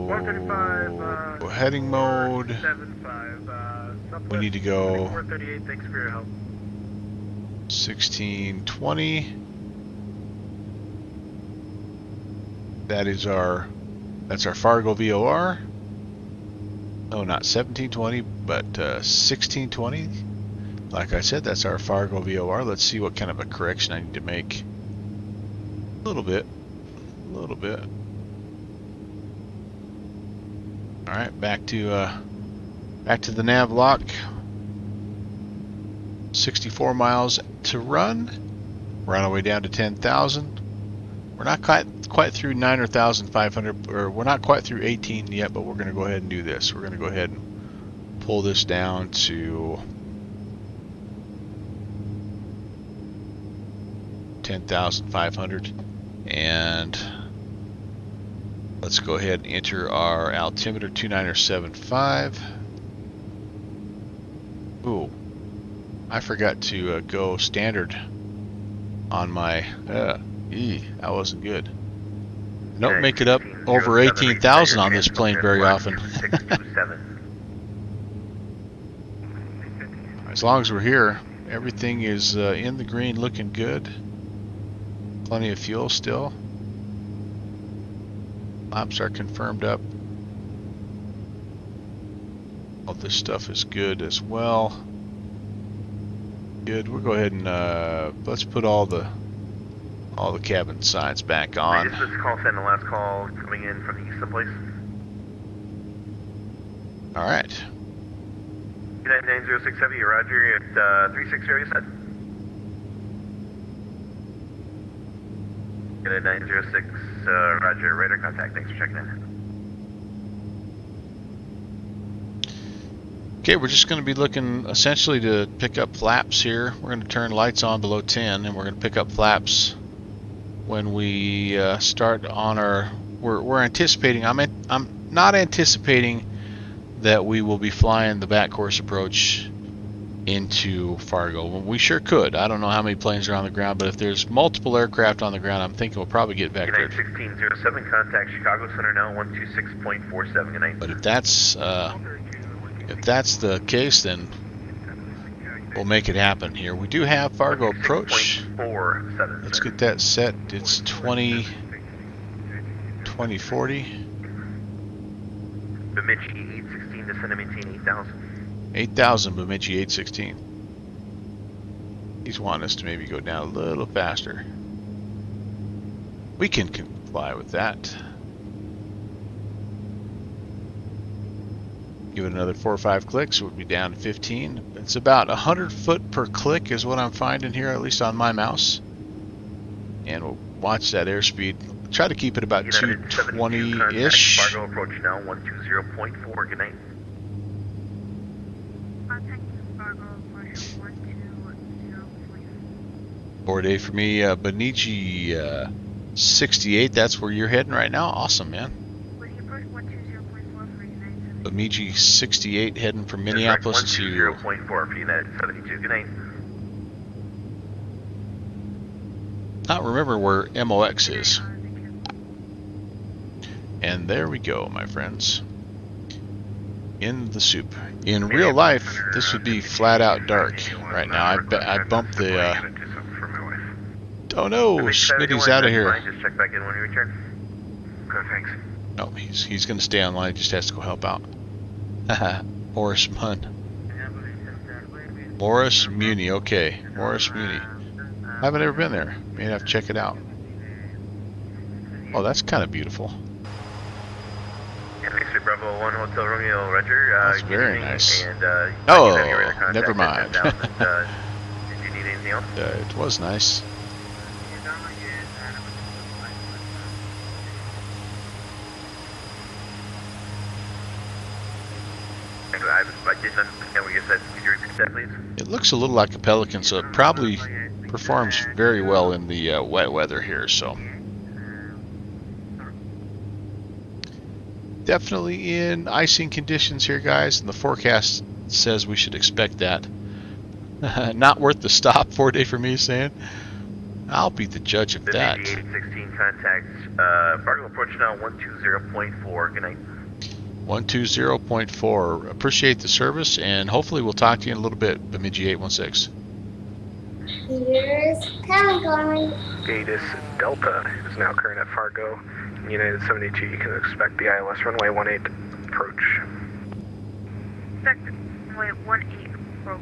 135, heading mode. 75, We need to go 2438, thanks for your help. 1620. That's our Fargo VOR. No, not 1720, but 1620. Like I said, that's our Fargo VOR. Let's see what kind of a correction I need to make. A little bit. All right, back to the nav lock. 64 miles to run. We're on our way down to 10,000. We're not quite through 9,500, or we're not quite through 18 yet, but we're going to go ahead and do this. We're going to go ahead and pull this down to 10,500, and let's go ahead and enter our altimeter 2975. Ooh, I forgot to go standard on my. That wasn't good. I don't make it up over 18,000 on this plane very often. As long as we're here, everything is in the green, looking good. Plenty of fuel still. Laps are confirmed up. All this stuff is good as well. Good. We'll go ahead and let's put all the cabin signs back on. Is this call sign the last call coming in from the east someplace? All right. United 9067, Roger, at 360, you said? United 906, Roger, radar contact, thanks for checking in. Okay, we're just going to be looking essentially to pick up flaps here. We're going to turn lights on below 10, and we're going to pick up flaps when we start on our. We're anticipating. I'm not anticipating that we will be flying the back course approach into Fargo. Well, we sure could. I don't know how many planes are on the ground, but if there's multiple aircraft on the ground, I'm thinking we'll probably get vectored. Good night, 1607, contact Chicago Center now, 126.47, good night. But if that's the case, then we'll make it happen here. We do have Fargo approach. Let's get that set. It's 2040. Bemidji 816, descend and maintain 8,000. 8,000, Bemidji 816. He's wanting us to maybe go down a little faster. We can comply with that. Give it another 4 or 5 clicks, we'll be down to 15. It's about 100 foot per click is what I'm finding here, at least on my mouse. And we'll watch that airspeed. Try to keep it about 220-ish. Fargo approach now, 120.4, good night. Board A for me, Bemidji 68, that's where you're heading right now. Awesome, man. Bemidji 68 heading from Minneapolis to 120.4 for United 72, good night. Not remember where MOX is. And there we go, my friends. In the soup. In real life, this would be flat out dark right now. I bumped the. Oh no, Smitty's out of here. Just check back in when you return. Good, thanks. No, he's going to stay online. Just has to go help out. Morris Munn. Morris Muni. Okay, Morris Muni. Haven't ever been there. May have to check it out. Oh, that's kind of beautiful. X-ray Bravo 1 Hotel Romeo, Roger. That's very nice. And, oh, never mind. Did you need anything else? It was nice. I didn't understand what you said. Could you repeat that, please? It looks a little like a Pelican, so it probably performs very well in the wet weather here. So definitely in icing conditions here, guys, and the forecast says we should expect that. Not worth the stop 4 day for me, saying. I'll be the judge of that. 816 contact Fargo approach now 120.4. Good night. 120.4. Appreciate the service, and hopefully we'll talk to you in a little bit, Bemidji 816. Here's Cameron. Gatus Delta is now current at Fargo. United 72, you can expect the ILS runway 18 approach. Expect runway 18 approach.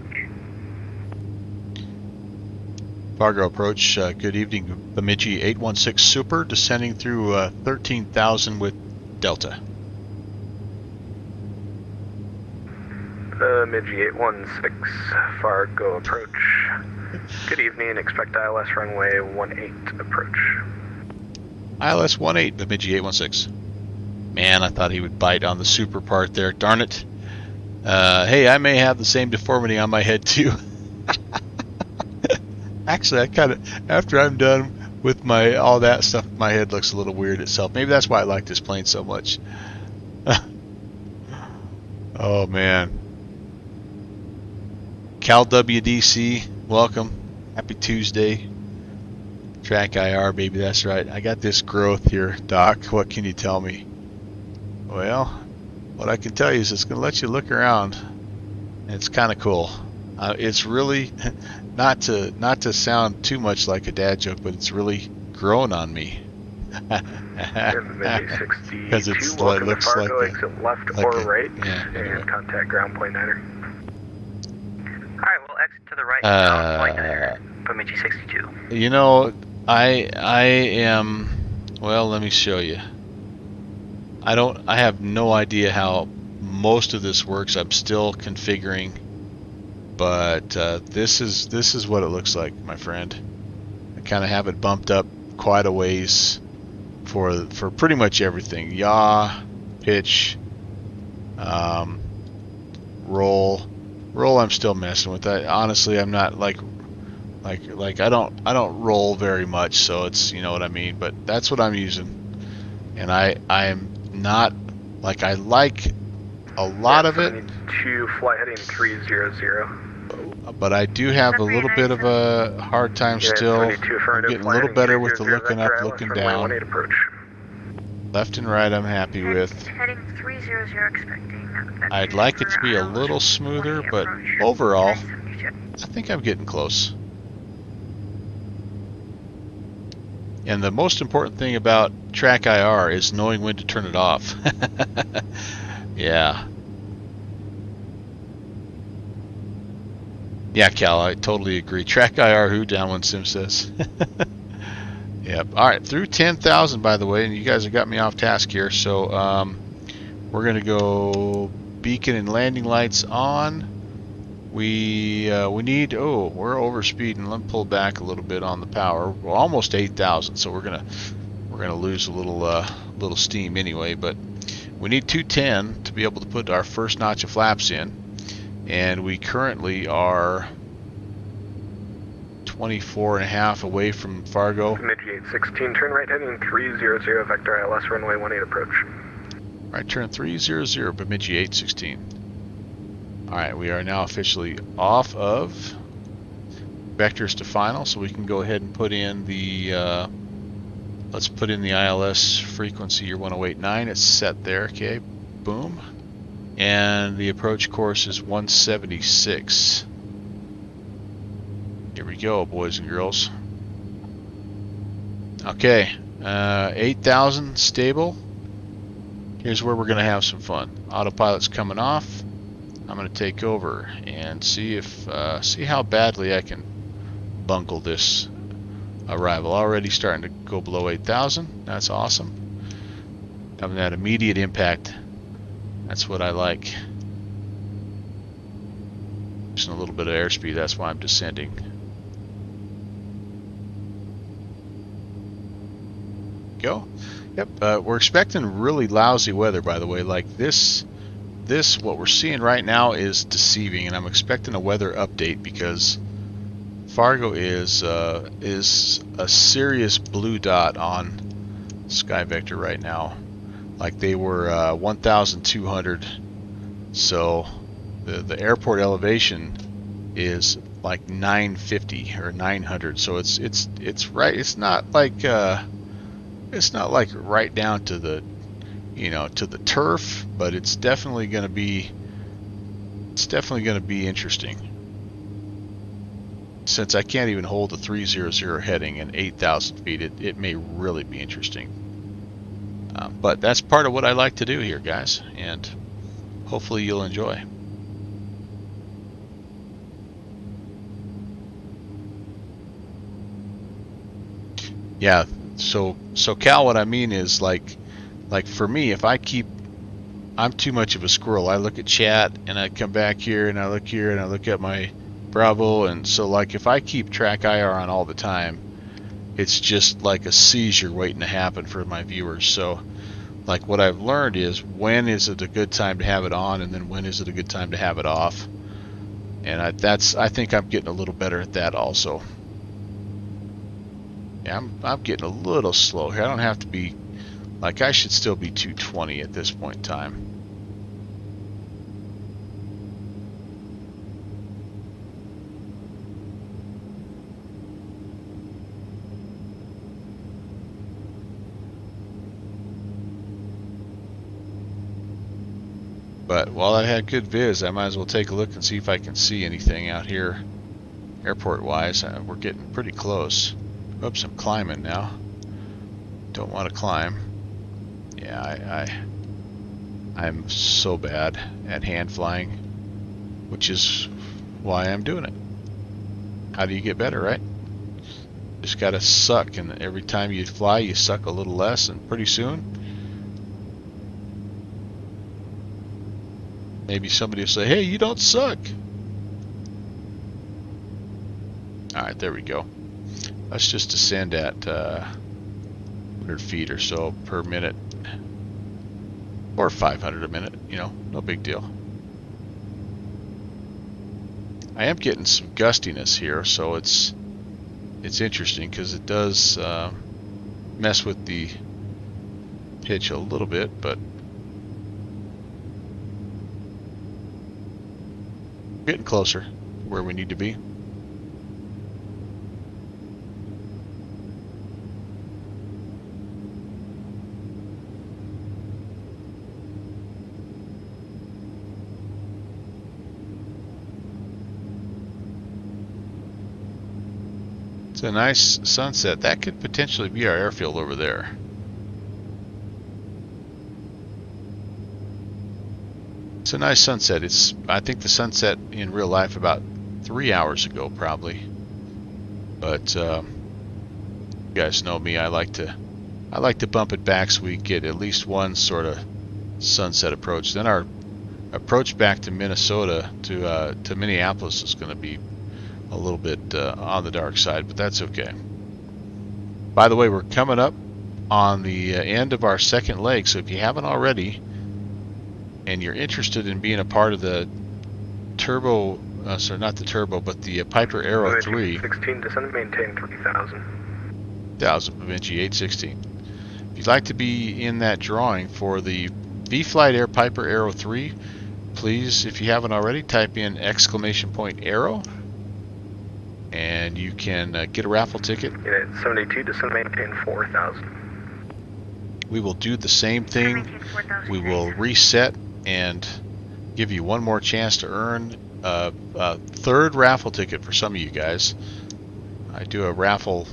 Fargo approach, good evening, Bemidji 816 Super, descending through 13,000 with Delta. Bemidji 816, Fargo approach. Good evening, expect ILS runway 18 approach. ILS 18, Bemidji 816. Man, I thought he would bite on the super part there, darn it. Hey, I may have the same deformity on my head too. Actually, I kind of, after I'm done with my all that stuff, my head looks a little weird itself. Maybe that's why I like this plane so much. Oh man. Cal WDC, welcome. Happy Tuesday. Track IR, baby, that's right. I got this growth here, Doc. What can you tell me? Well, what I can tell you is it's going to let you look around. It's kind of cool. It's really, not to sound too much like a dad joke, but it's really grown on me. Because it looks like a, exit left like or a, right, yeah, and anyway. contact ground point 9er. Alright, we'll exit to the right. Point 9er, Bemidji 62. You know, I am, well, let me show you. I have no idea how most of this works. I'm still configuring, but this is what it looks like, my friend. I kind of have it bumped up quite a ways for pretty much everything. Yaw, pitch, roll. I'm still messing with. Honestly, I'm not like I don't roll very much, so it's, you know what I mean. But that's what I'm using, and I am not like, I like a lot of it. 72, fly heading 300. But I do have a little bit of a hard time still. I'm getting a little better with the looking up, looking down. Left and right I'm happy with. Heading 300, expecting. I'd like it to be a little smoother, but overall, I think I'm getting close. And the most important thing about track IR is knowing when to turn it off. Yeah. Yeah, Cal, I totally agree. Track IR who, Downwind Sim says. Yep. All right, through 10,000, by the way, and you guys have got me off task here. So we're going to go beacon and landing lights on. We need, oh, we're over speeding. Let me pull back a little bit on the power. We're almost 8,000, so we're gonna lose a little steam anyway. But we need 210 to be able to put our first notch of flaps in, and we currently are 24.5 away from Fargo. Bemidji 816, turn right heading 300, vector ILS runway 18 approach. Right turn 300, Bemidji 816. Alright, we are now officially off of vectors to final, so we can go ahead and put in the, let's put in the ILS frequency, your 1089, it's set there, okay, boom. And the approach course is 176. Here we go, boys and girls. Okay, 8,000 stable. Here's where we're going to have some fun. Autopilot's coming off. I'm going to take over and see how badly I can bungle this arrival. Already starting to go below 8,000. That's awesome. Having that immediate impact. That's what I like. Just a little bit of airspeed. That's why I'm descending. Go. Yep. We're expecting really lousy weather, by the way. Like this, what we're seeing right now is deceiving, and I'm expecting a weather update because Fargo is a serious blue dot on Sky Vector right now. Like they were 1,200, so the airport elevation is like 950 or 900. So it's right. It's not like right down to the to the turf, but it's definitely going to be interesting. Since I can't even hold the 300 heading and 8,000 feet, it may really be interesting. But that's part of what I like to do here, guys, and hopefully you'll enjoy. Yeah, so Cal, what I mean is like for me, if I'm too much of a squirrel. I look at chat and I come back here and I look here and I look at my Bravo, and so like if I keep track IR on all the time, it's just like a seizure waiting to happen for my viewers. So like what I've learned is when is it a good time to have it on, and then when is it a good time to have it off. And I think I'm getting a little better at that also. Yeah, I'm getting a little slow here. I don't have to be like, I should still be 220 at this point in time. But while I had good viz, I might as well take a look and see if I can see anything out here airport-wise. We're getting pretty close. Oops, I'm climbing now. Don't want to climb. Yeah, I'm so bad at hand flying, which is why I'm doing it. How do you get better, right? Just gotta suck, and every time you fly, you suck a little less, and pretty soon, maybe somebody will say, hey, you don't suck. Alright, there we go. Let's just descend at 100 feet or so per minute. Or 500 a minute, no big deal. I am getting some gustiness here, so it's interesting because it does mess with the pitch a little bit, but getting closer to where we need to be. It's a nice sunset. That could potentially be our airfield over there. It's a nice sunset. I think the sunset in real life about 3 hours ago, probably. But you guys know me. I like to bump it back so we get at least one sort of sunset approach. Then our approach back to Minnesota to Minneapolis is going to be a little bit on the dark side, but that's okay. By the way, we're coming up on the end of our second leg, so if you haven't already and you're interested in being a part of the turbo, sorry, not the turbo, but the Piper Arrow 3. 16, descend, maintain 3,000. 1,000, Bemidji 816. If you'd like to be in that drawing for the V-Flight Air Piper Arrow 3, please, if you haven't already, type in !Arrow. And you can get a raffle ticket. Unit 72, descend, maintain 4,000. We will do the same thing. We will reset and give you one more chance to earn a third raffle ticket for some of you guys. I do a raffle,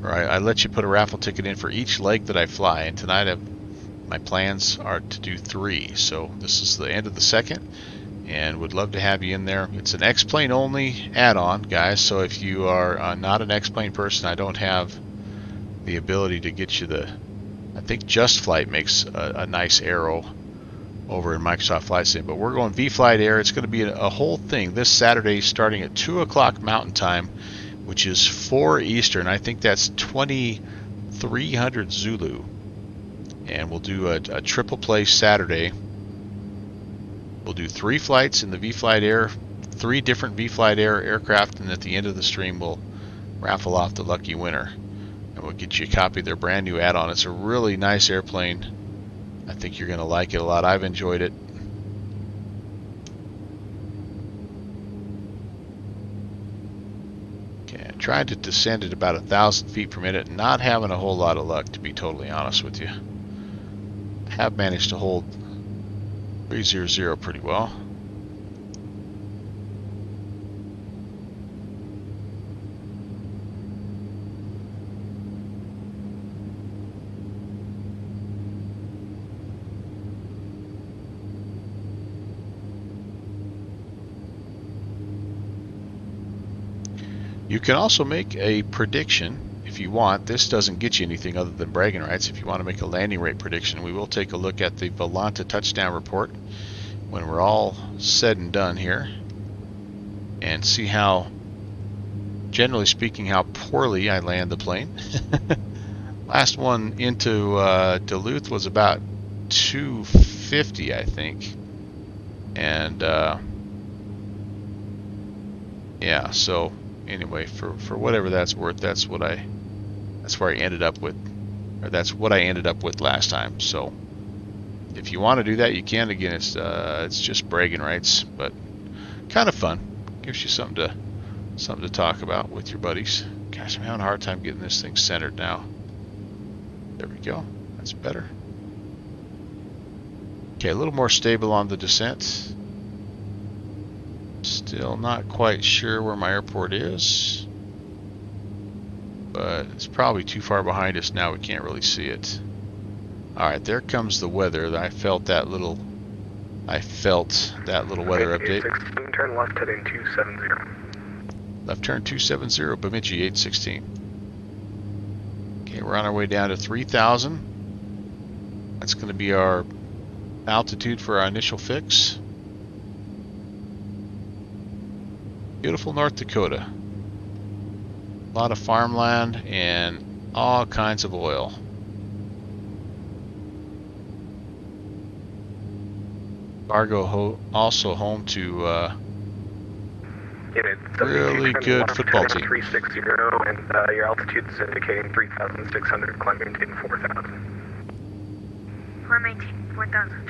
or I let you put a raffle ticket in for each leg that I fly. And tonight my plans are to do 3. So this is the end of the second. And would love to have you in there. It's an X-Plane only add-on, guys, so if you are not an X-Plane person, I don't have the ability to get you I think Just Flight makes a nice arrow over in Microsoft Flight Sim, but we're going V-Flight Air. It's going to be a whole thing this Saturday starting at 2 o'clock Mountain Time, which is 4 Eastern. I think that's 2300 Zulu. And we'll do a triple play Saturday. We'll do 3 flights in the V-Flight Air, 3 different V-Flight Air aircraft, and at the end of the stream we'll raffle off the lucky winner. And we'll get you a copy of their brand new add-on. It's a really nice airplane. I think you're going to like it a lot. I've enjoyed it. Okay, I'm trying to descend at about 1,000 feet per minute, not having a whole lot of luck, to be totally honest with you. I have managed to hold 300 pretty well. You can also make a prediction if you want. This doesn't get you anything other than bragging rights. If you want to make a landing rate prediction, we will take a look at the Volanta touchdown report when we're all said and done here and see how, generally speaking, how poorly I land the plane. Last one into Duluth was about 250, I think. And yeah, so anyway, for whatever that's worth, that's where I ended up with, or that's what I ended up with last time. So if you want to do that, you can. Again, it's just bragging rights, but kind of fun. Gives you something to talk about with your buddies. Gosh, I'm having a hard time getting this thing centered now. There we go. That's better. Okay, a little more stable on the descent. Still not quite sure where my airport is, but it's probably too far behind us now. We can't really see it. Alright, there comes the weather. I felt that little weather update. 16, turn left heading 270. Left turn 270, Bemidji 816. Okay, we're on our way down to 3,000. That's going to be our altitude for our initial fix. Beautiful North Dakota. A lot of farmland and all kinds of oil. Fargo also home to really good football team. 360 and your altitude is indicating 3,600, climb maintain 4,000. Climb maintain 4,000,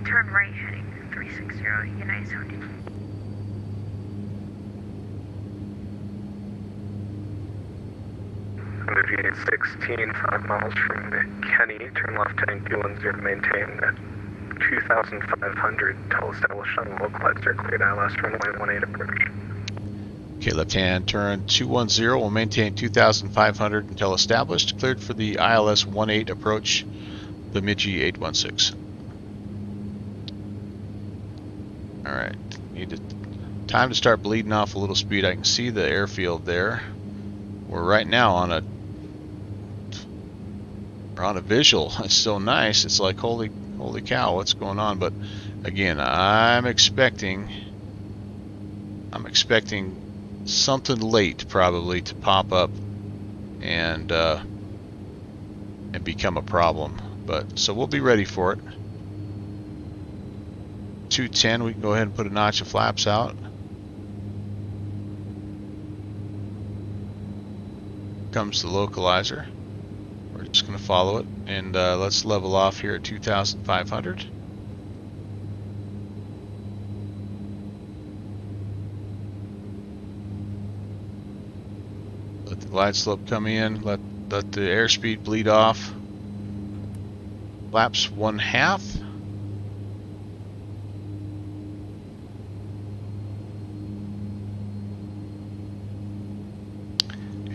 turn right heading 360, United 70. Bemidji 16, 5 miles from Kenny, turn left heading 210, maintain 2,500 until established on the localizer, cleared ILS runway 18 approach. Okay, left-hand turn 210. We'll maintain 2,500 until established. Cleared for the ILS 18 approach, Bemidji 816. All right, time to start bleeding off a little speed. I can see the airfield there. We're right now on a visual. It's so nice. It's like holy cow, what's going on? But again, I'm expecting something late probably to pop up and become a problem. But so we'll be ready for it. 210, we can go ahead and put a notch of flaps out. Comes the localizer. We're just going to follow it, and let's level off here at 2,500. Let the glide slope come in. Let the airspeed bleed off. Flaps 1/2.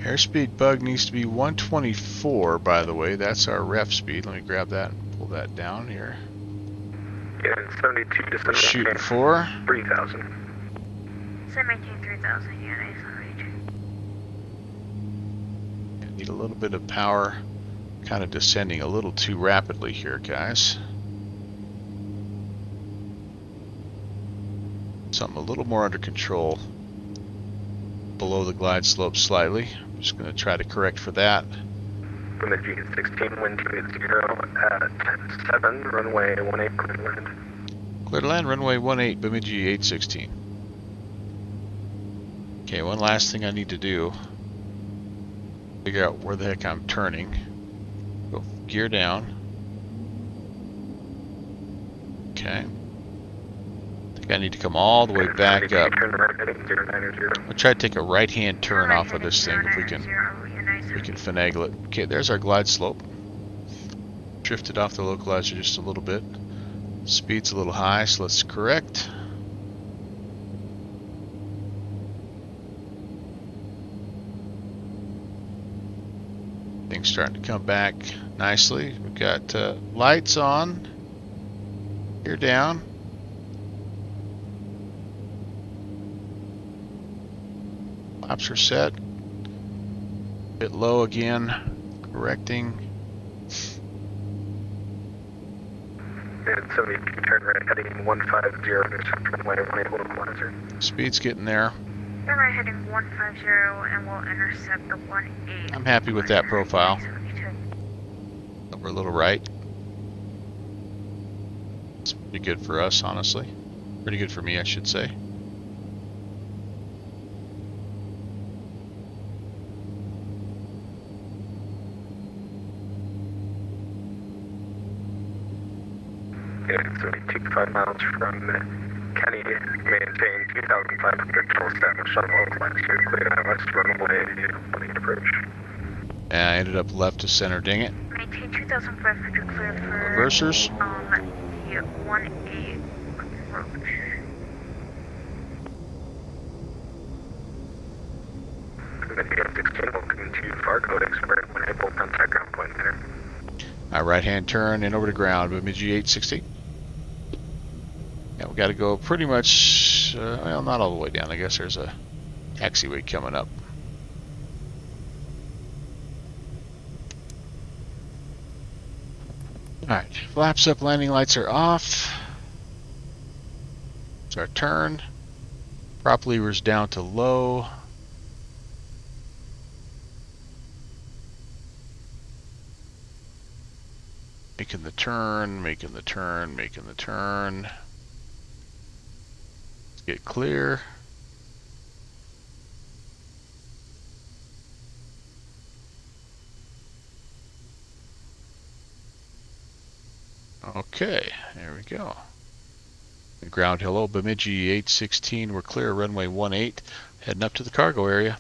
Airspeed bug needs to be 124, by the way. That's our ref speed. Let me grab that and pull that down here. Yeah, 72 to 7. Shooting for 3,000. 17, 3,000, yeah, nice. Need a little bit of power, kind of descending a little too rapidly here, guys. Something a little more under control. Below the glide slope slightly. I'm just going to try to correct for that. Bemidji 16, wind 280 at 7, runway 18, clear to land. Clear to land, runway 18, Bemidji 816. Okay, one last thing I need to do. Figure out where the heck I'm turning. Go gear down. Okay. I think I need to come all the way back up. I'll try to take a right-hand turn off of this thing if we can finagle it. Okay, there's our glide slope. Drifted off the localizer just a little bit. Speed's a little high, so let's correct. Things starting to come back nicely. We've got lights on. Gear down. Flaps are set. Bit low again. Correcting. And 72, turn right heading 150 to runway 18 localizer. Speed's getting there. Turn right heading 150 and we'll intercept the 18. I'm happy with that profile. Over a little right. It's pretty good for us, honestly. Pretty good for me, I should say. Yeah, 72, 5 miles from Kenny, maintain 2,500 till established on localizer, clear ILS runway 18 approach. And I ended up left to center, dang it. Maintain 2,500 clear for Reversers. the 18 approach. Bemidji 16, welcome to Fargo, expert when able, contact ground point there. Right-hand turn and over to ground, Bemidji 860. Yeah, we got to go pretty much, well, not all the way down. I guess there's a taxiway coming up. Alright, flaps up, landing lights are off. It's our turn. Prop levers down to low. Making the turn, making the turn, making the turn. Let's get clear. Okay, there we go. Ground hello, Bemidji 816. We're clear, runway 18. Heading up to the cargo area.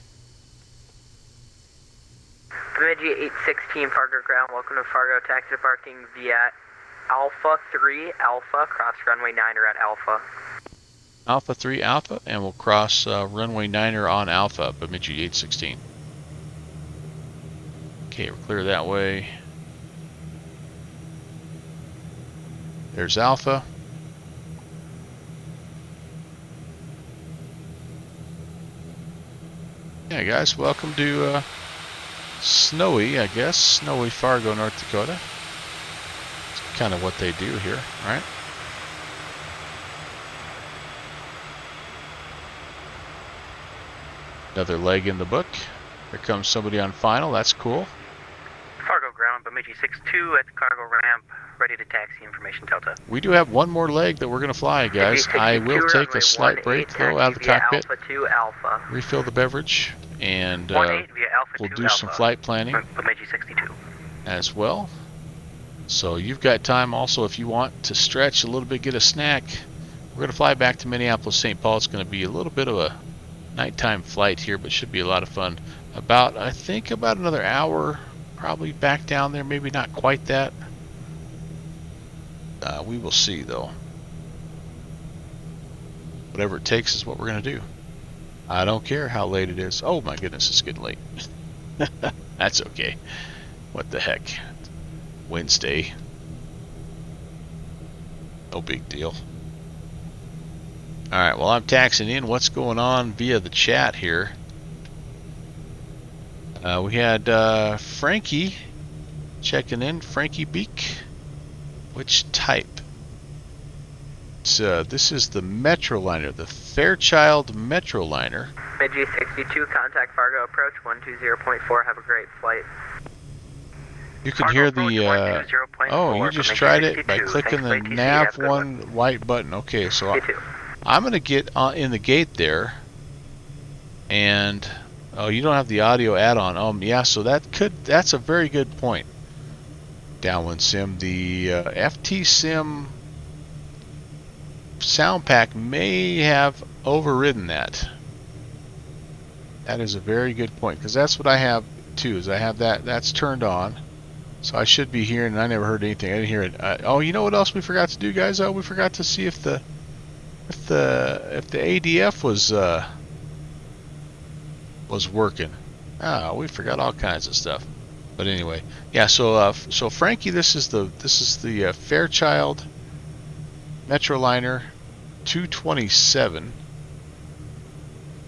Bemidji 816 Fargo ground, welcome to Fargo, taxi to parking via Alpha 3 Alpha, cross runway 9er at Alpha. Alpha 3 Alpha, and we'll cross runway 9er on Alpha, Bemidji 816. Okay, we're clear that way. There's Alpha. Yeah, guys, welcome to snowy, I guess, snowy Fargo, North Dakota. It's kind of what they do here, right? Another leg in the book. Here comes somebody on final. That's cool. Fargo ground, Bemidji 62 at the cargo ramp, ready to taxi information Delta. We do have one more leg that we're going to fly, guys. I will take a slight break, though, out of the cockpit. Alpha 2 Alpha. Refill the beverage, and we'll do some flight planning Bemidji 62 as well. So you've got time also if you want to stretch a little bit, get a snack. We're going to fly back to Minneapolis, St. Paul. It's going to be a little bit of a nighttime flight here, but should be a lot of fun. I think about another hour, probably back down there. Maybe not quite that. We will see, though. Whatever it takes is what we're going to do. I don't care how late it is. Oh my goodness, it's getting late. That's okay. What the heck? Wednesday. No big deal. Alright, well, I'm taxing in. What's going on via the chat here? We had Frankie checking in. Frankie Beak. Which type? This is the Metroliner, the Fairchild Metroliner. Bemidji 62, contact Fargo approach 120.4. Have a great flight. You can hear the, oh, you just tried it by clicking the nav1 white button. Okay, so I'm going to get in the gate there, and, oh, you don't have the audio add-on. Yeah, so that's a very good point. Downwind Sim, the FT Sim sound pack may have overridden that. That is a very good point, because that's what I have too, is I have that's turned on. So I should be hearing, and I never heard anything. I didn't hear it. Oh, you know what else we forgot to do, guys? Oh, we forgot to see if the ADF was working. We forgot all kinds of stuff. But anyway, yeah. So Frankie, this is the Fairchild Metroliner 227.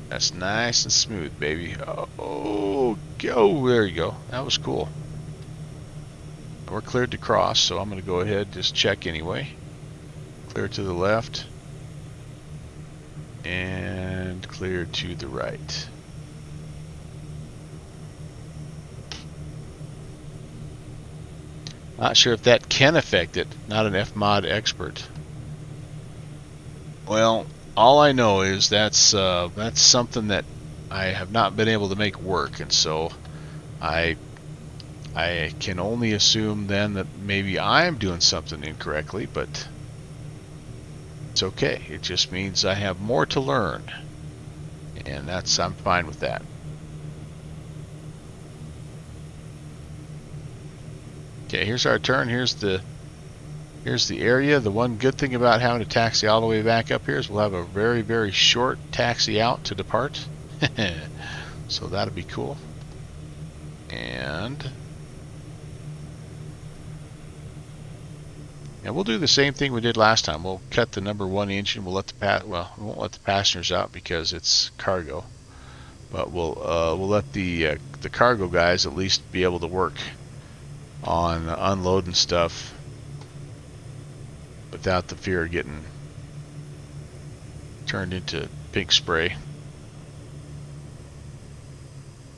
That's nice and smooth, baby. Oh, there you go. That was cool. We're cleared to cross, so I'm going to go ahead and just check anyway. Clear to the left. And clear to the right. Not sure if that can affect it. Not an FMOD expert. Well, all I know is that's something that I have not been able to make work, and so I can only assume then that maybe I'm doing something incorrectly, but it's okay. It just means I have more to learn, and I'm fine with that. Okay, here's our turn. Here's the area. The one good thing about having to taxi all the way back up here is we'll have a very, very short taxi out to depart. So that'll be cool. And we'll do the same thing we did last time. We'll cut the number 1 engine. We'll let we won't let the passengers out because it's cargo. But we'll let the cargo guys at least be able to work on unloading stuff without the fear of getting turned into pink spray. In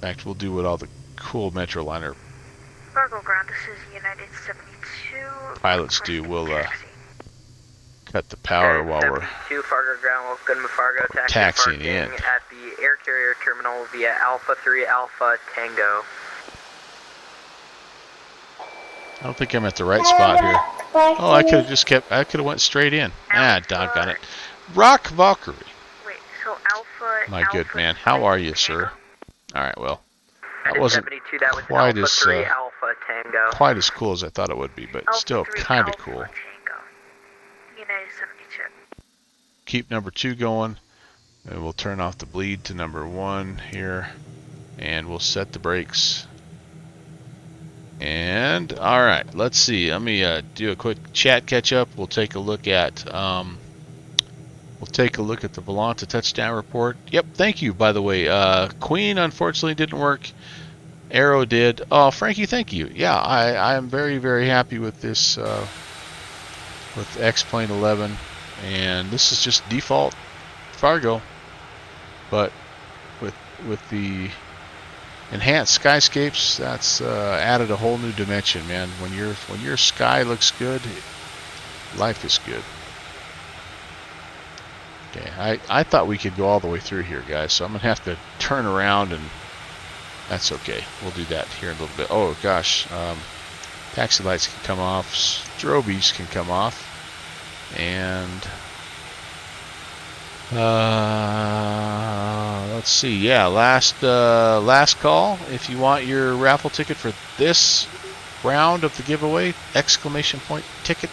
fact, we'll do what all the cool Metroliner Fargo ground, this is United 72. pilots do. We'll cut the power while we're Fargo ground, welcome to Fargo, taxiing in. At the air carrier terminal via Alpha 3 Alpha Tango. I don't think I'm at the right spot here. Oh, I could have went straight in. Doggone it. Rock Valkyrie. Wait, so Alpha... My good man. How are you, sir? Alright, well. That wasn't 72, that was quite Alpha as 3 Alpha Tango. quite as cool as I thought it would be, but still kind of cool. United 72. Keep number 2 going, and we'll turn off the bleed to number 1 here, and we'll set the brakes. And all right, let's see. Let me do a quick chat catch up. We'll take a look at the Volanta touchdown report. Yep, thank you. By the way, Queen unfortunately didn't work. Arrow did. Oh, Frankie, thank you. Yeah, I am very, very happy with this with X-Plane 11, and this is just default Fargo, but with the enhanced skyscapes, that's added a whole new dimension, man. When your sky looks good, life is good. Okay, I thought we could go all the way through here, guys, so I'm gonna have to turn around, and that's okay. We'll do that here in a little bit. Oh gosh, taxi lights can come off, strobies can come off, and let's see. Yeah, last call. If you want your raffle ticket for this round of the giveaway, exclamation point ticket.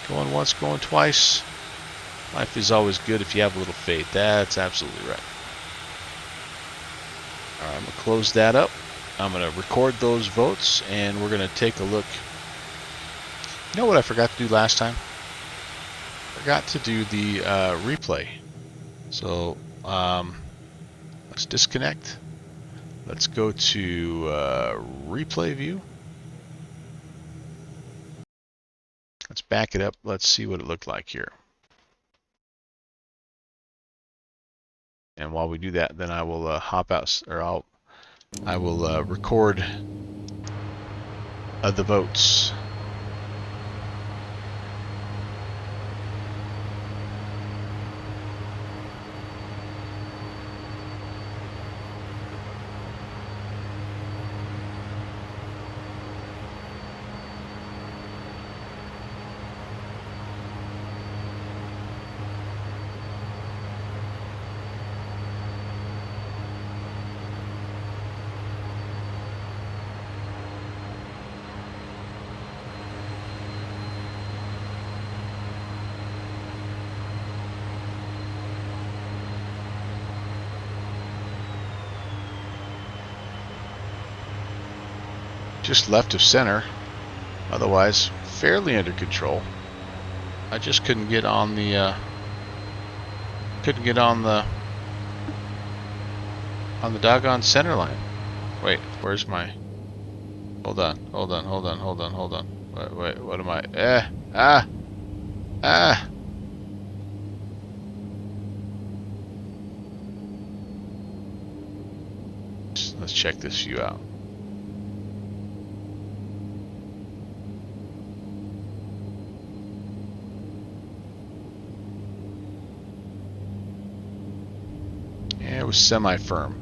Going once, going twice. Life is always good if you have a little faith. That's absolutely right. All right, I'm gonna close that up. I'm gonna record those votes, and we're gonna take a look. You know what I forgot to do last time? Forgot to do the replay. So let's disconnect. Let's go to replay view. Let's back it up. Let's see what it looked like here. And while we do that, then I will hop out, or I will record the votes. Just left of center, otherwise fairly under control. I just couldn't get on the doggone center line. Wait, where's my? Hold on. Wait, what am I? Let's check this view out. It was semi-firm.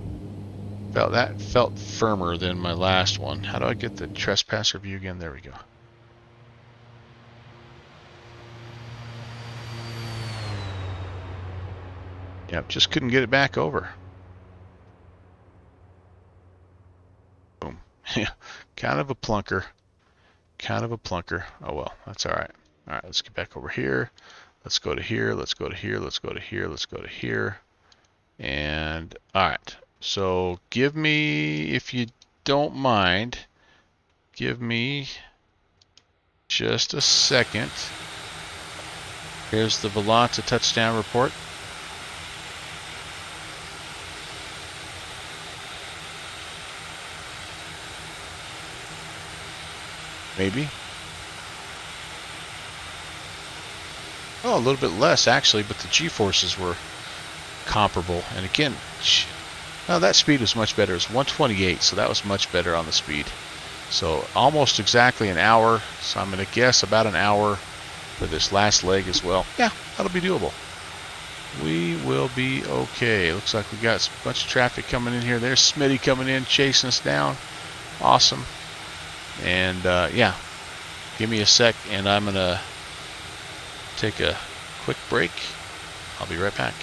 That felt firmer than my last one. How do I get the trespasser view again? There we go. Yep, just couldn't get it back over. Boom. Kind of a plunker. Oh well, that's all right. All right, let's get back over here. Let's go to here. Let's go to here. Let's go to here. Let's go to here. And all right, so give me, if you don't mind, give me just a second. Here's the Volanta touchdown report. Maybe. Oh, a little bit less actually, but the G-forces were comparable. And again, well, that speed was much better. It was 128, so that was much better on the speed. So almost exactly an hour. So I'm going to guess about an hour for this last leg as well. Yeah, that'll be doable. We will be okay. Looks like we got a bunch of traffic coming in here. There's Smitty coming in, chasing us down. Awesome. And yeah, give me a sec, and I'm going to take a quick break. I'll be right back.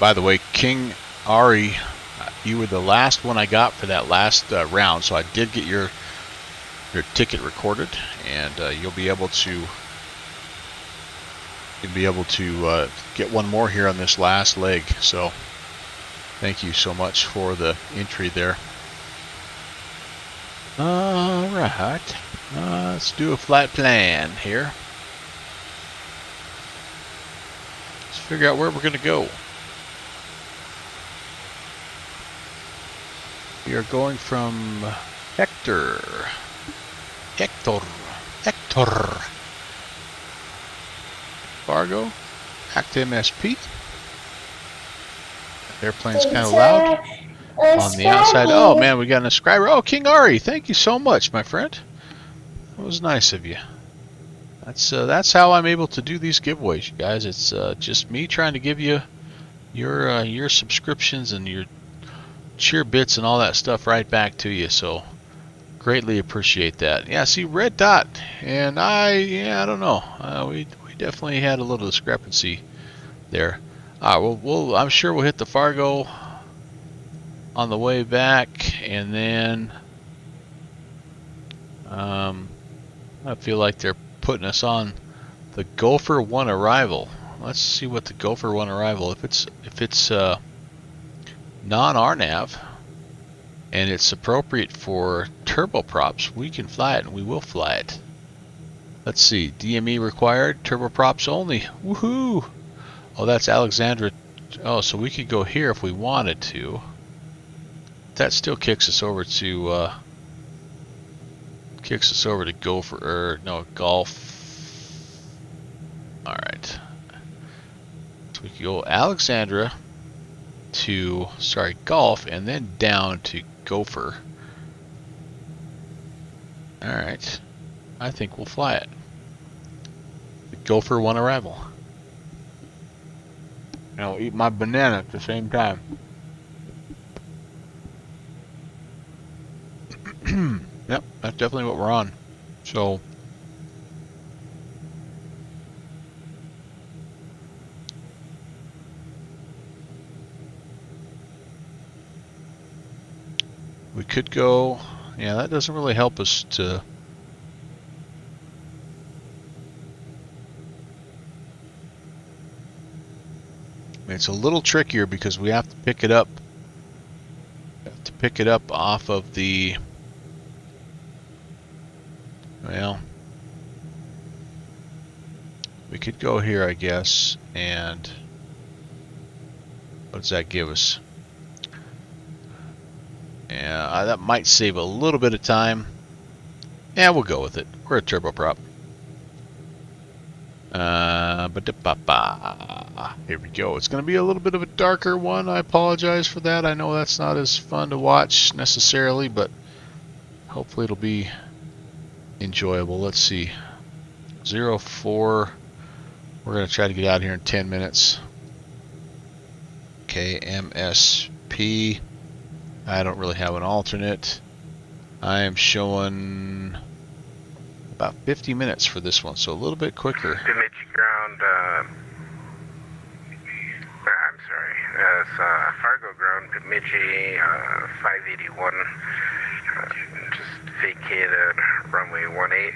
by the way, King Ari, you were the last one I got for that last round, so I did get your ticket recorded, and you'll be able to get one more here on this last leg. So thank you so much for the entry there. All right, let's do a flight plan here. Let's figure out where we're going to go. We are going from Hector. Fargo, Act MSP. Airplane's kind of loud on the outside. Oh man, we got an ascriber. Oh, King Ari, thank you so much, my friend. That was nice of you. That's how I'm able to do these giveaways, you guys. It's just me trying to give you your subscriptions and your cheer bits and all that stuff right back to you. So greatly appreciate that. Yeah, see, red dot, and I don't know. We definitely had a little discrepancy there. I'm sure we'll hit the Fargo on the way back, and then I feel like they're putting us on the Gopher 1 arrival. Let's see what the Gopher 1 arrival. If it's non-RNAV and it's appropriate for turboprops, we can fly it, and we will fly it. Let's see, DME required, turboprops only. Woohoo! Oh, that's Alexandra. Oh, so we could go here if we wanted to. That still kicks us over to Gopher, or no, Golf. All right. So we could go Alexandra to, Golf, and then down to Gopher. All right. I think we'll fly it. The Gopher 1 arrival. And I'll eat my banana at the same time. Yep, that's definitely what we're on. So we could go, yeah, that doesn't really help us to. It's a little trickier because we have to pick it up. Off of the. Well, we could go here, I guess, and what does that give us? Yeah, that might save a little bit of time. Yeah, we'll go with it. We're a turboprop. Here we go. It's going to be a little bit of a darker one. I apologize for that. I know that's not as fun to watch necessarily, but hopefully it'll be enjoyable. Let's see. 04. We're going to try to get out of here in 10 minutes. KMSP. I don't really have an alternate. I am showing about 50 minutes for this one, so a little bit quicker. Bemidji ground, I'm sorry, it's Fargo ground, Bemidji, 581, just vacated runway 18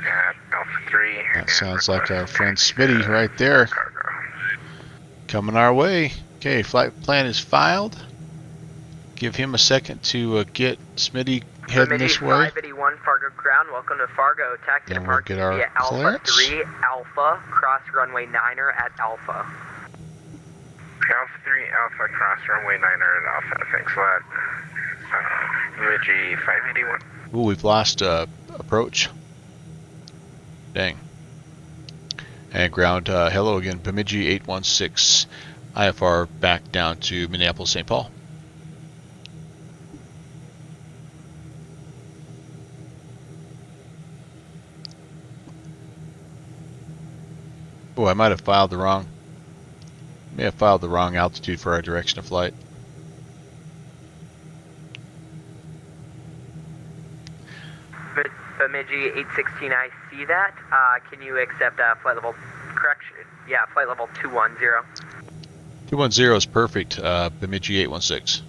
at Alpha 3. That sounds like our friend Smitty right there. Coming our way. Okay, flight plan is filed. Give him a second to get Smitty heading this way. 581 Fargo ground. Welcome to Fargo. Taxi Then we'll get our via Alpha clearance. 3 Alpha. Cross runway 9er at Alpha. Alpha 3 Alpha, cross runway 9er at Alpha. Thanks a lot. Bemidji 581. Ooh, we've lost approach. Dang. And ground, hello again, Bemidji 816. IFR back down to Minneapolis, St. Paul. Oh, I might have filed the wrong. May have filed the wrong altitude for our direction of flight. Bemidji 816, I see that. Can you accept flight level correction? Yeah, flight level 210. 210 is perfect. Bemidji 816.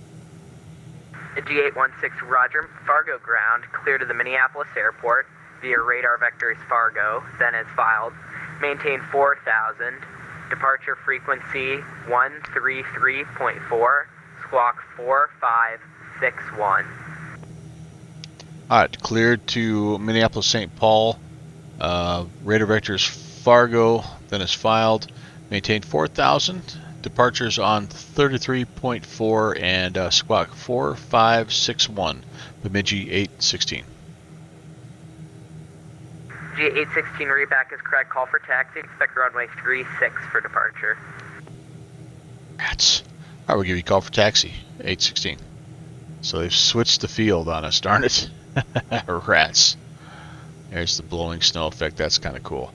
Bemidji 816, Roger. Fargo ground, clear to the Minneapolis airport via radar vectors Fargo, then as filed. Maintain 4,000. Departure frequency 133.4, squawk 4561. Alright, cleared to Minneapolis St. Paul. Radar vectors Fargo, then is filed. Maintain 4,000. Departures on 33.4 and squawk 4561. Bemidji 816. G816 readback is correct. Call for taxi. Expect runway 36 for departure. Rats. Alright, we'll give you a call for taxi. 816. So they've switched the field on us, darn it. Rats. There's the blowing snow effect. That's kind of cool.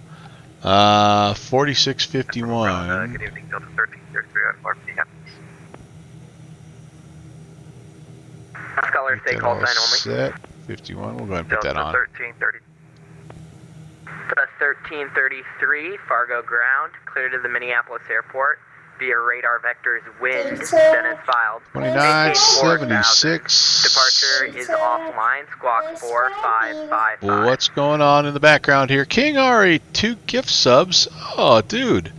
4651. Good evening, Delta 1333 out of Minneapolis. Scholar, stay call sign only. Set. 51. We'll go ahead and put that on. 1330. 1333, Fargo ground, clear to the Minneapolis airport via radar vectors wind, then as filed. 2976. Departure is offline, squawk 4555. What's going on in the background here? King Ari, 2 gift subs. Oh, dude.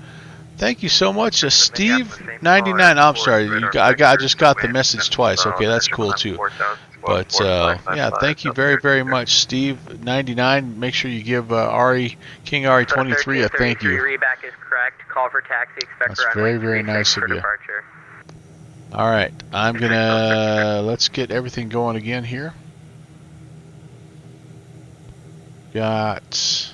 Thank you so much. Steve99. I'm sorry. I just got the message twice. Okay, that's cool too. But yeah, thank you very, very much, Steve99. Make sure you give King Ari 23 a thank you. Readback is correct. Call for taxi. Expect That's runway very, very nice of you. departure. All right, I'm gonna let's get everything going again here. Got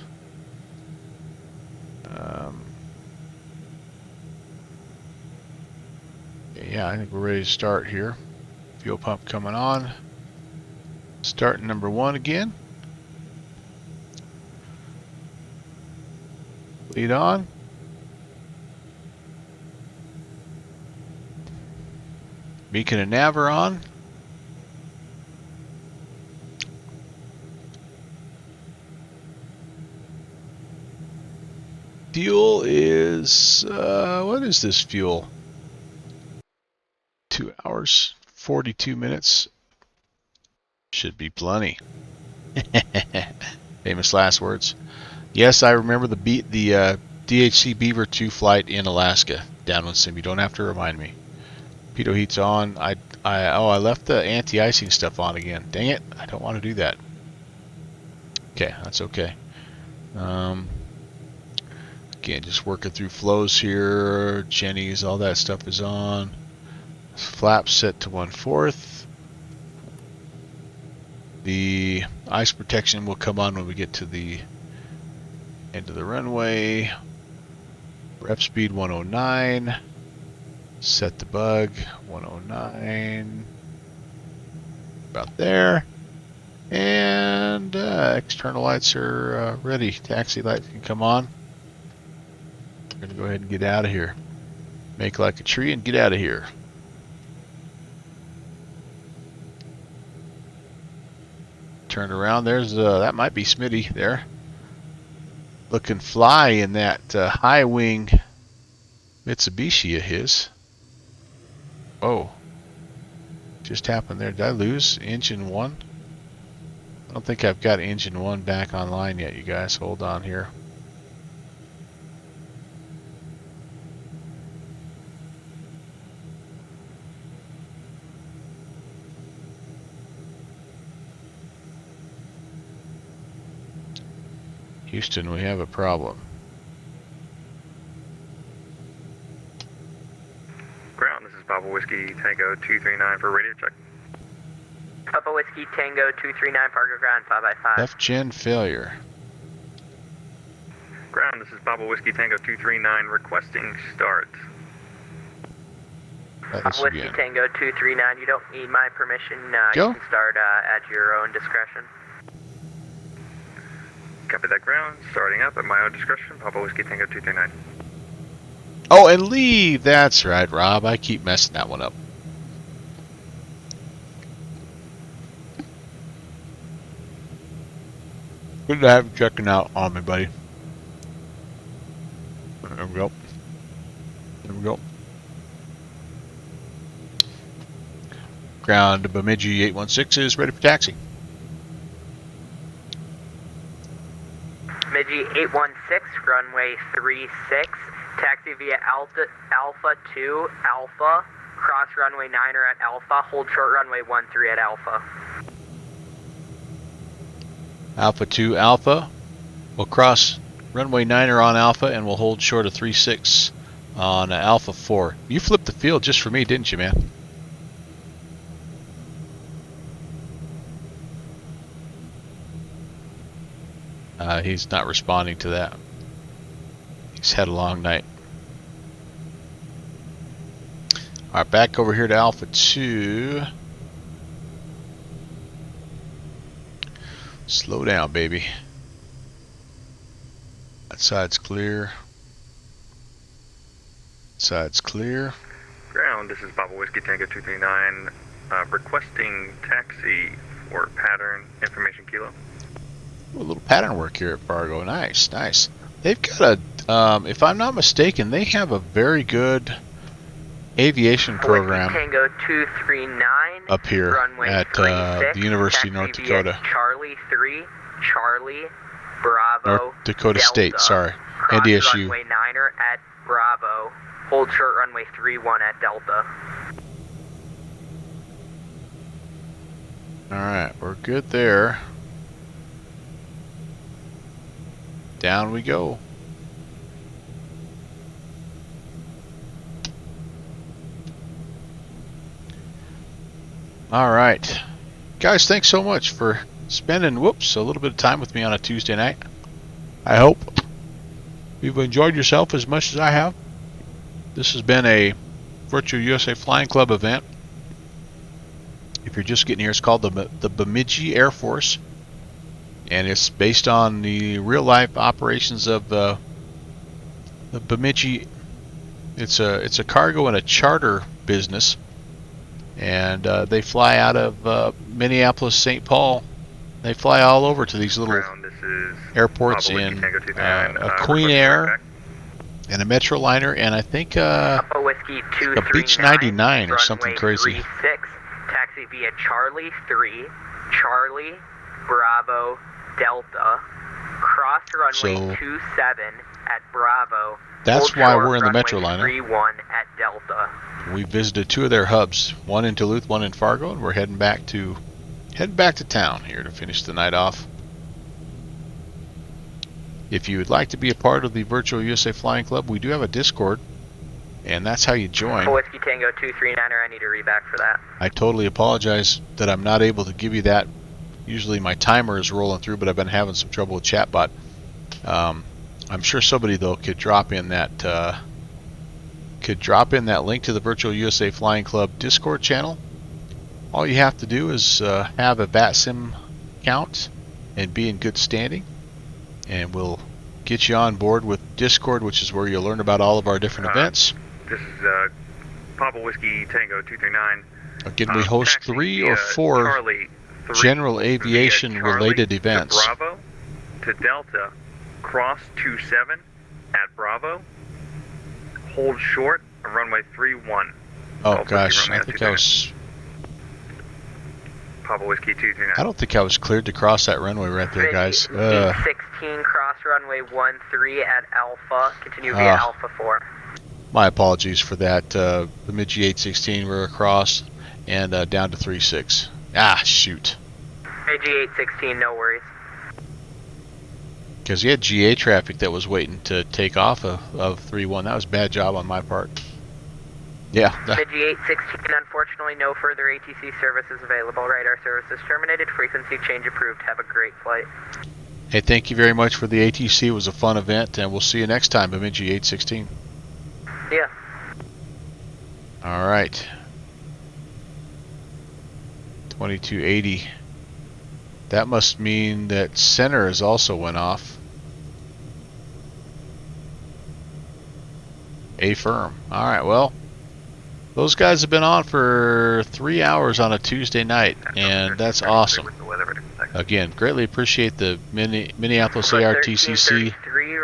yeah, I think we're ready to start here. Fuel pump coming on. Starting number 1 again. Lead on. Beacon and nav are on. Fuel is, what is this fuel? 2 hours, 42 minutes. Should be plenty. Famous last words. Yes, I remember the DHC Beaver 2 flight in Alaska. Downwind sim. You don't have to remind me. Pitot heat's on. I left the anti-icing stuff on again. Dang it! I don't want to do that. Okay, that's okay. Again, just working through flows here. Jenny's, all that stuff is on. Flaps set to 1/4. The ice protection will come on when we get to the end of the runway. Rep speed 109. Set the bug 109. About there. And external lights are ready. Taxi lights can come on. We're going to go ahead and get out of here. Make like a tree and get out of here. Turn around. There's that might be Smitty there. Looking fly in that high wing Mitsubishi of his. Oh, just happened there. Did I lose engine 1? I don't think I've got engine 1 back online yet, you guys. Hold on here. Houston, we have a problem. Ground, this is Papa Whiskey Tango 239 for radio check. Papa Whiskey Tango 239, Fargo ground, 5x5. F-gen failure. Ground, this is Papa Whiskey Tango 239 requesting start. Papa Whiskey Tango 239, you don't need my permission. Go. You can start at your own discretion. Copy that ground, starting up at my own discretion, Papa Whiskey Tango 239. Oh, and leave! That's right, Rob. I keep messing that one up. Good to have you checking out on me, buddy. There we go. There we go. Ground Bemidji 816 is ready for taxi. Bemidji 816, runway 36, taxi via Alpha 2, Alpha, cross runway 9er at Alpha, hold short runway 13 at Alpha. Alpha 2 Alpha. We'll cross runway 9er on Alpha and we'll hold short of 36 on Alpha 4. You flipped the field just for me, didn't you, man? He's not responding to that. He's had a long night. Alright, back over here to Alpha 2. Slow down, baby. That side's clear. Side's clear. Ground, this is Papa Whiskey Tango 239, requesting taxi for pattern information kilo. A little pattern work here at Fargo. Nice, nice. They've got a, if I'm not mistaken, they have a very good aviation program Tango 239 up here at the University of North Dakota. Charlie 3, Charlie, Bravo, North Dakota Delta, State, sorry. cross NDSU. runway 9er at Bravo, hold short runway 31 at Delta. Alright, we're good there. Down we go. Alright. Guys, thanks so much for spending, a little bit of time with me on a Tuesday night. I hope you've enjoyed yourself as much as I have. This has been a Virtual USA Flying Club event. If you're just getting here, it's called the Bemidji Air Force. And it's based on the real-life operations of the Bemidji. It's a cargo and a charter business, and they fly out of Minneapolis, St. Paul. They fly all over to these little airports in a Queen Air and a Metroliner, and I think a Beach 99 or something crazy. 36, taxi via Charlie 3, Charlie, Bravo, Delta, cross runway 27 at Bravo. That's why we're in the Metroliner. 31 at Delta. We visited two of their hubs, one in Duluth, one in Fargo, and we're heading back to town here to finish the night off. If you would like to be a part of the Virtual USA Flying Club, we do have a Discord, and that's how you join. Whiskey Tango 239er, I need a reback for that. I totally apologize that I'm not able to give you that. Usually my timer is rolling through, but I've been having some trouble with Chatbot. I'm sure somebody though could drop in that link to the Virtual USA Flying Club Discord channel. All you have to do is have a VATSIM account and be in good standing, and we'll get you on board with Discord, which is where you'll learn about all of our different events. This is Papa Whiskey Tango 239. Again, we host 3 or 4 Charlie, general aviation related events. To Bravo, to Delta, cross 27 at Bravo, hold short on runway 31. Oh gosh, I think I was... Papa Whiskey 239. I don't think I was cleared to cross that runway right there, guys. 16, cross runway 13 at Alpha, continue via Alpha 4. My apologies for that. Bemidji 816 we're across and down to 36. Ah, shoot. Bemidji 816, no worries. Because you had GA traffic that was waiting to take off of 31. That was a bad job on my part. Yeah. Bemidji 816, unfortunately no further ATC services available. Radar services terminated, frequency change approved. Have a great flight. Hey, thank you very much for the ATC. It was a fun event, and we'll see you next time, Bemidji 816. Yeah. All right. 2280. That must mean that center has also went off. Affirm. All right, well, those guys have been on for 3 hours on a Tuesday night, and that's awesome. Again, greatly appreciate the Minneapolis ARTCC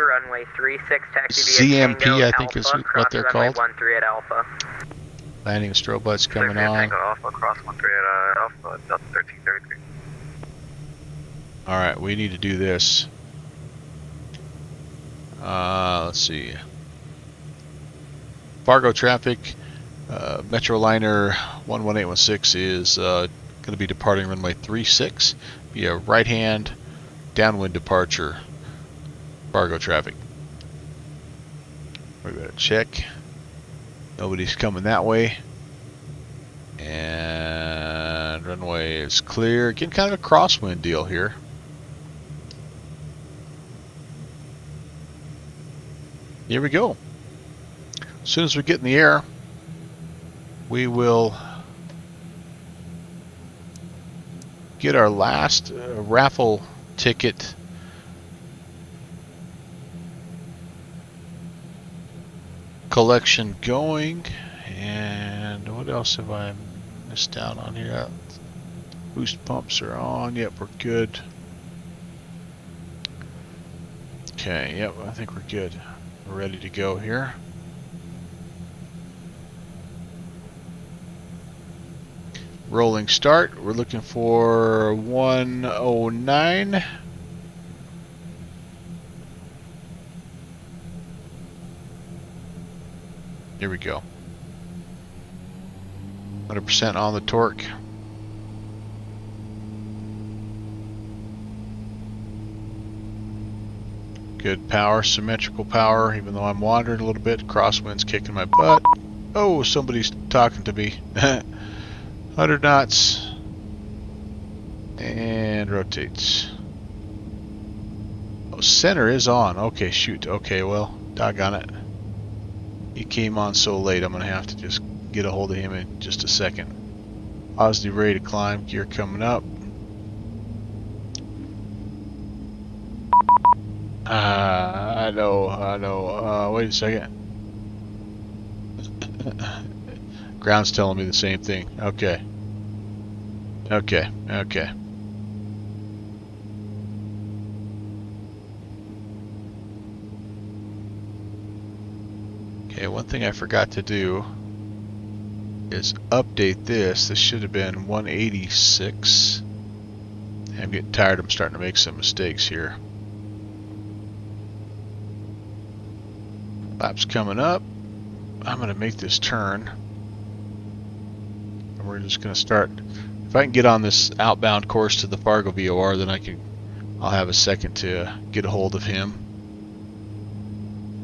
runway 36, taxi via ZMP, Tango, I think Alpha, is what they're called. 13 at Alpha. Landing strobe lights coming Safety on. Tango Alpha, cross 13 at Alpha, Delta 1333. Alright, we need to do this. Let's see. Fargo traffic, Metroliner 11816 is going to be departing runway 36 via right-hand downwind departure. Fargo traffic. We're going to check. Nobody's coming that way. And runway is clear. Getting kind of a crosswind deal here. Here we go. As soon as we get in the air, we will get our last raffle ticket collection going. And what else have I missed out on here? Boost pumps are on. Yep, we're good. Okay, yep, I think we're good. We're ready to go here. Rolling start. We're looking for 109. Here we go. 100% on the torque. Good power, symmetrical power, even though I'm wandering a little bit. Crosswind's kicking my butt. Oh, somebody's talking to me. 100 knots. And rotates. Oh, center is on. Okay, shoot. Okay, well, doggone it. He came on so late, I'm going to have to just get a hold of him in just a second. Positive ready to climb. Gear coming up. I know. Wait a second. Ground's telling me the same thing. Okay. Okay. Okay, one thing I forgot to do is update this. This should have been 186. I'm getting tired. I'm starting to make some mistakes here. Lap's coming up. I'm going to make this turn. And we're just going to start. If I can get on this outbound course to the Fargo VOR, then I'll have a second to get a hold of him.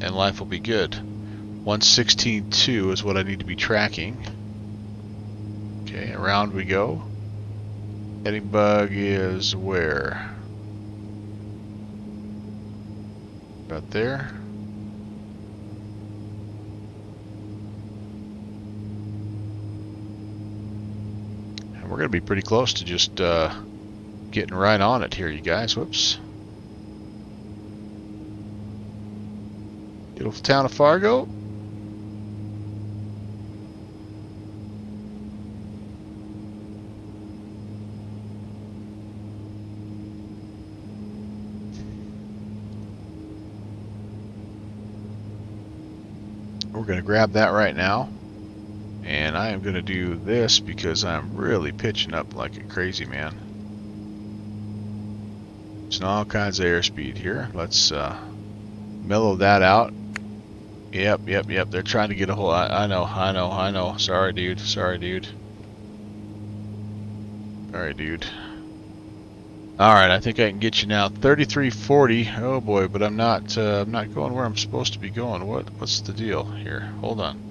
And life will be good. 116.2 is what I need to be tracking. Okay, around we go. Heading bug is where? About there. And we're going to be pretty close to just getting right on it here, you guys. Whoops. Beautiful town of Fargo. We're going to grab that right now. And I am going to do this because I'm really pitching up like a crazy man. It's all kinds of airspeed here. Let's mellow that out. Yep. They're trying to get a hold. I know. Sorry, dude. Alright, I think I can get you now. 3340. Oh boy, but I'm not going where I'm supposed to be going. What's the deal here? Hold on.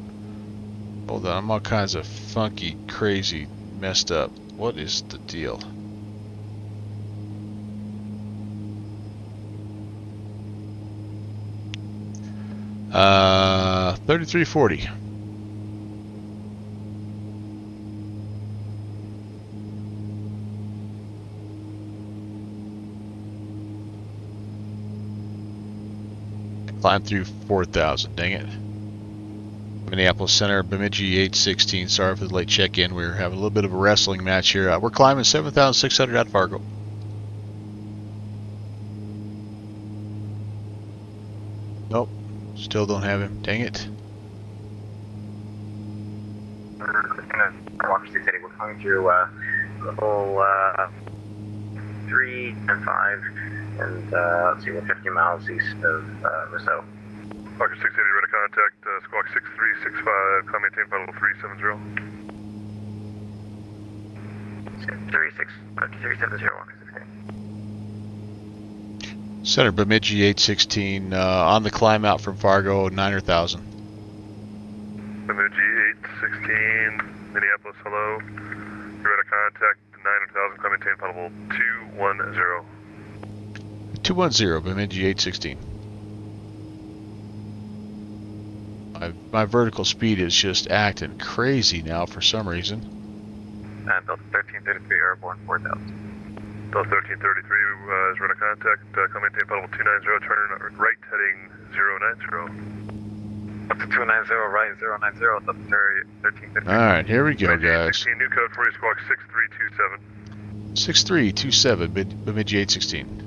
I'm all kinds of funky, crazy, messed up. What is the deal? Uh, 3340. Climb through 4,000, dang it. Minneapolis Center, Bemidji 816. Sorry for the late check-in. We're having a little bit of a wrestling match here. We're climbing 7,600 at Fargo. Nope, still don't have him. Dang it. Washington City, we're coming through level 3 and 5, and let's see, we're 50 miles east of Rousseau. Roger 680, ready to contact squawk 6365, climb maintain final 370. 370. Center Bemidji 816 on the climb out from Fargo, 9,000. Bemidji 816, Minneapolis, hello. You're ready to contact 9,000, climb maintain final 210. 210, Bemidji 816. My vertical speed is just acting crazy now for some reason. Delta 1333, airborne 4,000. Delta 1333 is ready to contact, climb maintain final 290, turn right heading 090. Delta 290, right 090, Delta 1333. Alright, here we go, guys. 16, new code for you, squawk 6327. 6327, Bemidji 816.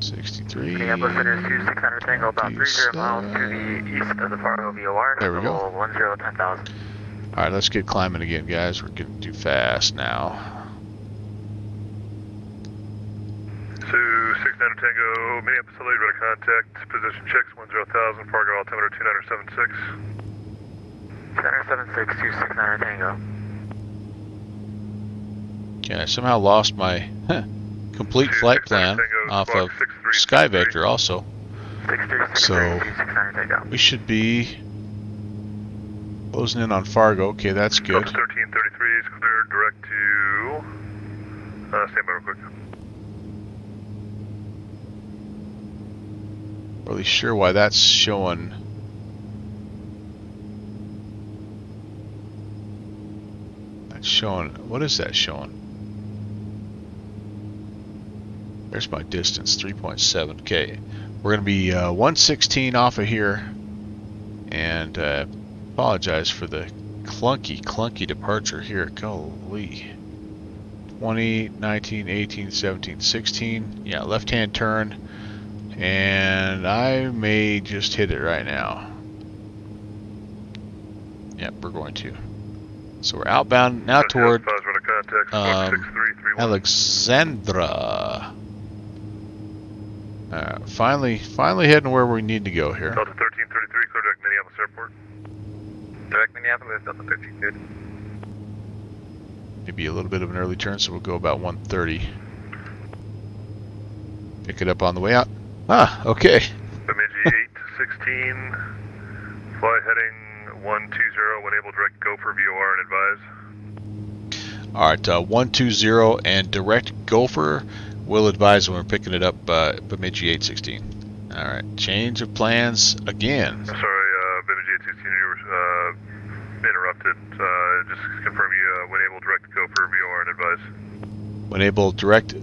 63. Minneapolis Center 2600 Tango, about 30 miles to the east of the Fargo VOR. There we go. 1010,000. Alright, let's get climbing again, guys. We're getting too fast now. 2600 Tango, Minneapolis, hello, ready to contact, position checks 10,000, Fargo altimeter 2976. Center 76 2600 Tango. Okay, I somehow lost my complete flight plan off of SkyVector also. So we should be closing in on Fargo. Okay, that's good. 1333 is cleared direct to stand by real quick. Really sure why that's showing. That's showing. What is that showing? There's my distance, 3.7. Okay, we're going to be 116 off of here, and apologize for the clunky departure here. Golly. 20, 19, 18, 17, 16. Yeah, left-hand turn, and I may just hit it right now. Yep, we're going to. So we're outbound now toward Alexandra. Finally heading where we need to go here. Delta 1333, clear direct Minneapolis Airport. Direct Minneapolis, Delta 1330. Maybe a little bit of an early turn, so we'll go about 130. Pick it up on the way out. Ah, okay. Bemidji 816, fly heading 120, when able direct Gopher VOR and advise. Alright, 120 and direct Gopher. We'll advise when we're picking it up, Bemidji 816. Alright, change of plans again. Sorry, Bemidji 816, you were interrupted. Just confirm you when able direct Gopher VOR and advise. When able direct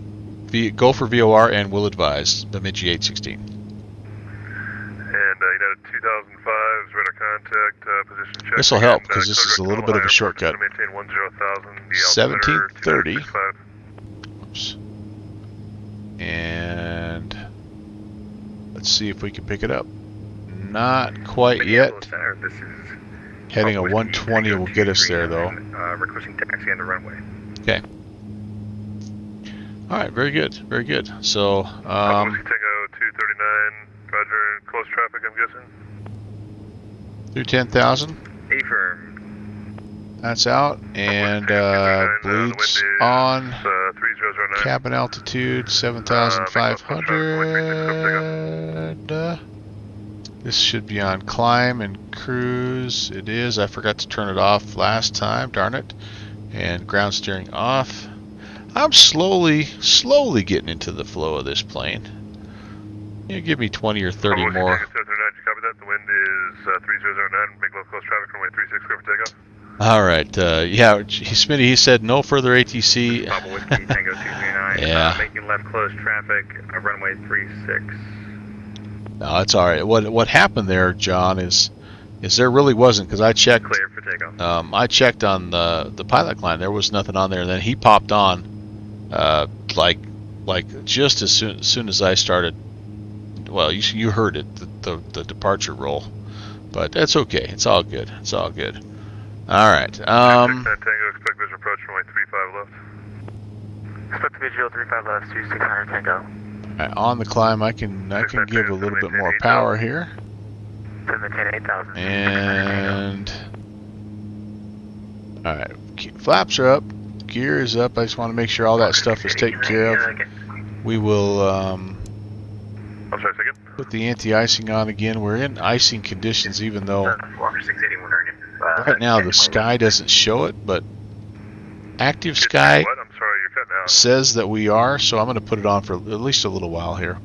Gopher VOR and will advise, Bemidji 816. And United 2005 is ready to contact, position check. This will help because this is a little bit of a shortcut. Maintain 10,000, 1730. Oops. And let's see if we can pick it up. Not quite yet. This is Heading a 120 will get us there though. Requesting taxi on the runway. Okay. Alright, very good, very good. So, Whiskey Tango 239, roger, close traffic I'm guessing? through 10,000. Affirm. That's out, and bleeds on, cabin altitude 7,500. This should be on climb and cruise. It is. I forgot to turn it off last time, darn it. And ground steering off. I'm slowly getting into the flow of this plane. You give me 20 or 30 more. Copy that. The wind is 3009, make low close traffic, runway 36, clear for takeoff. All right, yeah, Smitty, he said no further ATC. Papa Whiskey Tango 239. Yeah. Making left close traffic, runway 36. No, that's all right. What happened there, John, is there really wasn't, because I checked. Clear for takeoff. I checked on the pilot line. There was nothing on there. And then he popped on, like just as soon as I started. Well, you heard it, the departure roll, but that's okay. It's all good. It's all good. All right. 69 Tango, expect visual approach runway 35 left. Expect visual 35 left, 2600 Tango. All right, on the climb, I can give a little bit more power here. To maintain 8,000. And all right, flaps are up, gear is up. I just want to make sure all that stuff is taken care of. We will put the anti-icing on again. We're in icing conditions, even though right now the sky doesn't show it, but active sky says that we are, so I'm going to put it on for at least a little while here.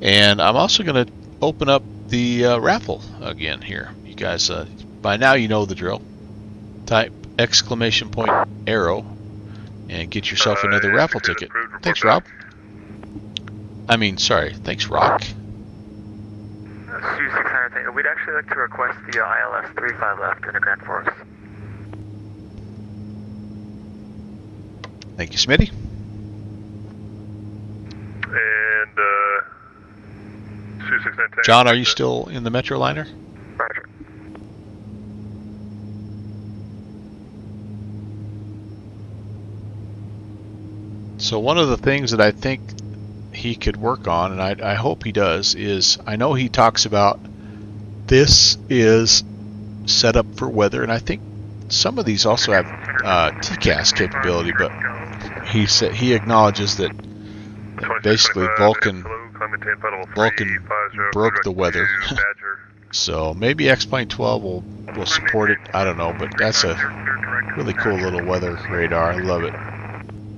And I'm also going to open up the raffle again here. You guys, by now you know the drill. Type exclamation point arrow and get yourself another raffle ticket. Thanks, Rob. I mean, sorry. Thanks, Rock. 2600 Tango. We'd actually like to request the ILS 35 left in the Grand Forks. Thank you, Smitty. And 269 John, are you still in the Metroliner? Roger. So one of the things that I think he could work on, and I hope he does, is I know he talks about this is set up for weather, and I think some of these also have TCAS capability, but he acknowledges that basically Vulcan broke the weather. So maybe X-Plane 12 will support it. I don't know, but that's a really cool little weather radar. I love it.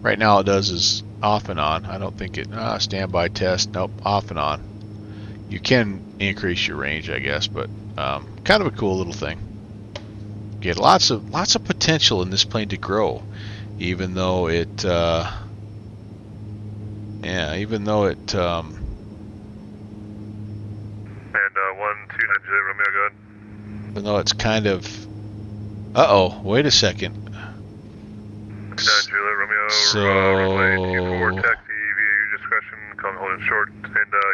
Right now it does is off and on. I don't think it standby test. Nope, off and on. You can increase your range, I guess, but kind of a cool little thing. Get lots of potential in this plane to grow, even though it even though it and 1290 Romeo, go ahead. even though it's kind of wait a second. So taxi via your discretion, come holding short, and you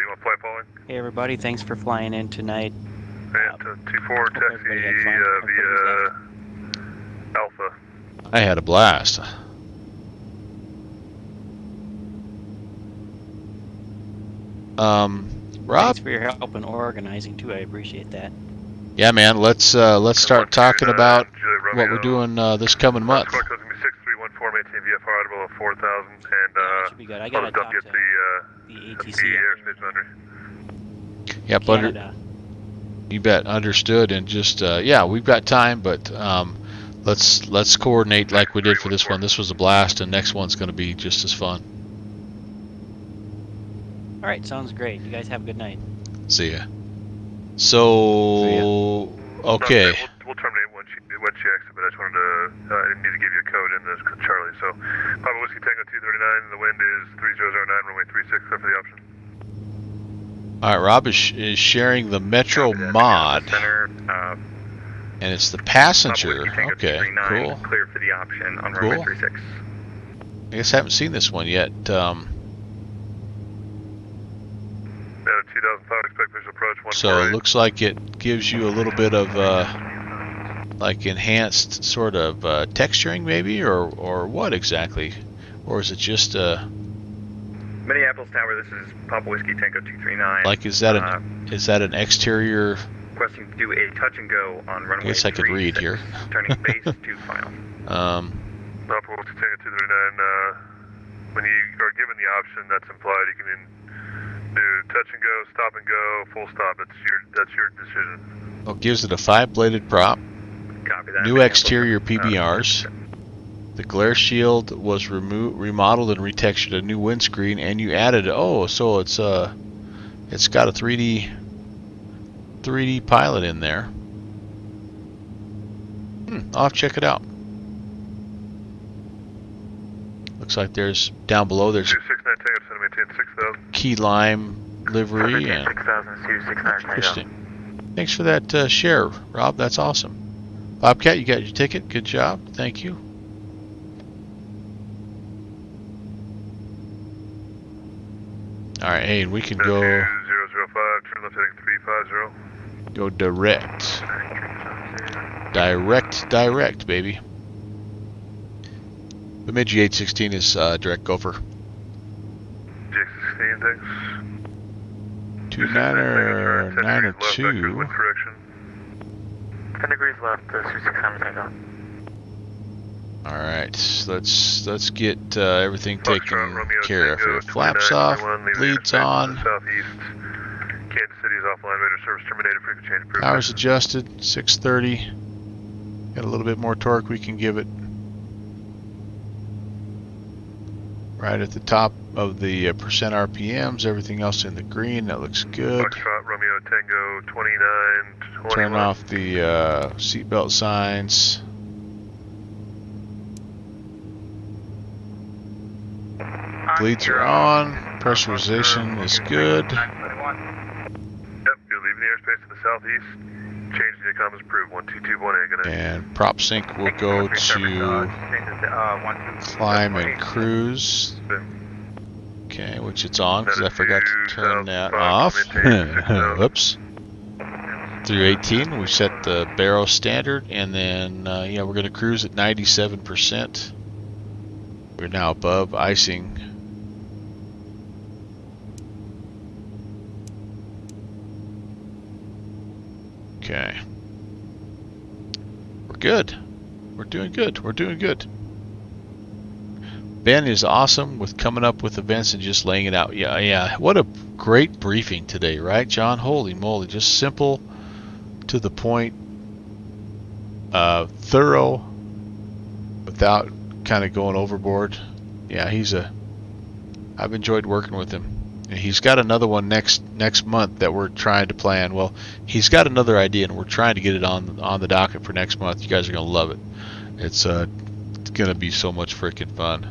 want to fly following? Hey everybody, thanks for flying in tonight. And 24 taxi via Alpha. I had a blast. Rob, Thanks for your help in organizing too. I appreciate that. Yeah, man. Let's start talking about what we're doing this coming month. Squawk code is going to be 6314, maintain VFR out of 4000, and should be good. I gotta talk get to the ATC airspace boundary. Yep, you bet. Understood. And just yeah, we've got time, but let's coordinate like we did for this one. This was a blast, and next one's going to be just as fun. All right, sounds great. You guys have a good night. See ya. So okay. We'll terminate once you exit, but I just wanted to I need to give you a code in this Charlie. So Papa Whiskey Tango 239, the wind is 3009, runway 36, clear for the option. All right, Rob is sharing the Metro mod, and it's the passenger. Okay, cool. Clear for the option on Cool. runway 36. I guess I haven't seen this one yet. 2005, expect visual approach. So it looks like it gives you a little bit of like enhanced sort of texturing, maybe, or what exactly, or is it just Minneapolis Tower, this is Papa Whiskey Tango 239. like is that an exterior? Requesting to do a touch and go on runway. I guess I could read here. Turning base to final. Papa Whiskey Tango 239. When you are given the option that's implied, you can do touch and go, stop and go, full stop. That's your decision. Well, it gives it a 5-bladed prop. Copy that. New exterior PBRs. The glare shield was remodeled and retextured. A new windscreen, and you added so it's got a 3D pilot in there. I'll have to check it out. Looks like there's down below there's 269 Tango, send maintain 6000. key lime livery and 6000, interesting. Thanks for that share, Rob. That's awesome. Bobcat, you got your ticket. Good job. Thank you. All right, hey, and we can go 005, turn left heading 350. go direct. Direct, baby. Bemidji 816 is direct gopher. J16, thanks. 29er, 10 9 or degrees left, vectors 2. wind correction. 10 degrees left, 3600 takeoff. Alright, let's get everything taken Romeo care of Tango, here. Flaps off, 2921, leaving bleeds airspace on. to the southeast. Kansas City is offline, radar service terminated, frequency change approved. Hours adjusted, 630. Got a little bit more torque we can give it. Right at the top of the percent RPMs, everything else in the green, that looks good. Foxtrot, Romeo Tango, 2921. Turn off the seatbelt signs. Bleeds are on, pressurization is good. Yep, you're leaving the airspace to the southeast. Changing your comms approved, 12218, good night. And prop sync will go to climb and cruise. Okay, which it's on because I forgot to turn that off. Whoops. Through 18, we set the barrel standard, and then yeah, we're going to cruise at 97%. We're now above icing. Okay. We're good. We're doing good. We're doing good. Ben is awesome with coming up with events and just laying it out. Yeah. What a great briefing today, right, John? Holy moly. Just simple, to the point, thorough, without kind of going overboard. Yeah, I've enjoyed working with him. He's got another one next month that we're trying to plan. Well, he's got another idea, and we're trying to get it on the docket for next month. You guys are gonna love it. It's gonna be so much freaking fun.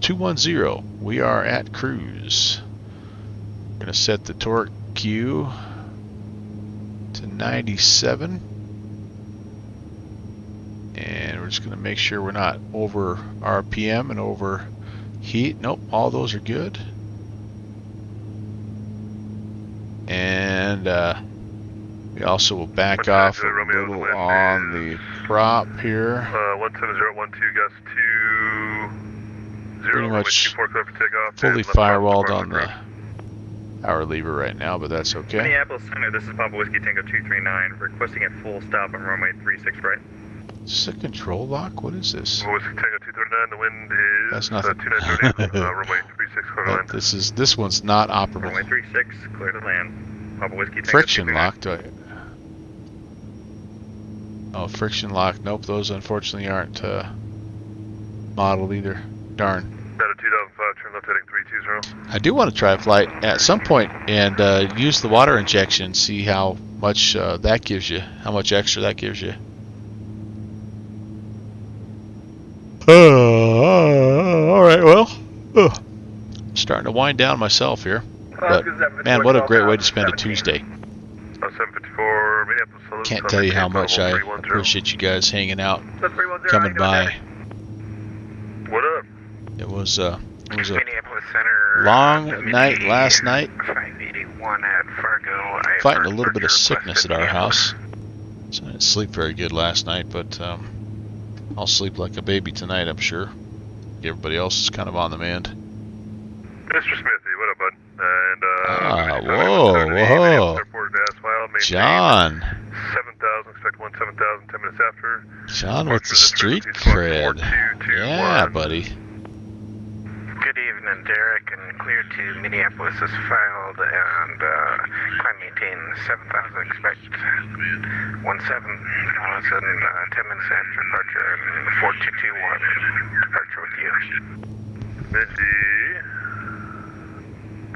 210. We are at cruise. We're gonna set the torque Q to 97. And we're just going to make sure we're not over RPM and over heat. Nope, all those are good. And we also will back off a little on the prop here. 17012, gust 20. Pretty much fully firewalled on the power lever right now, but that's okay. Minneapolis Center, this is Papa Whiskey Tango 239, requesting a full stop on runway 36 right. Is this a control lock? What is this? Whiskey Tango 239, the wind is that's nothing. 2930, runway 36, clear to land. This one's not operable. Runway 36, clear to land. Papa Whiskey Tango Friction 239. lock, oh, friction lock. Nope, those unfortunately aren't modeled either. Darn. Out of 2005, turn left heading 320. I do want to try a flight at some point and use the water injection, see how much that gives you, how much extra that gives you. All right, well, I'm starting to wind down myself here, but man, what a great way to spend a Tuesday. 754, Minneapolis. Can't tell you how much I appreciate you guys hanging out, coming by. What up? It was a Minneapolis Center, long night last night. 581 at Fargo. Fighting a little bit of sickness at our house, so I didn't sleep very good last night, but I'll sleep like a baby tonight, I'm sure. Everybody else is kind of on the mend. Mr. Smithy, what up, bud? And, whoa. John. 7,000, expect 17,000, 10 minutes after. John with the street cred. Yeah, buddy. Good evening, Derek, and clear to Minneapolis is filed, and climb maintain 7,000, expect 17,000, 10 minutes after departure, and 4221, departure with you. Bemidji,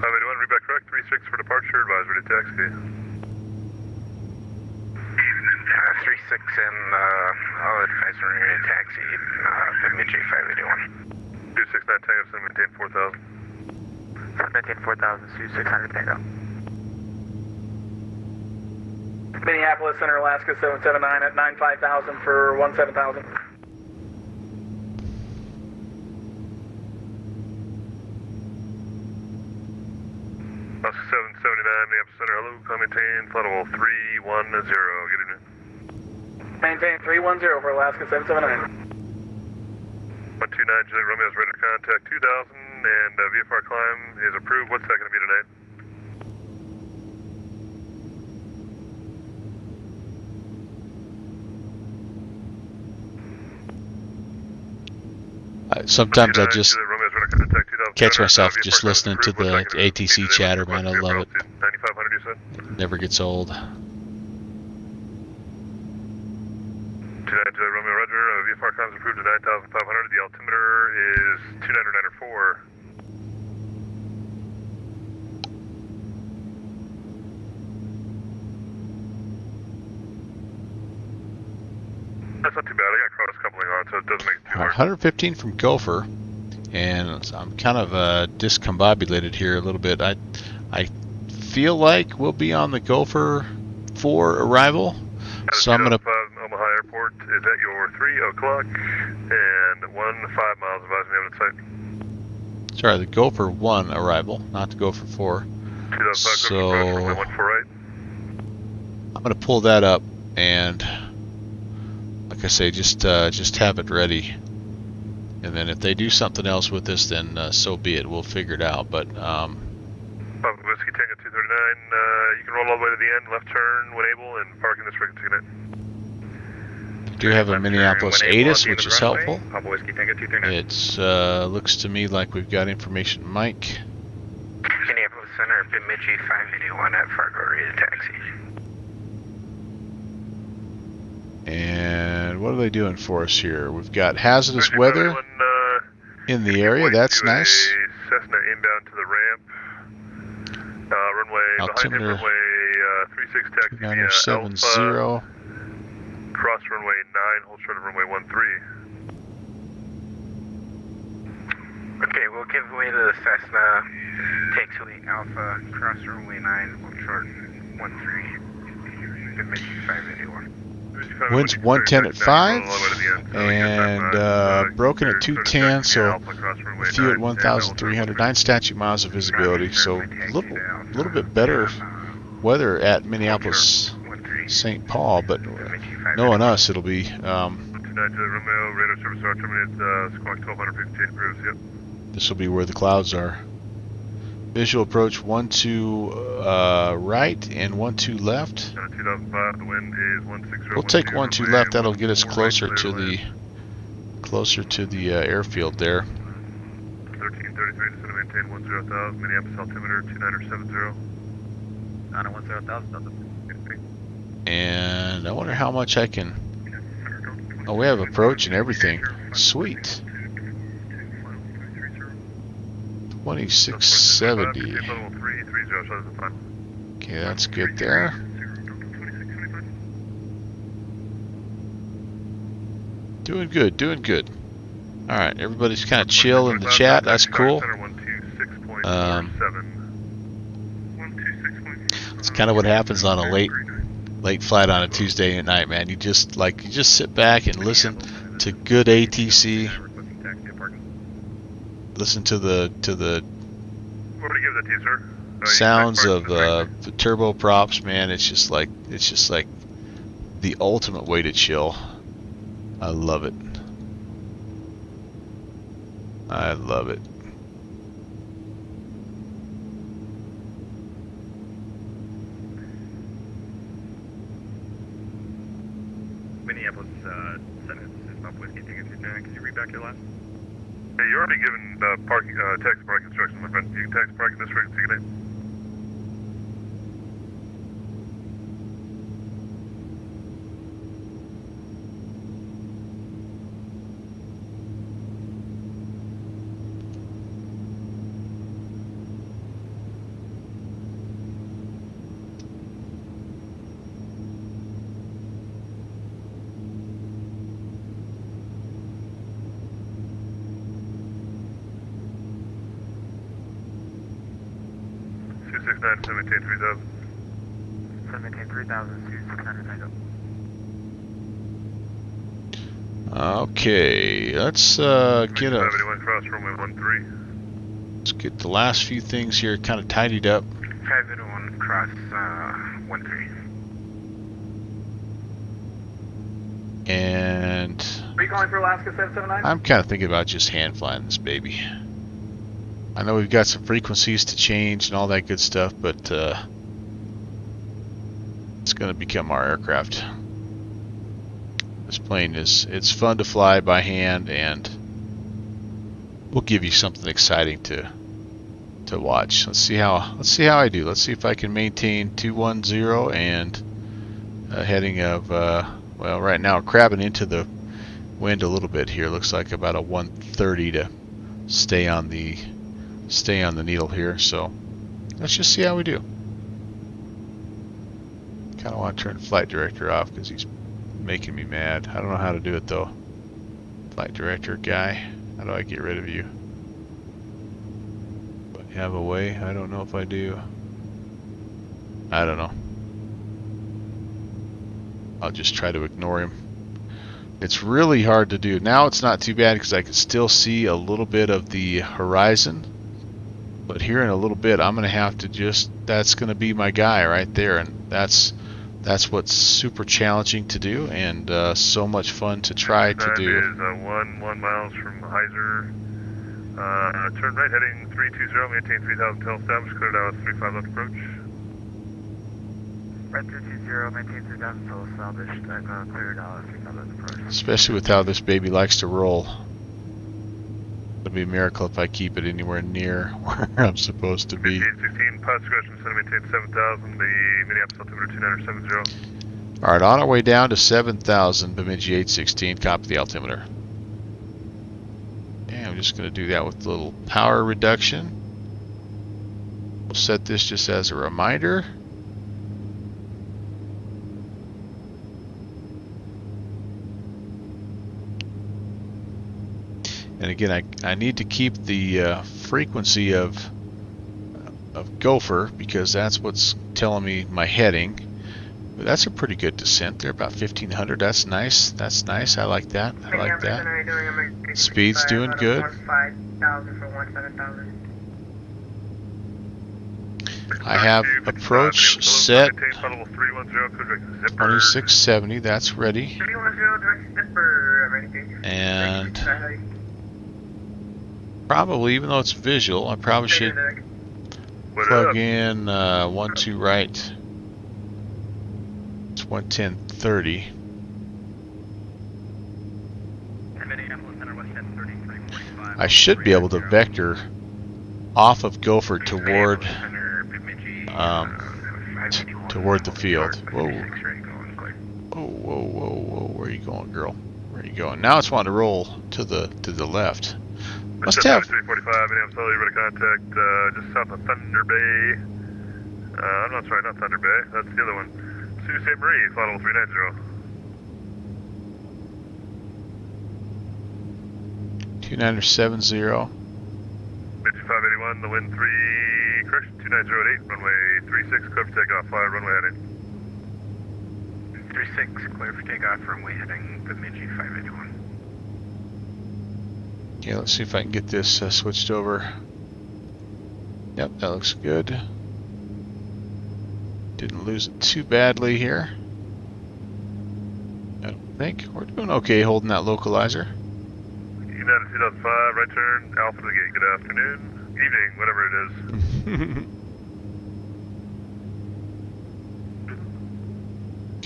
581, read back correct, 36 for departure, advisory to taxi. 36 and all advisory taxi, Bemidji 581. 269 Tango, maintain 4,000. Maintain 4,000, 600 Tango. Minneapolis Center, Alaska 779 at 95,000 for 17,000. Alaska 779, Minneapolis Center, hello. climb maintain, flight level 310. Good evening. Maintain 310 for Alaska 779. 129 Juliet Romeo is ready to contact 2000, and VFR climb is approved. What's that going to be tonight? Sometimes I just catch myself just listening to the ATC chatter, man. I love it. 9500, you said? Never gets old. 29 Juliet Romeo, roger. VFR climb is approved to 9500. The altimeter is 2994. That's not too bad. I got cross coupling on, so it doesn't make it too hard. 115 from Gopher, and I'm kind of discombobulated here a little bit. I feel like we'll be on the Gopher 4 arrival, so I'm gonna. Omaha Airport is at your 3 o'clock and 15 miles. Advise me on site. Sorry, the Gopher 1 arrival, not the Gopher 4. So I'm gonna pull that up and. Like I say, just have it ready, and then if they do something else with this, then so be it. We'll figure it out. But Whiskey Tango 239, you can roll all the way to the end, left turn when able, and park in this frequency unit. we do have a Minneapolis ATIS, which is helpful. Whiskey Tango 239. It looks to me like we've got information. Mike. Minneapolis Center, Bemidji 581 at Fargo, ready to taxi. And what are they doing for us here? We've got hazardous weather in the area. That's nice. Cessna inbound to the ramp. Runway behind him, runway 36 taxi via Alpha. Cross runway 9, hold short of runway 13. Okay, we'll give way to the Cessna. Taxiway Alpha, cross runway 9, hold short 13. Bemidji 581. Wind's 110 at 5, and broken at 210, so a few at 1,300, 9 statute miles of visibility, so a little bit better weather at Minneapolis, St. Paul, but knowing us, it'll be. This will be where the clouds are. Visual approach 12 right and 12 left. 2005, the wind is 160. We'll take 12 left. That'll get us closer to the airfield there. 1333 to maintain 10,000. Minneapolis altimeter 2970. 910,000. And I wonder how much I can. Oh, we have approach and everything. Sweet. 2670. Okay, that's good there. Doing good, doing good. All right, everybody's kind of chill in the chat. That's cool. It's kind of what happens on a late flight on a Tuesday night, man. You just sit back and listen to good ATC. Listen to the sounds of the turboprops, man. It's just like the ultimate way to chill. I love it. I love it. Minneapolis Senate, this is Pop Whiskey Tango 239. Could you read back your last? Hey, you're already given parking, taxi parking instructions, my friend. You can taxi park in this frequency unit. Maintain 3,000. Maintain 3,000 to 600 Tango. Okay, let's get cross runway 13. Let's get the last few things here kind of tidied up. 581 cross 13. And Are you calling for Alaska 779? I'm kind of thinking about just hand flying this baby. I know we've got some frequencies to change and all that good stuff, but it's going to become our aircraft. This plane it's fun to fly by hand, and we'll give you something exciting to watch. Let's see how I do. Let's see if I can maintain 210 and a heading of well, right now crabbing into the wind a little bit here. Looks like about a 130 to stay on the needle here. So let's just see how we do. Kind of want to turn flight director off because he's making me mad. I don't know how to do it though. Flight director guy, how do I get rid of you? Do I have a way? I don't know if I do. I don't know. I'll just try to ignore him. It's really hard to do. Now it's not too bad because I can still see a little bit of the horizon. But here in a little bit, I'm going to have to that's going to be my guy right there. And that's what's super challenging to do, and so much fun to try to do. Is 1 miles from Heiser. Turn right heading 320, maintain 3000 till established, cleared out 35 left approach. Right 320, maintain 3000 till established, cleared out 35 left approach. Especially with how this baby likes to roll. It'd be a miracle if I keep it anywhere near where I'm supposed to be. 16, past discretion, center maintain 7000, the Minneapolis altimeter 2970. Alright, on our way down to 7,000, Bemidji 816, copy the altimeter. And I'm just going to do that with a little power reduction. We'll set this just as a reminder. And again, I need to keep the frequency of Gopher because that's what's telling me my heading. But that's a pretty good descent there, about 1500. That's nice. That's nice. I like that. I like that. Speed's doing good. 5,000 for 17,000. I have approach set 2670. That's ready. And probably, even though it's visual, I probably should plug in 12 right. It's 110.30. I should be able to vector off of Gopher toward the field. Whoa. Whoa, where are you going, girl? Where are you going? Now it's wanting to roll to the left. Must have 345, Minneapolis, ready to contact just south of Thunder Bay. I'm not sorry, not Thunder Bay. That's the other one. Sault Ste. Marie, flight level 390. 2970. Bemidji 581, the wind 3, correction, 2908, runway 36, clear for takeoff, fly runway heading. 36, clear for takeoff, runway heading Bemidji 581. Yeah, let's see if I can get this switched over. Yep, that looks good. Didn't lose it too badly here. I don't think. We're doing okay holding that localizer. United 2005, right turn, Alpha to the gate. Good afternoon, evening, whatever it is.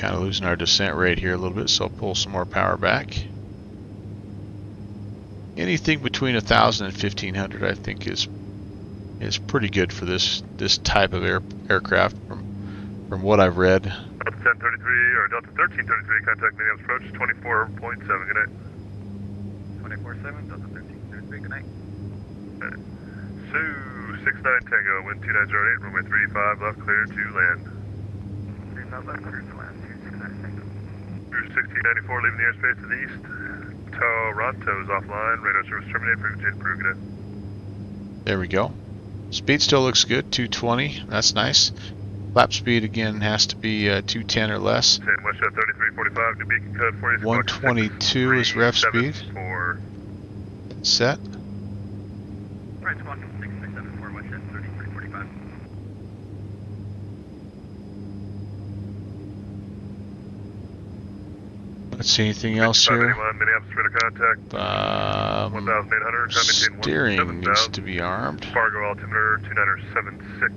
Kind of losing our descent rate here a little bit, so I'll pull some more power back. Anything between 1,000 and 1,500, I think, is pretty good for this type of aircraft from what I've read. Delta 1033 or Delta 1333, contact Minneapolis approach 24.7. Good night. 24.7, Delta 1333. Good night. Sioux 69 Tango, wind 2908, runway 35 left, clear to land. 35 left, clear to land. 69 Tango. Cruise 1694, leaving the airspace to the east. Toronto's offline. Radar service terminated. Frequency approved. Good night. There we go. Speed still looks good. 220. That's nice. Flap speed again has to be 210 or less. Same Westjet 3345. New beacon code for you. 122 is ref speed. Set. Right, squawk 667 for Westjet 3345. Let's see anything else here. 581, Minneapolis, rate of contact. 1,800, Steering needs to be armed. Fargo altimeter 2976.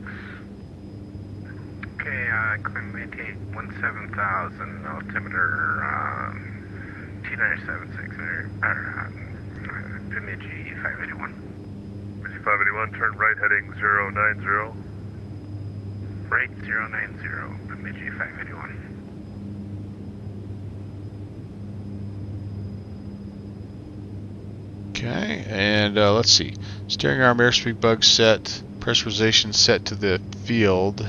Okay, climb maintain 17,000, altimeter 2976, Bemidji 581. Bemidji 581, turn right heading 090. Right 090, Bemidji 581. Okay, and let's see. Steering arm airspeed bug set. Pressurization set to the field.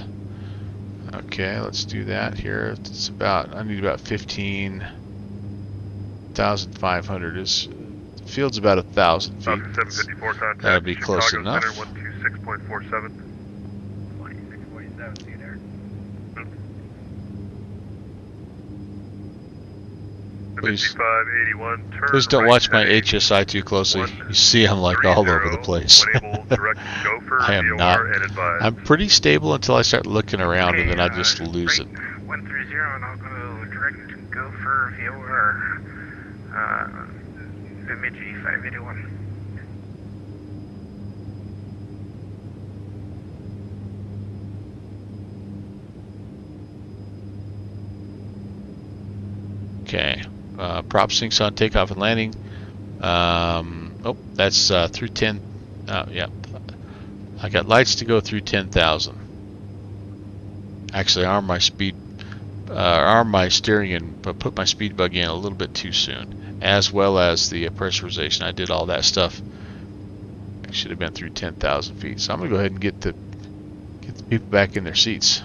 Okay, let's do that here. It's about, I need about 15,500. The field's about 1,000 feet. 754 contact. That'll be Chicago close Center, enough. 126.47. 2647, see you there. Please, 581, turn please don't right watch my heading HSI too closely. You see I'm like all over the place. I am not. I'm pretty stable until I start looking around, and then I just lose it. 130, and I'll go direct to Gopher VOR, Bemidji 581. Okay. Prop sinks on takeoff and landing. Oh, that's through 10. Yeah. I got lights to go through 10,000. Actually, arm my steering and put my speed bug in a little bit too soon, as well as the pressurization. I did all that stuff. I should have been through 10,000 feet. So I'm gonna go ahead and get the people back in their seats.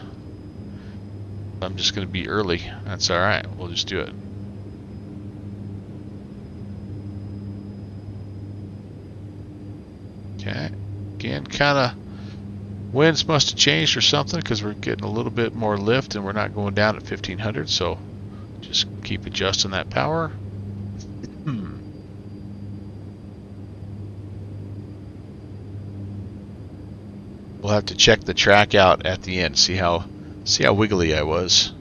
I'm just gonna be early. That's all right. We'll just do it. Okay. Again, kind of winds must have changed or something, because we're getting a little bit more lift and we're not going down at 1,500. So just keep adjusting that power. We'll have to check the track out at the end, see how wiggly I was.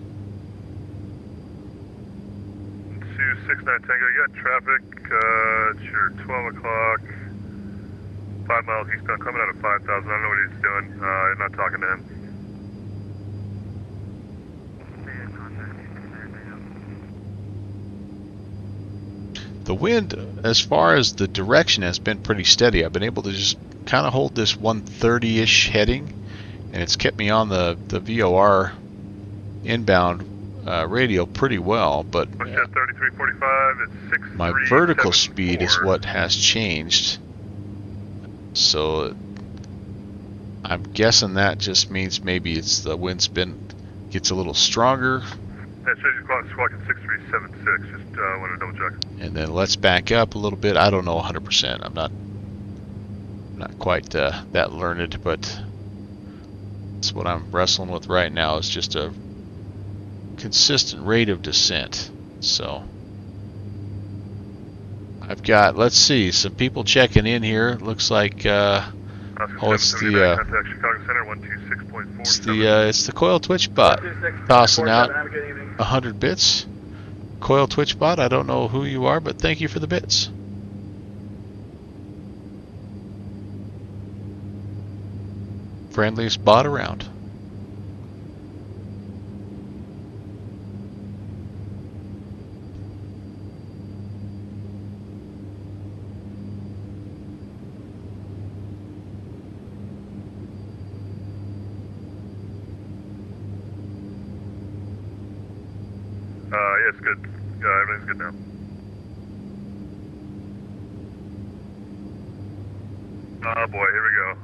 269 Tango, you got traffic, it's your 12 o'clock, 5 miles eastbound, coming out of 5,000, I don't know what he's doing, I'm not talking to him. The wind, as far as the direction, has been pretty steady. I've been able to just kind of hold this 130-ish heading, and it's kept me on the VOR inbound radio pretty well, but my vertical speed is what has changed. So I'm guessing that just means maybe it's the wind spin gets a little stronger. That shows your clock squawking 6376, just want to double check. And then let's back up a little bit. I don't know 100%. I'm not quite that learned, but that's what I'm wrestling with right now, is just a consistent rate of descent. So I've got, let's see, some people checking in here. It looks like it's the coil twitch bot tossing out 100 bits. Coil twitch bot, I don't know who you are, but thank you for the bits. Friendliest bot around. Yeah, it's good. Everything's good now. Oh boy, here we go.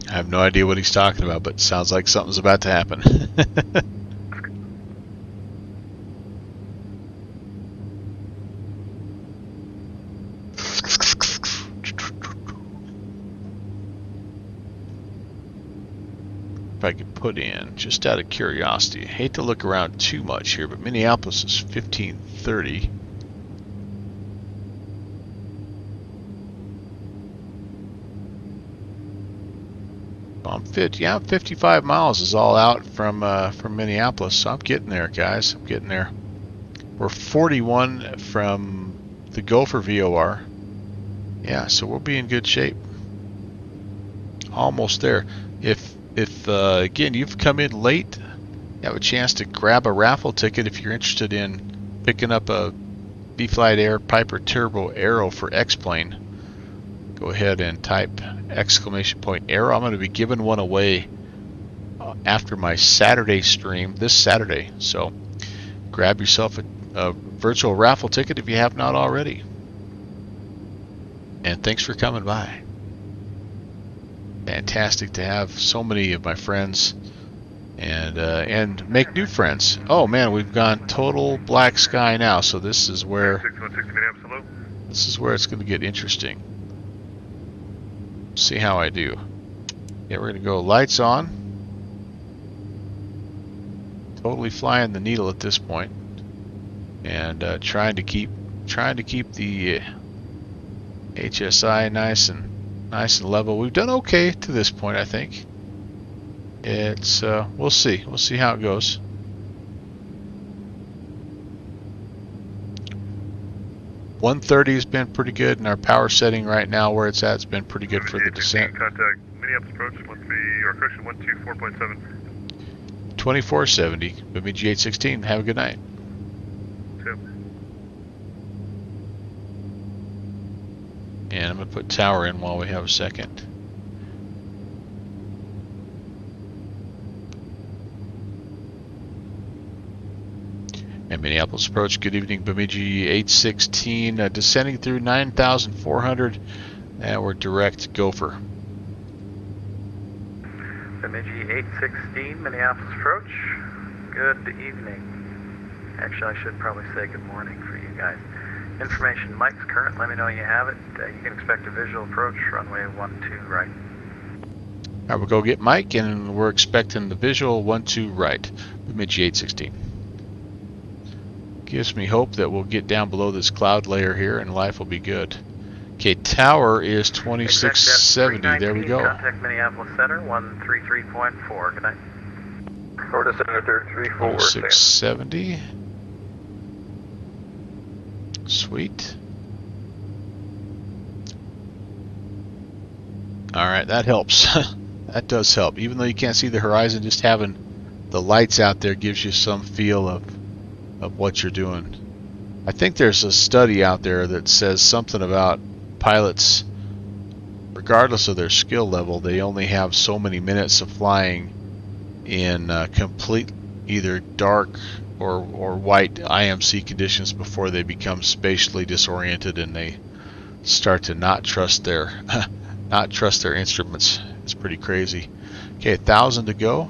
I have no idea what he's talking about, but it sounds like something's about to happen. If I could put in, just out of curiosity, I hate to look around too much here, but Minneapolis is 1530. I'm 55 miles is all out from Minneapolis, so I'm getting there, guys. I'm getting there. We're 41 from the Gopher VOR. Yeah, so we'll be in good shape. Almost there. If again you've come in late, you have a chance to grab a raffle ticket if you're interested in picking up a B-Flight Air Piper Turbo Aero for X-Plane. Go ahead and type !Aero. I'm going to be giving one away after my Saturday stream this Saturday. So grab yourself a virtual raffle ticket if you have not already. And thanks for coming by. Fantastic to have so many of my friends and make new friends. Oh man, we've gone total black sky now, so this is where it's going to get interesting. See how I do. Yeah, we're going to go lights on. Totally flying the needle at this point, and trying to keep the HSI nice and level. We've done okay to this point, I think. It's we'll see how it goes. .130 has been pretty good, and our power setting right now where it's at has been pretty good for the descent. Contact Minneapolis approach 124.7. 2470, Bemidji 816. Have a good night. And I'm going to put tower in while we have a second. And Minneapolis approach, good evening, Bemidji 816, descending through 9,400, and we're direct Gopher. Bemidji 816, Minneapolis approach, good evening. Actually, I should probably say good morning for you guys. Information, Mike's current, let me know you have it. You can expect a visual approach, runway 12 right. All right, we'll go get Mike, and we're expecting the visual 12 right, Bemidji 816. Gives me hope that we'll get down below this cloud layer here and life will be good. Okay, tower is 2670. There we go. Contact Minneapolis Center 133.4. Good night. Over to Center 334. 2670. Sweet. All right, that helps. That does help. Even though you can't see the horizon, just having the lights out there gives you some feel of what you're doing. I think there's a study out there that says something about pilots, regardless of their skill level, they only have so many minutes of flying in complete either dark or white IMC conditions before they become spatially disoriented and they start to not trust their instruments. It's pretty crazy. Okay, 1,000 to go.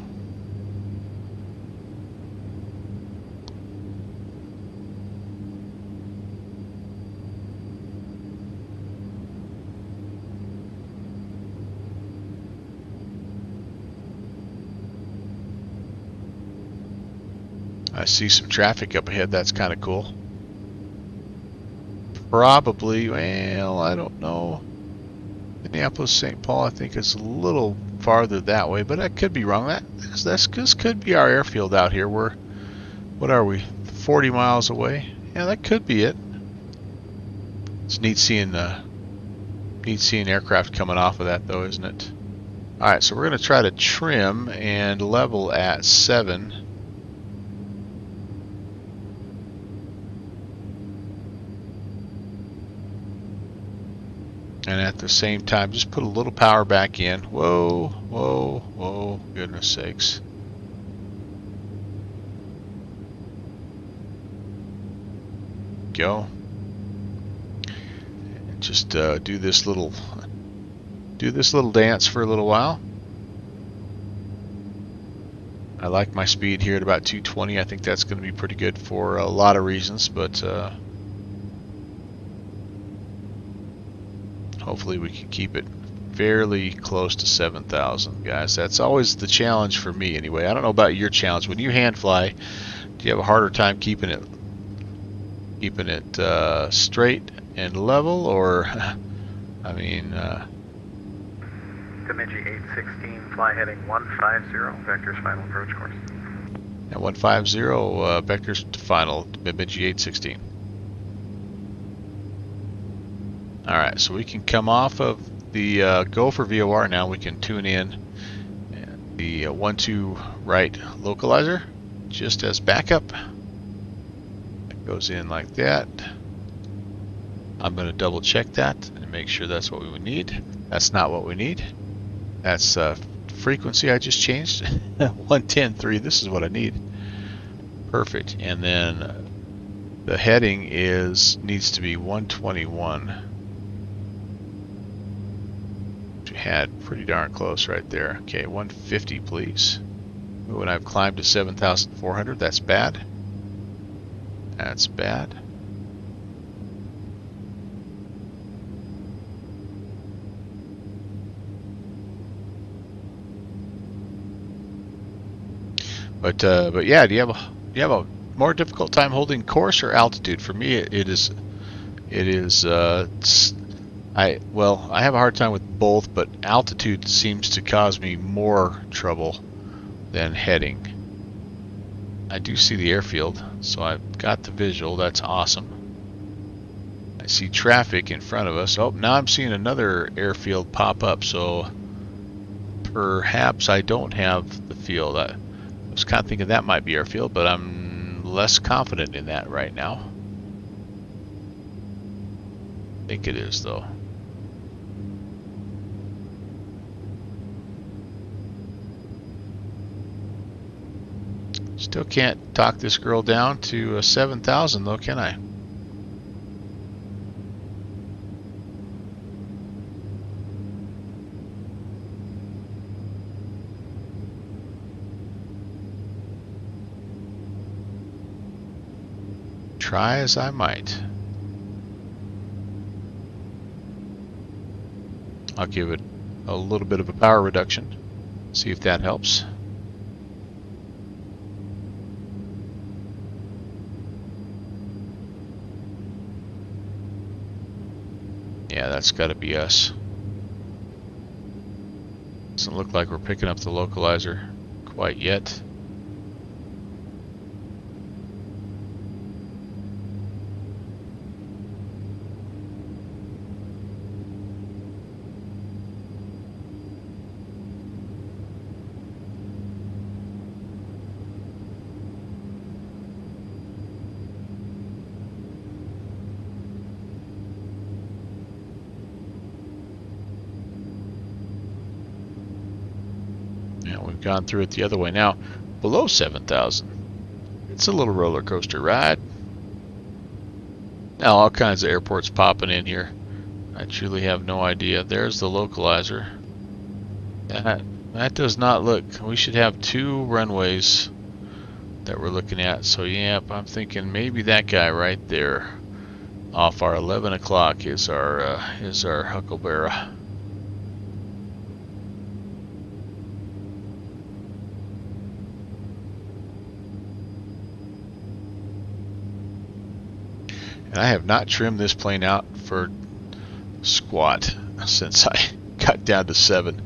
I see some traffic up ahead. That's kind of cool. Probably, well, I don't know. Minneapolis, St. Paul, I think it's a little farther that way, but I could be wrong. This could be our airfield out here. What are we, 40 miles away? Yeah, that could be it. It's neat seeing aircraft coming off of that, though, isn't it? All right, so we're going to try to trim and level at 7. And at the same time, just put a little power back in. Whoa, whoa, whoa, goodness sakes. Go. And just do this little dance for a little while. I like my speed here at about 220. I think that's going to be pretty good for a lot of reasons, but hopefully we can keep it fairly close to 7,000, guys. That's always the challenge for me anyway. I don't know about your challenge. When you hand fly, do you have a harder time keeping it straight and level, or I mean Bemidji 816, fly heading 150, vectors final approach course. At 150, vectors to final, Bemidji 816. Alright, so we can come off of the Gopher VOR now. We can tune in the 1-2 right localizer just as backup. It goes in like that. I'm going to double check that and make sure that's what we would need. That's not what we need. That's frequency I just changed. 110.3, this is what I need. Perfect. And then the heading needs to be 121. Which we had pretty darn close right there. Okay, 150 please. Ooh, and I've climbed to 7,400. That's bad. That's bad. But yeah, do you have a more difficult time holding course or altitude? For me, it is. I have a hard time with both, but altitude seems to cause me more trouble than heading. I do see the airfield, so I've got the visual. That's awesome. I see traffic in front of us. Oh, now I'm seeing another airfield pop up, so perhaps I don't have the field. I was kind of thinking that might be our field, but I'm less confident in that right now. I think it is, though. Still can't talk this girl down to 7,000, though, can I? Try as I might. I'll give it a little bit of a power reduction. See if that helps. Yeah, that's got to be us. Doesn't look like we're picking up the localizer quite yet. We've gone through it the other way. Now, below 7,000, it's a little roller coaster ride. Now, all kinds of airports popping in here. I truly have no idea. There's the localizer. That does not look. We should have 2 runways that we're looking at. So, yep, I'm thinking maybe that guy right there, off our 11 o'clock, is our Huckleberry. And I have not trimmed this plane out for squat since I got down to 7.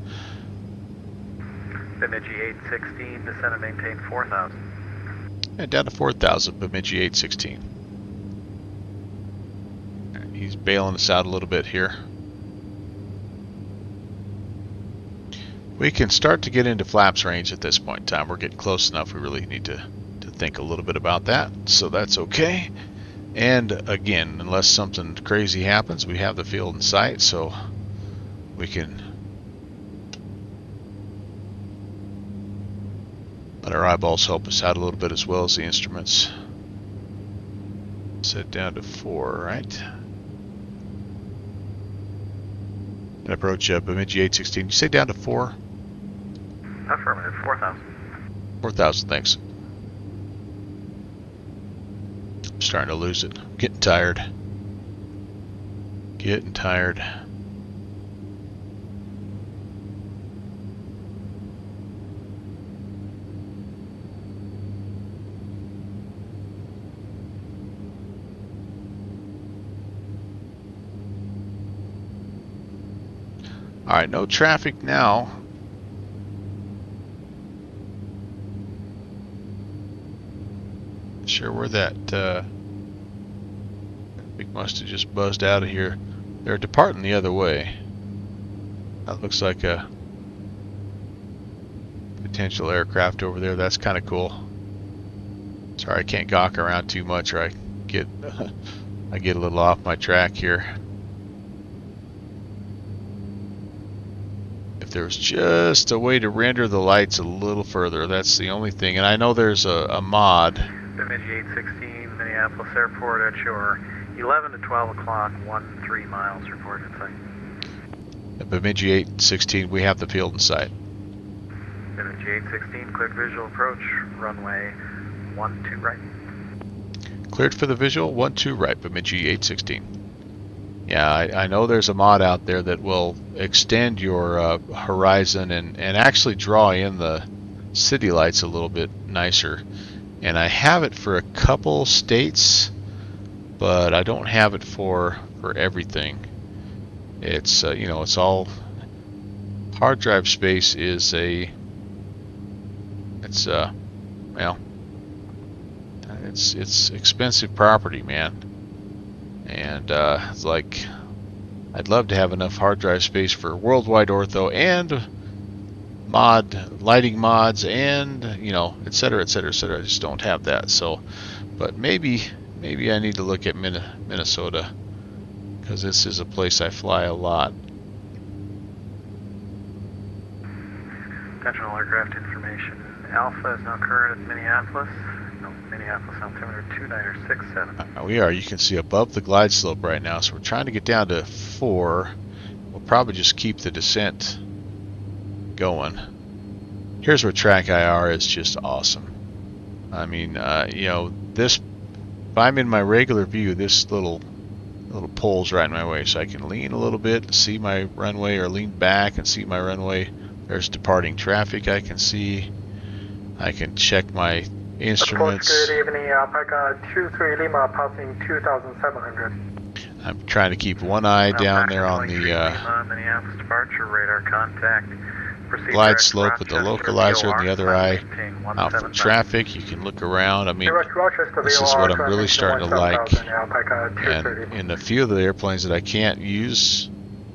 Bemidji 816, descend and maintain 4,000. And down to 4,000, Bemidji 816. He's bailing us out a little bit here. We can start to get into flaps range at this point in time. We're getting close enough. We really need to think a little bit about that. So that's okay. And again, unless something crazy happens, we have the field in sight, so we can let our eyeballs help us out a little bit as well as the instruments. Set down to 4, right? And approach Bemidji 816. You say down to 4? Affirmative, 4,000. 4,000, thanks. I'm starting to lose it. I'm getting tired. Getting tired. All right, no traffic now. Sure where that traffic must have just buzzed out of here. They're departing the other way. That looks like a potential aircraft over there. That's kind of cool. Sorry, I can't gawk around too much, or I get I get a little off my track here. If there was just a way to render the lights a little further, that's the only thing. And I know there's a mod. Bemidji 816, Minneapolis Airport at your 11 to 12 o'clock, 13 miles reported in sight. At Bemidji 816, we have the field in sight. Bemidji 816, cleared visual approach, runway 12 right. Cleared for the visual, 12 right, Bemidji 816. Yeah, I know there's a mod out there that will extend your horizon and actually draw in the city lights a little bit nicer. And I have it for a couple states, but I don't have it for everything. It's you know, it's all hard drive space is well, it's expensive property, man. And it's like, I'd love to have enough hard drive space for worldwide ortho and lighting mods and, you know, et cetera, et cetera, et cetera. I just don't have that. So, but maybe I need to look at Minnesota, because this is a place I fly a lot. Attention all aircraft information. Alpha is now current at Minneapolis. No, Minneapolis altimeter 2967. We are. You can see above the glide slope right now. So we're trying to get down to 4. We'll probably just keep the descent going. Here's where track IR is just awesome. I mean, you know, this, if I'm in my regular view, this little pole's right in my way, so I can lean a little bit, see my runway, or lean back and see my runway. There's departing traffic I can see. I can check my instruments. Good evening, Alpaca 23 Lima passing 2,700. I'm trying to keep one eye down there on the Minneapolis departure radar contact. glide slope with the localizer, and the other eye out for traffic. You can look around. I mean, this is what I'm really starting to like. And in a few of the airplanes that I can't use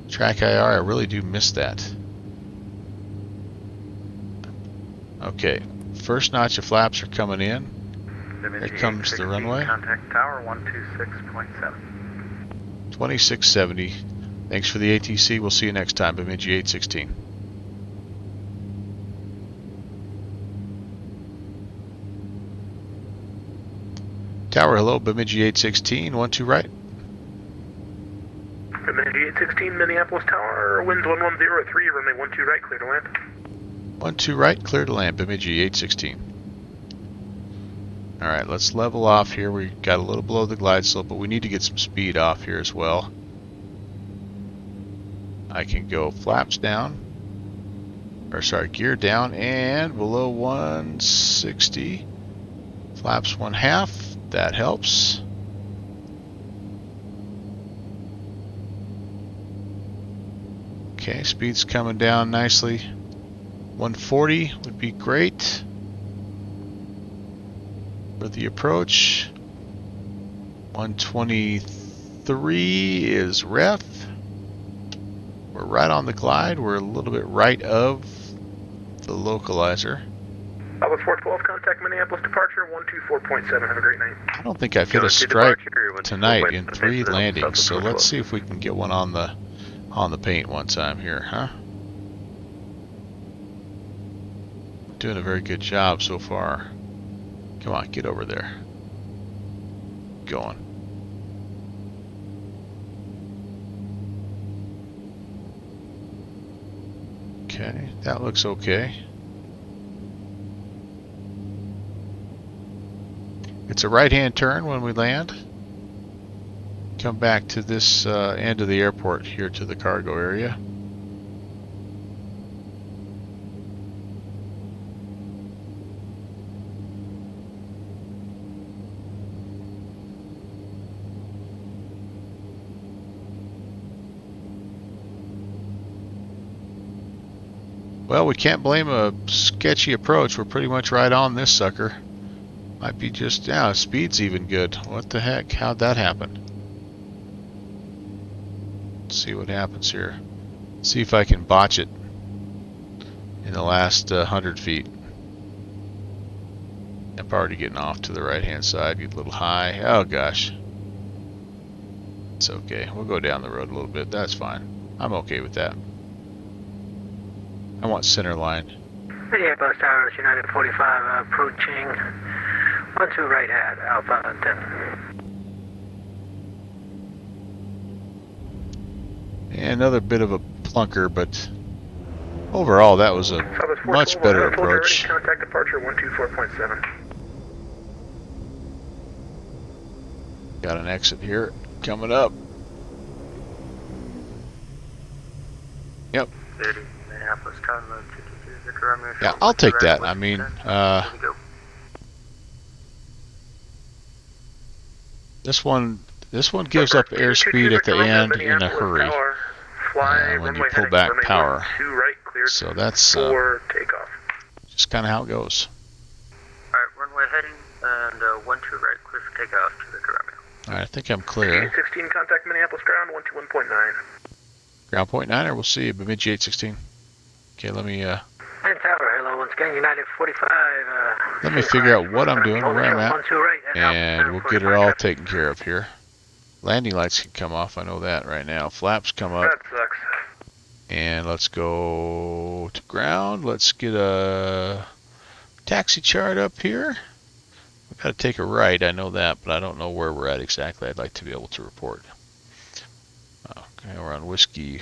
track IR, I really do miss that. Okay, first notch of flaps are coming in. Here comes the runway. Contact tower 126.7. 2670. Thanks for the ATC. We'll see you next time, Bemidji 816. Tower, hello, Bemidji 816, 12 right. Bemidji 816, Minneapolis Tower, winds 1103, runway 12 right, clear to land. 12 right, clear to land, Bemidji 816. Alright, let's level off here. We got a little below the glide slope, but we need to get some speed off here as well. I can go flaps down, or sorry, gear down, and below 160. Flaps 1/2. That helps. Okay, speed's coming down nicely. 140 would be great for the approach. 123 is ref. We're right on the glide. We're a little bit right of the localizer. Alpha 412, contact Minneapolis departure 124.7. Have a great night. I don't think I've hit a stripe tonight in 3 landings, so let's see if we can get one on the paint one time here, huh? Doing a very good job so far. Come on, get over there. Going. Okay, that looks okay. It's a right-hand turn when we land. Come back to this end of the airport here to the cargo area. Well, we can't blame a sketchy approach. We're pretty much right on this sucker. Might be just, yeah, speed's even good. What the heck? How'd that happen? Let's see what happens here. See if I can botch it in the last 100 feet. I'm already getting off to the right-hand side. Get a little high. Oh, gosh. It's okay. We'll go down the road a little bit. That's fine. I'm okay with that. I want center line. Yeah, bus towers, United 45, approaching 12 right at Alpha 10. And another bit of a plunker, but overall that was a much better approach. Contact departure 124.7. Got an exit here coming up. Yep. Yeah, I'll take that. I mean, this one gives up airspeed at the end in a hurry when you pull back power. So that's just kind of how it goes. Alright, runway heading and 12 right, clear for takeoff to the ground. Alright, I think I'm clear. 816, contact Minneapolis ground 121.9. Ground point 9er, we'll see you, Bemidji 816. Okay, let me And tower, hello, once again, United 45. let me figure out what I'm doing, where I'm at, and we'll get it all taken care of here. Landing lights can come off, I know that right now. Flaps come up. That sucks. And let's go to ground. Let's get a taxi chart up here. We've got to take a right, I know that, but I don't know where we're at exactly. I'd like to be able to report. Okay, we're on whiskey.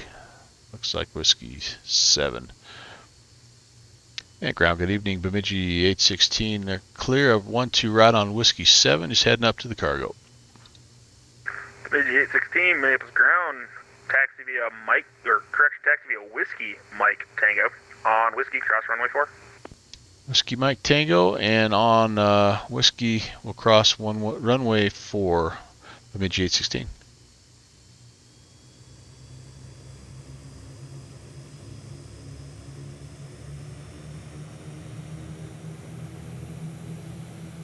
Looks like whiskey 7. And ground, good evening, Bemidji 816. They're clear of 12 right on whiskey 7, just heading up to the cargo. Bemidji 816, Minneapolis ground, taxi via Mike, or correction, taxi via Whiskey Mike Tango on Whiskey, cross runway 4. Whiskey Mike Tango, and on Whiskey we'll cross runway 4, Bemidji 816.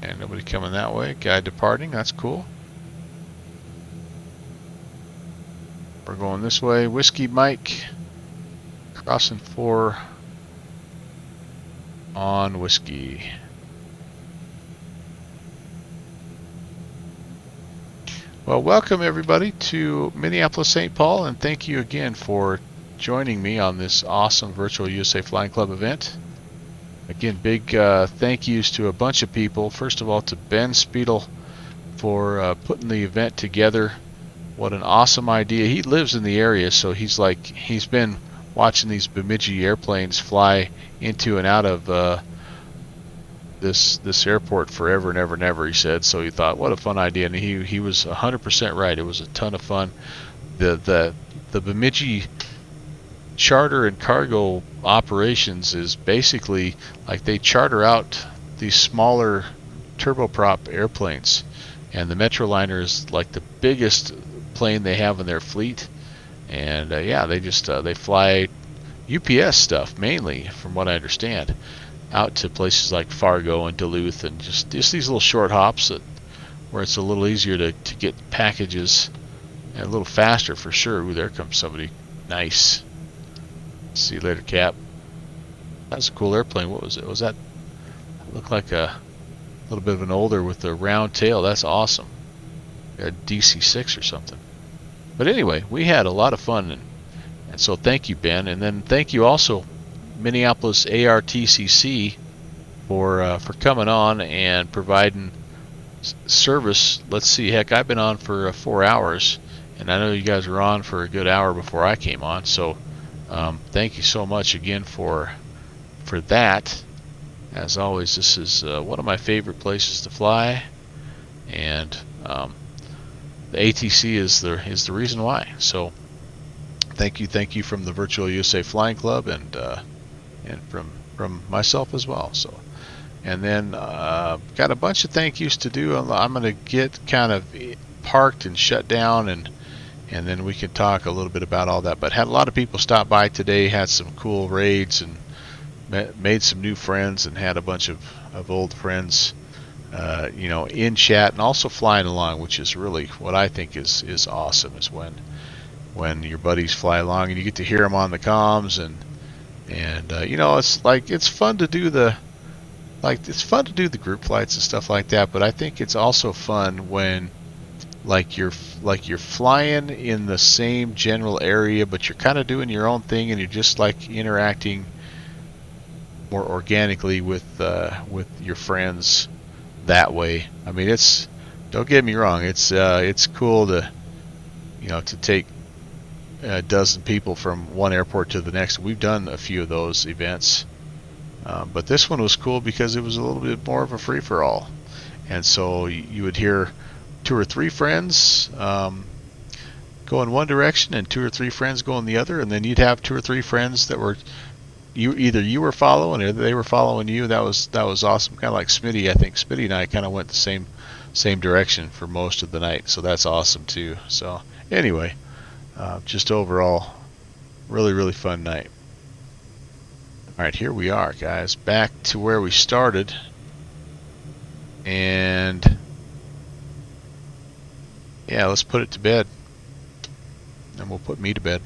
And nobody coming that way. Guy departing, that's cool. We're going this way. Whiskey Mike, crossing 4 on Whiskey. Well, welcome everybody to Minneapolis St. Paul, and thank you again for joining me on this awesome Virtual USA Flying Club event. Again, big thank yous to a bunch of people. First of all, to Ben Spiedel for putting the event together. What an awesome idea. He lives in the area, so he's been watching these Bemidji airplanes fly into and out of this airport forever and ever and ever, he said. So he thought, what a fun idea, and he was 100% right. It was a ton of fun. The Bemidji charter and cargo operations is basically like they charter out these smaller turboprop airplanes, and the Metroliner is like the biggest plane they have in their fleet. And yeah, they just they fly UPS stuff mainly, from what I understand, out to places like Fargo and Duluth, and just these little short hops where it's a little easier to get packages, and a little faster for sure. Ooh, there comes somebody nice. See you later, Cap. That's a cool airplane. What was it? Was that? It looked like a little bit of an older with a round tail. That's awesome. A DC-6 or something. But anyway, we had a lot of fun, and so thank you, Ben, and then thank you also Minneapolis ARTCC for coming on and providing service. Let's see, heck, I've been on for 4 hours, and I know you guys were on for a good hour before I came on. So thank you so much again for that. As always, this is one of my favorite places to fly, and the ATC is the reason why. So thank you from the Virtual USA Flying Club, and from myself as well. So, and then got a bunch of thank yous to do. I'm going to get kind of parked and shut down, and then we can talk a little bit about all that. But had a lot of people stop by today, had some cool raids, and made some new friends and had a bunch of old friends, in chat and also flying along, which is really what I think is awesome. Is when your buddies fly along and you get to hear them on the comms and it's fun to do the group flights and stuff like that. But I think it's also fun when you're flying in the same general area, but you're kind of doing your own thing and you're just like interacting more organically with your friends that way. I mean, don't get me wrong, it's cool to take a dozen people from one airport to the next. We've done a few of those events, but this one was cool because it was a little bit more of a free for all, and so you would hear two or three friends go in one direction and two or three friends go in the other, and then you'd have two or three friends that were you were following or they were following you. That was awesome. Kind of like Smitty. I think Smitty and I kind of went the same direction for most of the night, so that's awesome too. So anyway, just overall, really fun night. All right, here we are, guys, back to where we started, and yeah, let's put it to bed, and we'll put me to bed.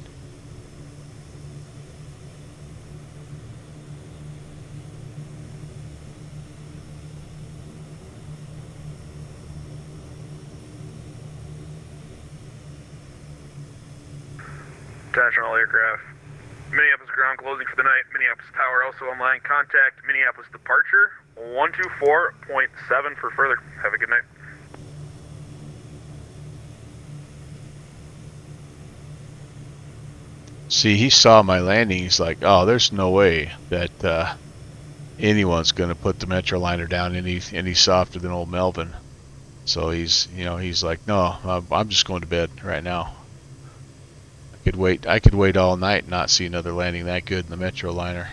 Attention all aircraft. Minneapolis ground closing for the night. Minneapolis Tower also online. Contact Minneapolis departure 124.7 for further. Have a good night. See, he saw my landing. He's like, "Oh, there's no way that anyone's going to put the Metroliner down any softer than old Melvin." So he's like, "No, I'm just going to bed right now. I could wait all night and not see another landing that good in the Metroliner."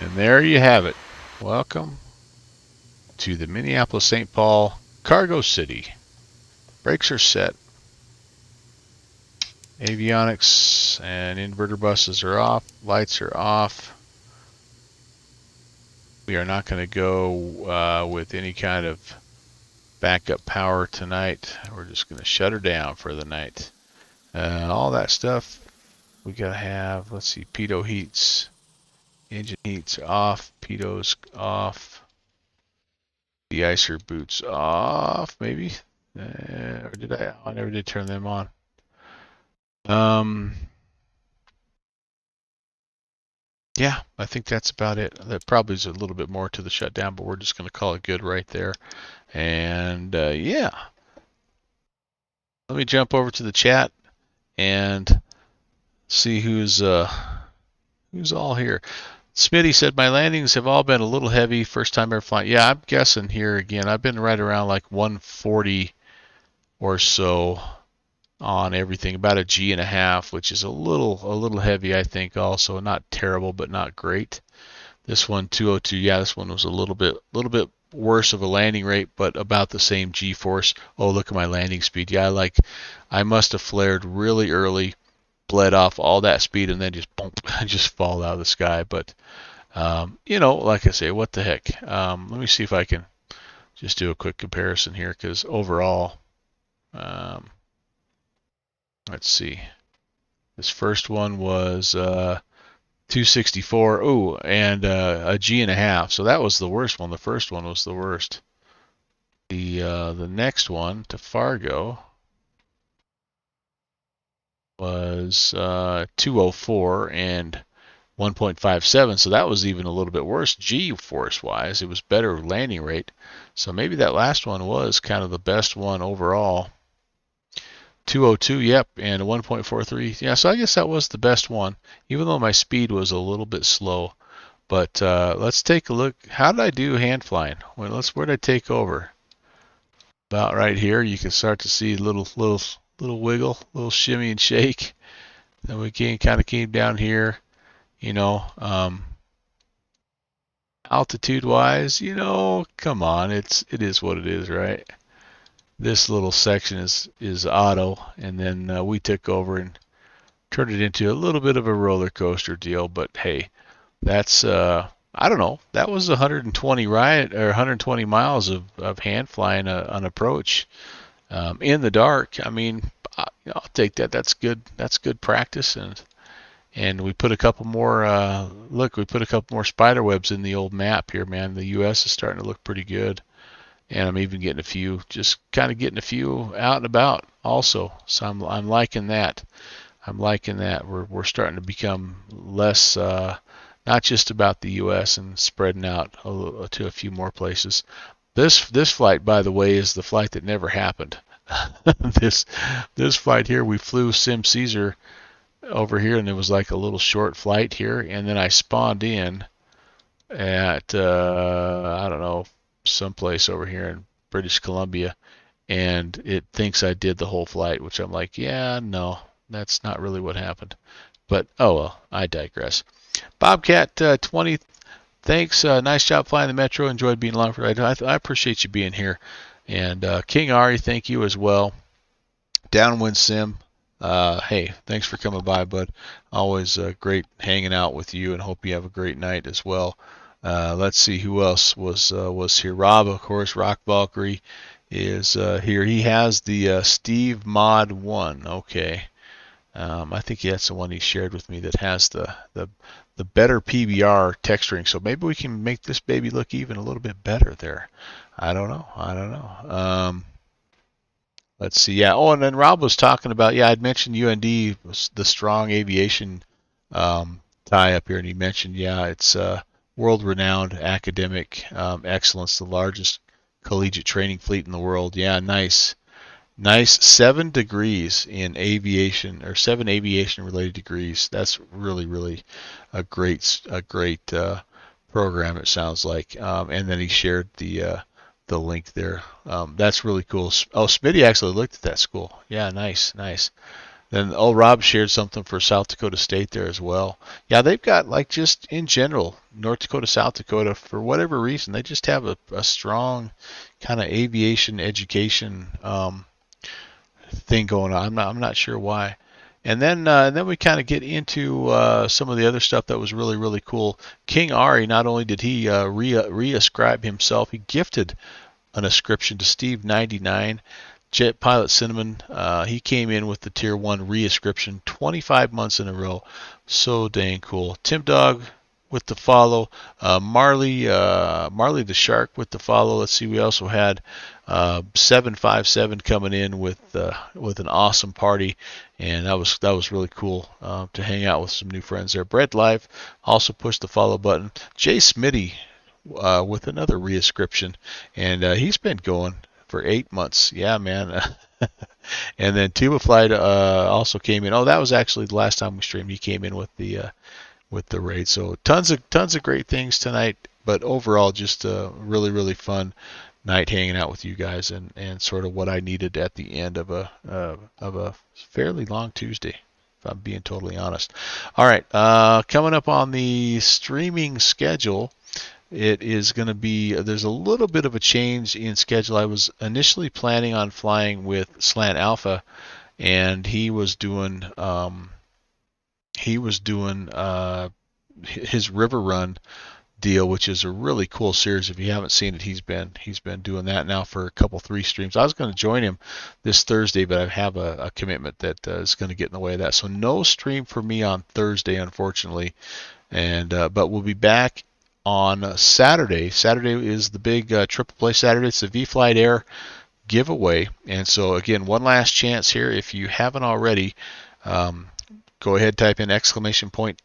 And there you have it. Welcome to the Minneapolis-St. Paul Cargo City. Brakes are set. Avionics and inverter buses are off. Lights are off. We are not going to go with any kind of backup power tonight. We're just going to shut her down for the night. All that stuff we got to have. Let's see. Pitot heats. Engine heats off. Pitos off. De-icer boots off, maybe. Or did I? I never did turn them on. Yeah, I think that's about it. That probably is a little bit more to the shutdown, but we're just going to call it good right there. And yeah, let me jump over to the chat and see who's all here. Smitty said my landings have all been a little heavy. First time ever flying. Yeah, I'm guessing here again. I've been right around like 140 or so on everything, about a G and a half, which is a little heavy, I think. Also, not terrible, but not great. This one 202, yeah, this one was a little bit worse of a landing rate, but about the same G-force. Oh, look at my landing speed. Yeah, I must have flared really early, bled off all that speed, and then just boom, just fall out of the sky. But like I say, what the heck? Let me see if I can just do a quick comparison here, because overall, let's see. This first one was 264. Oh, and a G and a half. So that was the worst one. The first one was the worst. The next one to Fargo was 204 and 1.57, so that was even a little bit worse G-force wise. It was better landing rate, so maybe that last one was kind of the best one overall. 202, yep, and 1.43. Yeah, so I guess that was the best one, even though my speed was a little bit slow. But let's take a look. How did I do hand flying? Well, where did I take over? About right here. You can start to see little wiggle, little shimmy and shake. Then we kind of came down here. You know, altitude wise, come on, it is what it is, right? This little section is auto, and then we took over and turned it into a little bit of a roller coaster deal. But hey, that's I don't know. That was 120 or 120 miles of hand flying on approach in the dark. I mean, I'll take that. That's good. That's good practice, and we put a couple more. We put a couple more spider webs in the old map here, man. The U.S. is starting to look pretty good, and I'm even getting just kind of getting a few out and about also. So I'm liking that. I'm liking that. We're starting to become less, not just about the U.S. and spreading out to a few more places. This flight, by the way, is the flight that never happened. this flight here, we flew Sim Caesar over here, and it was like a little short flight here, and then I spawned in at I don't know, someplace over here in British Columbia, and it thinks I did the whole flight, which I'm like, yeah, no, that's not really what happened. But oh well, I digress. Bobcat 20, thanks. Nice job flying the Metro. Enjoyed being along for the ride. I appreciate you being here. And King Ari, thank you as well. Downwind Sim, hey, thanks for coming by, bud. Always great hanging out with you, and hope you have a great night as well. Let's see who else was here. Rob, of course. Rock Valkyrie is here. He has the Steve Mod 1. Okay. I think that's the one he shared with me that has the better PBR texturing. So maybe we can make this baby look even a little bit better there. I don't know. Let's see. Yeah. Oh, and then Rob was talking about, yeah, I'd mentioned UND was the strong aviation tie up here, and he mentioned, yeah, it's world-renowned academic excellence, the largest collegiate training fleet in the world. Yeah, nice. Nice. 7 degrees in aviation, or 7 aviation-related degrees. That's really, really a great program, it sounds like. And then he shared the link there. That's really cool. Oh, Smitty actually looked at that school. Yeah, nice. Then Rob shared something for South Dakota State there as well. Yeah, they've got, like, just in general, North Dakota, South Dakota, for whatever reason, they just have a strong kind of aviation education thing going on. I'm not sure why. And then we kind of get into some of the other stuff that was really, really cool. King Ari, not only did he reascribe himself, he gifted an ascription to Steve 99. Jet Pilot Cinnamon, he came in with the Tier 1 reascription 25 months in a row. So dang cool. Tim Dog with the follow. Marley the Shark with the follow. Let's see, we also had 757 coming in with an awesome party, and that was really cool to hang out with some new friends there. Bread Life also pushed the follow button. Jay Smitty with another reascription, and he's been going for 8 months. Yeah, man. And then Tuba Flight also came in. Oh, that was actually the last time we streamed. He came in with the raid. So tons of great things tonight. But overall, just a really, really fun night hanging out with you guys, and sort of what I needed at the end of a fairly long Tuesday, if I'm being totally honest. All right, coming up on the streaming schedule. It is going to be, there's a little bit of a change in schedule. I was initially planning on flying with Slant Alpha, and he was doing his River Run deal, which is a really cool series. If you haven't seen it, he's been doing that now for a couple 3 streams. I was going to join him this Thursday, but I have a commitment that is going to get in the way of that. So no stream for me on Thursday, unfortunately. And but we'll be back on Saturday. Saturday is the big triple play Saturday. It's the V-Flight Air giveaway. And so again, one last chance here. If you haven't already, Go ahead, type in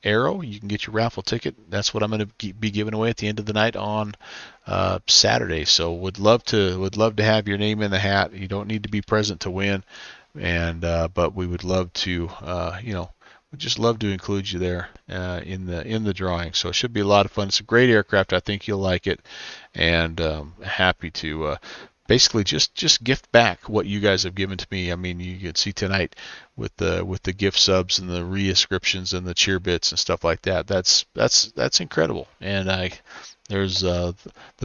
!arrow. You can get your raffle ticket. That's what I'm going to be giving away at the end of the night on Saturday. So would love to have your name in the hat. You don't need to be present to win, and but we would love to we'd just love to include you there in the drawing. So it should be a lot of fun. It's a great aircraft. I think you'll like it, and happy to basically just gift back what you guys have given to me. I mean, you can see tonight with the gift subs and the re-inscriptions and the cheer bits and stuff like that. That's incredible. And there's the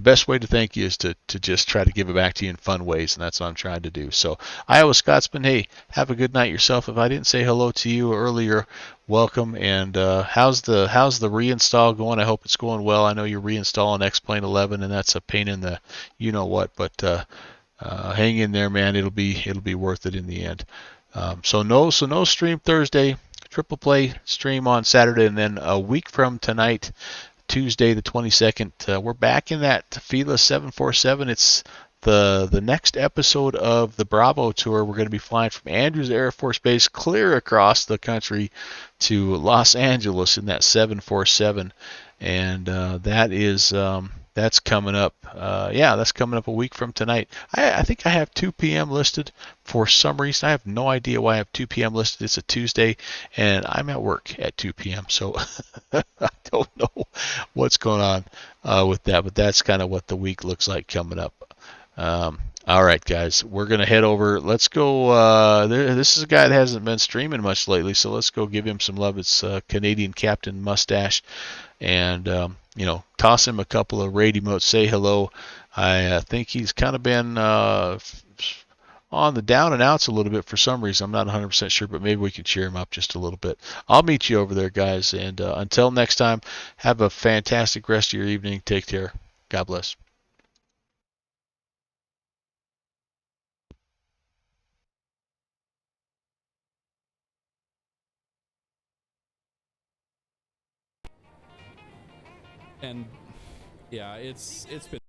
best way to thank you is to just try to give it back to you in fun ways, and that's what I'm trying to do. So, Iowa Scotsman, hey, have a good night yourself. If I didn't say hello to you earlier, welcome. And how's the reinstall going? I hope it's going well. I know you're reinstalling X-Plane 11, and that's a pain in the you know what, but hang in there, man. It'll be worth it in the end. So no stream Thursday. Triple play stream on Saturday, and then a week from tonight, Tuesday the 22nd, we're back in that Fila 747. It's the next episode of the Bravo Tour. We're going to be flying from Andrews Air Force Base clear across the country to Los Angeles in that 747, and that's coming up. That's coming up a week from tonight. I think I have 2 p.m. listed for some reason. I have no idea why I have 2 p.m. listed. It's a Tuesday, and I'm at work at 2 p.m. So I don't know what's going on with that, but that's kind of what the week looks like coming up. All right, guys, we're going to head over. Let's go. This is a guy that hasn't been streaming much lately, so let's go give him some love. It's Canadian Captain Mustache. And, toss him a couple of raid emotes, say hello. I think he's kind of been on the down and outs a little bit for some reason. I'm not 100% sure, but maybe we can cheer him up just a little bit. I'll meet you over there, guys. And until next time, have a fantastic rest of your evening. Take care. God bless. And yeah, it's been